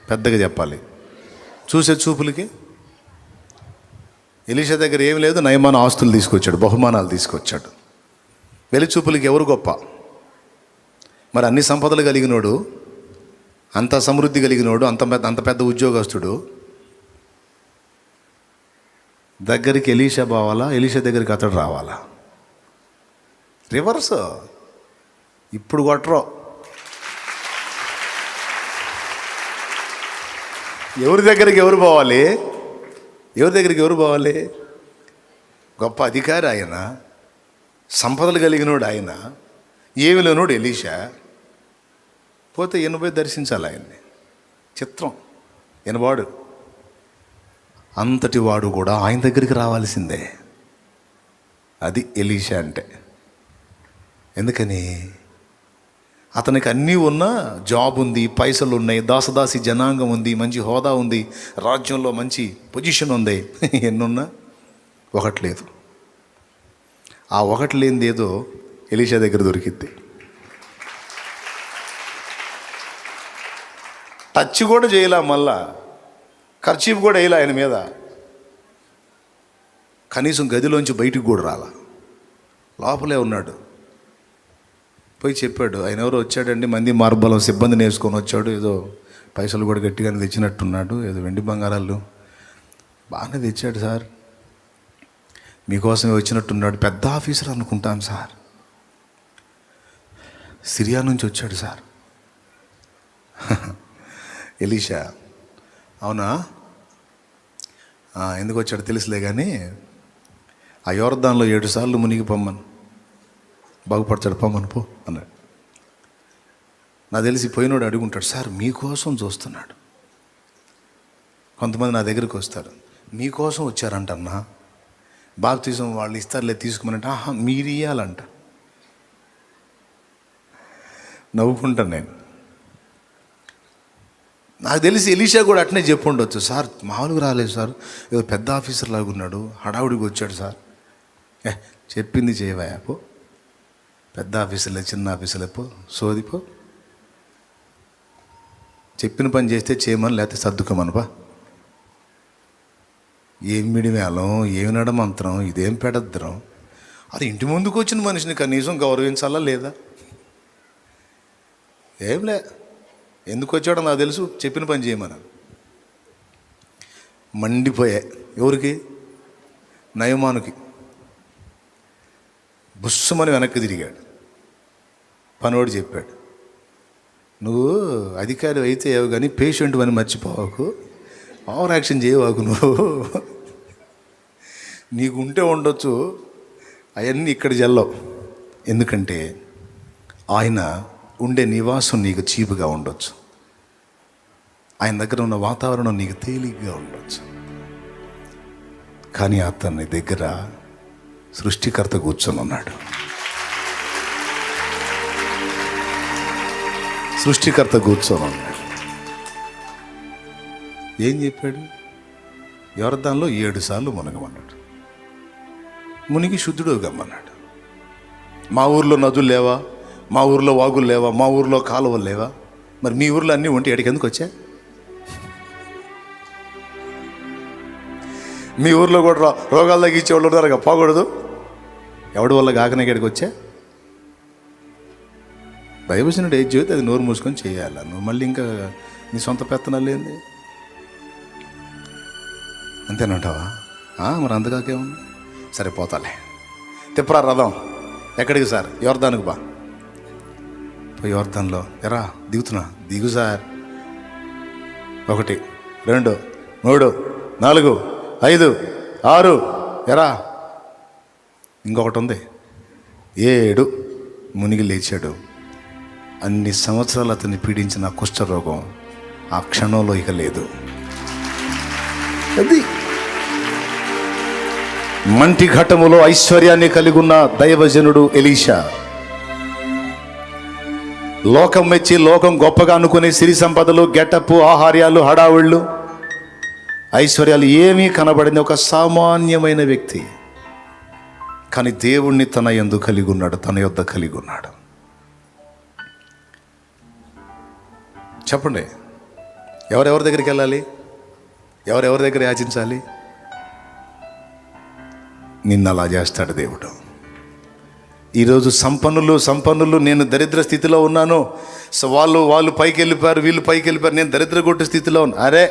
పెద్దగా చెప్పాలి, చూసే చూపులకి. ఎలీషా దగ్గర ఏమి లేదు, నయమాను ఆస్తులు తీసుకొచ్చాడు, బహుమానాలు తీసుకొచ్చాడు. వెలి చూపులకి ఎవరు గొప్ప? మరి అన్ని సంపదలు కలిగినోడు, అంత సమృద్ధి కలిగినోడు, అంత పెద్ద ఉద్యోగస్తుడు దగ్గరికి ఎలీషా పోవాలా? ఎలీషా దగ్గరికి అతడు రావాలా? రివర్స్. ఇప్పుడు కొట్టరు. ఎవరి దగ్గరికి ఎవరు పోవాలి? ఎవరి దగ్గరికి ఎవరు పోవాలి? గొప్ప అధికారి ఆయన, సంపదలు కలిగినోడు ఆయన, ఏమి లేనోడు ఎలీషా. పోతే ఎనభై దర్శించాలి ఆయన్ని. చిత్రం, ఎనవాడు అంతటి వాడు కూడా ఆయన దగ్గరికి రావాల్సిందే. అది ఎలీషా అంటే. ఎందుకని? అతనికి అన్నీ ఉన్నా, జాబ్ ఉంది, పైసలు ఉన్నాయి, దాసదాసి జనాంగం ఉంది, మంచి హోదా ఉంది, రాజ్యంలో మంచి పొజిషన్ ఉంది. ఎన్నున్నా ఒకటి లేదు. ఆ ఒకటి లేనిది ఏదో ఎలీషా దగ్గర దొరికిద్ది. టచ్ కూడా చేయలే, మళ్ళా ఖర్చీఫ్ కూడా వేయలే ఆయన మీద. కనీసం గదిలోంచి బయటికి కూడా రాలా, లోపలే ఉన్నాడు. పోయి చెప్పాడు, ఆయన ఎవరో వచ్చాడండి, మంది మార్బలం సిబ్బందిని వేసుకొని వచ్చాడు, ఏదో పైసలు కూడా గట్టిగానే తెచ్చినట్టున్నాడు, ఏదో వెండి బంగారాలు బాగానే తెచ్చాడు సార్, మీకోసమే వచ్చినట్టున్నాడు, పెద్ద ఆఫీసర్ అనుకుంటాను సార్, సిరియా నుంచి వచ్చాడు సార్. ఎలీషా, అవునా, ఎందుకు వచ్చాడు తెలుసులే కానీ ఆ యోర్దాన్లో 7 సార్లు మునిగి పొమ్మను, బాగుపడతాడు, పొమ్మను పో అన్నాడు. నాకు తెలిసి పోయినోడు అడుగుంటాడు, సార్ మీకోసం చూస్తున్నాడు. కొంతమంది నా దగ్గరికి వస్తారు, మీకోసం వచ్చారంటన్నా, బాప్తిజం వాళ్ళు ఇస్తారులే తీసుకోమనంటే, మీరు ఇవ్వాలంట. నవ్వుకుంటాను నేను. నాకు తెలిసి ఎలీషా కూడా అట్నే చెప్పు ఉండొచ్చు, సార్ మామూలుగా రాలేదు సార్, ఏదో పెద్ద ఆఫీసర్ లాగా ఉన్నాడు, హడావుడికి వచ్చాడు సార్. చెప్పింది చేయవాపో, పెద్ద ఆఫీసర్లే చిన్న ఆఫీసర్లే పో, సోదిపో. చెప్పిన పని చేస్తే చేయమని, లేకపోతే సర్దుకోమనపా. ఏం మిడిమేళం, ఏమి నడమంత్రం, ఇదేం పెడద్రం. అది ఇంటి ముందుకు వచ్చిన మనిషిని కనీసం గౌరవించాలా లేదా? ఏంలే, ఎందుకు వచ్చాడో నాకు తెలుసు, చెప్పిన పని చేయమన్నాను. మండిపోయా. ఎవరికి? నయమానుకి. బుస్సుమని వెనక్కి తిరిగాడు. పనివాడు చెప్పాడు, నువ్వు అధికారి అయితే ఏవో కానీ పేషెంట్ అని మర్చిపోవాకు, ఓవర్ యాక్షన్ చేయవాకు. నువ్వు నీకు ఉంటే ఉండొచ్చు, అవన్నీ ఇక్కడ జల్లవు. ఎందుకంటే ఆయన ఉండే నివాసం నీకు చీపుగా ఉండొచ్చు, ఆయన దగ్గర ఉన్న వాతావరణం నీకు తేలిగ్గా ఉండొచ్చు, కానీ అతని దగ్గర సృష్టికర్త కూర్చొని ఉన్నాడు. సృష్టికర్త కూర్చొని ఉన్నాడు. ఏం చెప్పాడు? యొర్దాన్లో 7 సార్లు మునగమన్నాడు. మునిగి శుద్ధుడు గమ్మన్నాడు. మా ఊర్లో నదులు లేవా? మా ఊర్లో వాగులు లేవా? మా ఊర్లో కాలువలు లేవా? మరి మీ ఊర్లో అన్నీ ఉంటే ఎక్కడికి ఎందుకు వచ్చా? మీ ఊర్లో కూడా రోగాలు తగ్గించేవాళ్ళు ఉన్నారు, పోకూడదు. ఎవడి వల్ల కాకనే ఇక్కడికి వచ్చా? దైవజనుడు ఏది చెబితే అది నోరు మూసుకొని చేయాలి. నువ్వు మళ్ళీ ఇంకా నీ సొంత పెత్తనాలు ఏంది? అంతేనంటావా? మరి అంతకాకేముంది? సరే పోతాలే, తిప్పరా రథం. ఎక్కడికి సార్? యొర్దానికి బా. యొర్దాన్లో ఎరా దిగుతున్నా, దిగు సార్. 1 2 3 4 5 6 ఎరా. ఇంకొకటి ఉంది, 7. మునిగి లేచాడు. అన్ని సంవత్సరాలు అతన్ని పీడించిన కుష్ఠరోగం ఆ క్షణంలో ఇక లేదు. అది మంటి ఘటములో ఐశ్వర్యాన్ని కలిగి ఉన్న దైవజనుడు ఎలీషా. లోకం మెచ్చి, లోకం గొప్పగా అనుకునే సిరి సంపదలు, గెటప్, ఆహార్యాలు, హడావుళ్ళు, ఐశ్వర్యాలు ఏమీ కనబడింది ఒక సామాన్యమైన వ్యక్తి. కానీ దేవుణ్ణి తన యందు కలిగి ఉన్నాడు, తన యొద్ద కలిగి ఉన్నాడు. చెప్పండి, ఎవరెవరి దగ్గరికి వెళ్ళాలి? ఎవరెవరి దగ్గర యాచించాలి? నిన్ను అలా చేస్తాడు దేవుడు. ఈరోజు సంపన్నులు నేను దరిద్ర స్థితిలో ఉన్నాను, సో వాళ్ళు పైకి వెళ్ళిపోయారు, వీళ్ళు పైకి వెళ్ళిపోయారు, నేను దరిద్ర కొట్టు స్థితిలో ఉన్నాను. అరే,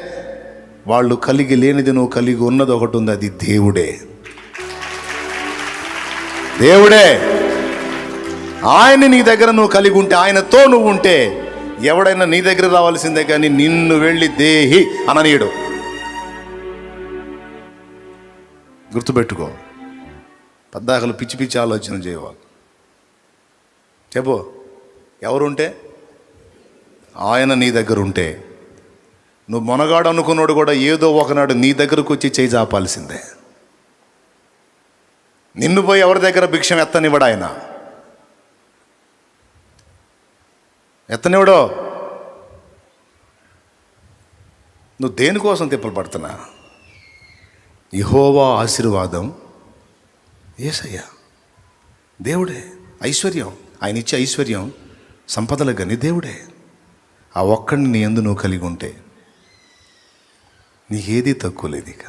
వాళ్ళు కలిగి లేనిది నువ్వు కలిగి ఉన్నది ఒకటి ఉంది, అది దేవుడే. దేవుడే. ఆయన నీ దగ్గర నువ్వు కలిగి ఉంటే, ఆయనతో నువ్వు ఉంటే, ఎవడైనా నీ దగ్గర రావాల్సిందే కానీ నిన్ను వెళ్ళి దేహి అననీయుడు. గుర్తుపెట్టుకో. పద్దాకలు పిచ్చి పిచ్చి ఆలోచన చేయవాలి. చెప్పు, ఎవరుంటే? ఆయన నీ దగ్గర ఉంటే, నువ్వు మొనగాడు అనుకున్నాడు కూడా ఏదో ఒకనాడు నీ దగ్గరకు వచ్చి చేయి చాపాల్సిందే. నిన్ను పోయి ఎవరి దగ్గర భిక్షం ఎత్తనివ్వడు ఆయన. ఎత్తనివ్వడో. నువ్వు దేనికోసం తిప్పలు పడుతున్నా? యెహోవా ఆశీర్వాదం యేసయ్యా, దేవుడే. ఐశ్వర్యం, ఆయన ఇచ్చే ఐశ్వర్యం సంపదలకు కానీ దేవుడే. ఆ ఒక్కడిని నీ యందు నువ్వు కలిగి ఉంటే నీకేదీ తక్కువ లేదు. ఇక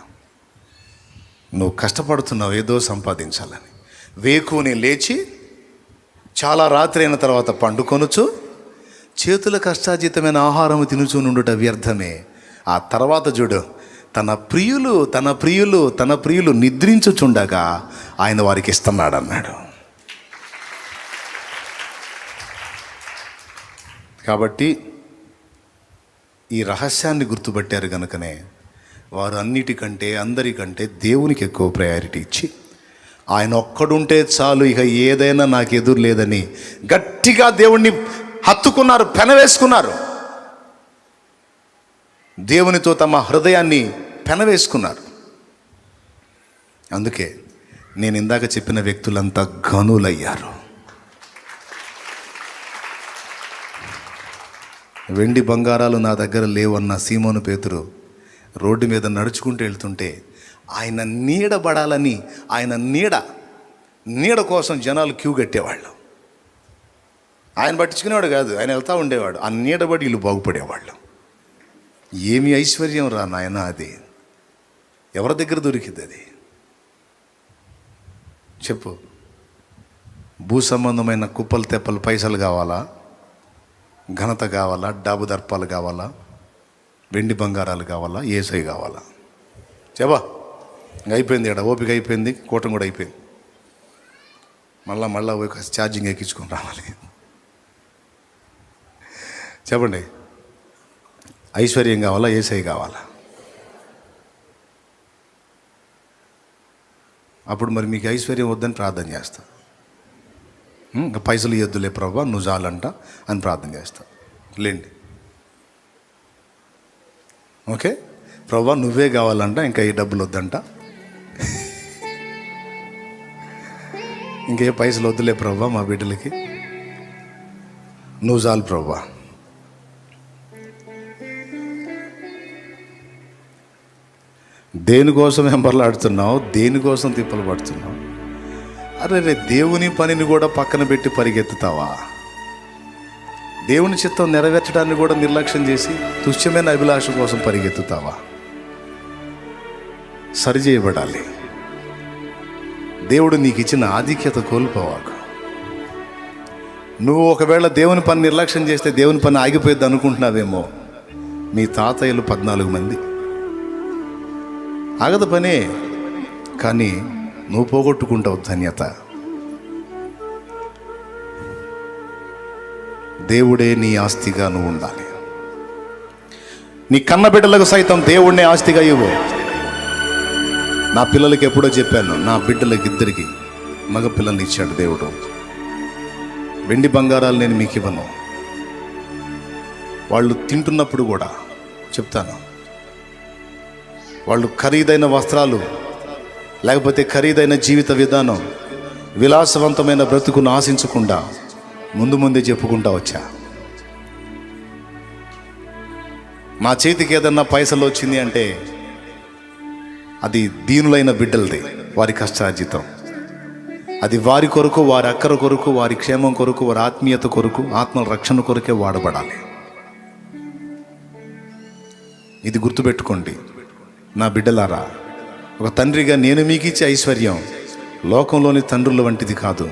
నువ్వు కష్టపడుతున్నావు ఏదో సంపాదించాలని. వేకుని లేచి చాలా రాత్రి అయిన తర్వాత పండుకొనుచు చేతుల కష్టార్జితమైన ఆహారం తినుచు నుండుట వ్యర్థమే. ఆ తర్వాత చూడు, తన ప్రియులు నిద్రించుచుండగా ఆయన వారికి ఇస్తున్నాడు అన్నాడు. కాబట్టి ఈ రహస్యాన్ని గుర్తుపట్టారు కనుకనే వారు అన్నిటికంటే అందరికంటే దేవునికి ఎక్కువ ప్రయారిటీ ఇచ్చి, ఆయన ఒక్కడుంటే చాలు, ఇక ఏదైనా నాకు ఎదురు లేదని గట్టిగా దేవుణ్ణి హత్తుకున్నారు, పెనవేసుకున్నారు. దేవునితో తమ హృదయాన్ని పెనవేసుకున్నారు. అందుకే నేను ఇందాక చెప్పిన వ్యక్తులంతా ఘనులయ్యారు. వెండి బంగారాలు నా దగ్గర లేవన్న సీమోను పేతురు రోడ్డు మీద నడుచుకుంటూ వెళ్తుంటే ఆయన నీడబడాలని, ఆయన నీడ కోసం జనాలు క్యూ కట్టేవాళ్ళు. ఆయన పట్టించుకునేవాడు కాదు, ఆయన వెళ్తూ ఉండేవాడు. ఆ నీడబడి వీళ్ళు బాగుపడేవాళ్ళు. ఏమి ఐశ్వర్యం రా నాయన అది! ఎవరి దగ్గర దొరికింది అది? చెప్పు. భూ సంబంధమైన కుప్పలు తెప్పలు పైసలు కావాలా, ఘనత కావాలా, డాబు దర్పాలు కావాలా, వెండి బంగారాలు కావాలా, ఏసై కావాలా? చెప్పా. అయిపోయింది, ఇక్కడ ఓపిక అయిపోయింది, కూటం కూడా అయిపోయింది. మళ్ళా ఒక ఛార్జింగ్ ఎక్కించుకొని రావాలి. చెప్పండి, ఐశ్వర్యం కావాలా, ఏసై కావాలా? అప్పుడు మరి మీకు ఐశ్వర్యం వద్దని ప్రార్థన చేస్తా. ఇంకా పైసలు ఇవ్వద్దులే ప్రభా, నువ్వు చాలంట అని ప్రార్థన చేస్తా. లేండి, ఓకే ప్రభా నువ్వే కావాలంట, ఇంకా ఏ డబ్బులు వద్దంట, ఇంకే పైసలు వద్దులే ప్రభా మా బిడ్డలకి, నువ్వు చాలు ప్రభా. దేనికోసం వెంబర్లాడుతున్నావు, దేనికోసం తిప్పలు పడుతున్నావు? అరే దేవుని పనిని కూడా పక్కన పెట్టి పరిగెత్తుతావా? దేవుని చిత్తం నెరవేర్చడాన్ని కూడా నిర్లక్ష్యం చేసి తుచ్చమైన అభిలాష కోసం పరిగెత్తుతావా? సరిచేయబడాలి. దేవుడు నీకు ఇచ్చిన ఆధిక్యత కోల్పోవాకు. నువ్వు ఒకవేళ దేవుని పని నిర్లక్ష్యం చేస్తే దేవుని పని ఆగిపోయింది అనుకుంటున్నావేమో. మీ తాతయ్యలు 14 మంది, ఆగదు పనే, కానీ నువ్వు పోగొట్టుకుంటావు ధన్యత. దేవుడే నీ ఆస్తిగా నువ్వు ఉండాలి. నీ కన్న బిడ్డలకు సైతం దేవుడినే ఆస్తిగా ఇవ్వు. నా పిల్లలకి ఎప్పుడో చెప్పాను, నా బిడ్డలకి 2 మగ పిల్లల్ని ఇచ్చాడు దేవుడు. వెండి బంగారాలు నేను మీకు ఇవ్వను. వాళ్ళు తింటున్నప్పుడు కూడా చెప్తాను, వాళ్ళు ఖరీదైన వస్త్రాలు లేకపోతే ఖరీదైన జీవిత విధానం, విలాసవంతమైన బ్రతుకును ఆశించకుండా ముందే చెప్పుకుంటా వచ్చా. మా చేతికి ఏదన్నా పైసలు వచ్చింది అంటే అది దీనులైన బిడ్డలది, వారి కష్టార్జితం. అది వారి కొరకు, వారి అక్కర కొరకు, వారి క్షేమం కొరకు, వారి ఆత్మీయత కొరకు, ఆత్మల రక్షణ కొరకే వాడబడాలి. ఇది గుర్తుపెట్టుకోండి నా బిడ్డలారా. ఒక తండ్రిగా నేను మీకు ఇచ్చే ఐశ్వర్యం లోకంలోని తండ్రుల వంటిది కాదు.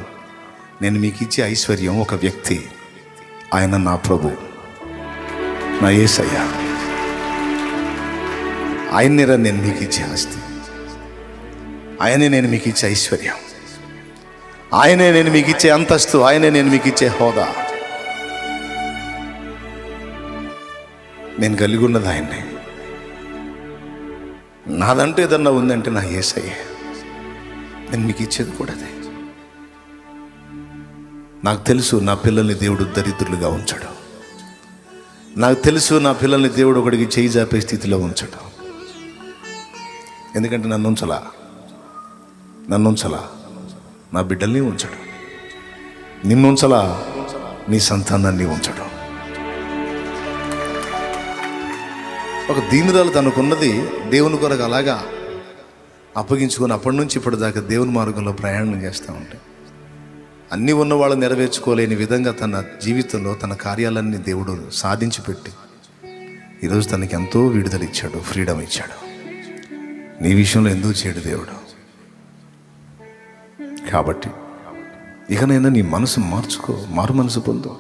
నేను మీకు ఇచ్చే ఐశ్వర్యం ఒక వ్యక్తి, ఆయన నా ప్రభు, నా యేసయ్య. ఆయన్నే నేను మీకు ఇచ్చే ఆస్తి, ఆయనే నేను మీకు ఇచ్చే ఐశ్వర్యం, ఆయనే నేను మీకు ఇచ్చే అంతస్తు, ఆయనే నేను మీకు ఇచ్చే హోదా. నేను కలిగి ఉన్నది ఆయన్నే. నాదంటూ ఏదన్నా ఉందంటే నా యేసయ్యే. నేను మీకు ఇచ్చేది కూడా అదే. నాకు తెలుసు నా పిల్లల్ని దేవుడు దరిద్రులుగా ఉంచడు. నాకు తెలుసు నా పిల్లల్ని దేవుడు ఒకడికి చేయి జాపే స్థితిలో ఉంచడు. ఎందుకంటే నన్ను ఉంచలా నా బిడ్డల్ని ఉంచడు, నిన్ను ఉంచలా నీ సంతానాన్ని ఉంచడు. ఒక దీనురాలు తనకున్నది దేవుని కొరకు అలాగా అప్పగించుకొని అప్పటి నుంచి ఇప్పటిదాకా దేవుని మార్గంలో ప్రయాణం చేస్తూ ఉంటే అన్నీ ఉన్న వాళ్ళు నెరవేర్చుకోలేని విధంగా తన జీవితంలో తన కార్యాలన్నీ దేవుడు సాధించి పెట్టి ఈరోజు తనకి ఎంతో విడుదల ఇచ్చాడు, ఫ్రీడమ్ ఇచ్చాడు. నీ విషయంలో ఎందుకు చేయడు దేవుడు? కాబట్టి ఇకనైనా నీ మనసు మార్చుకో, మారు మనసు పొందు.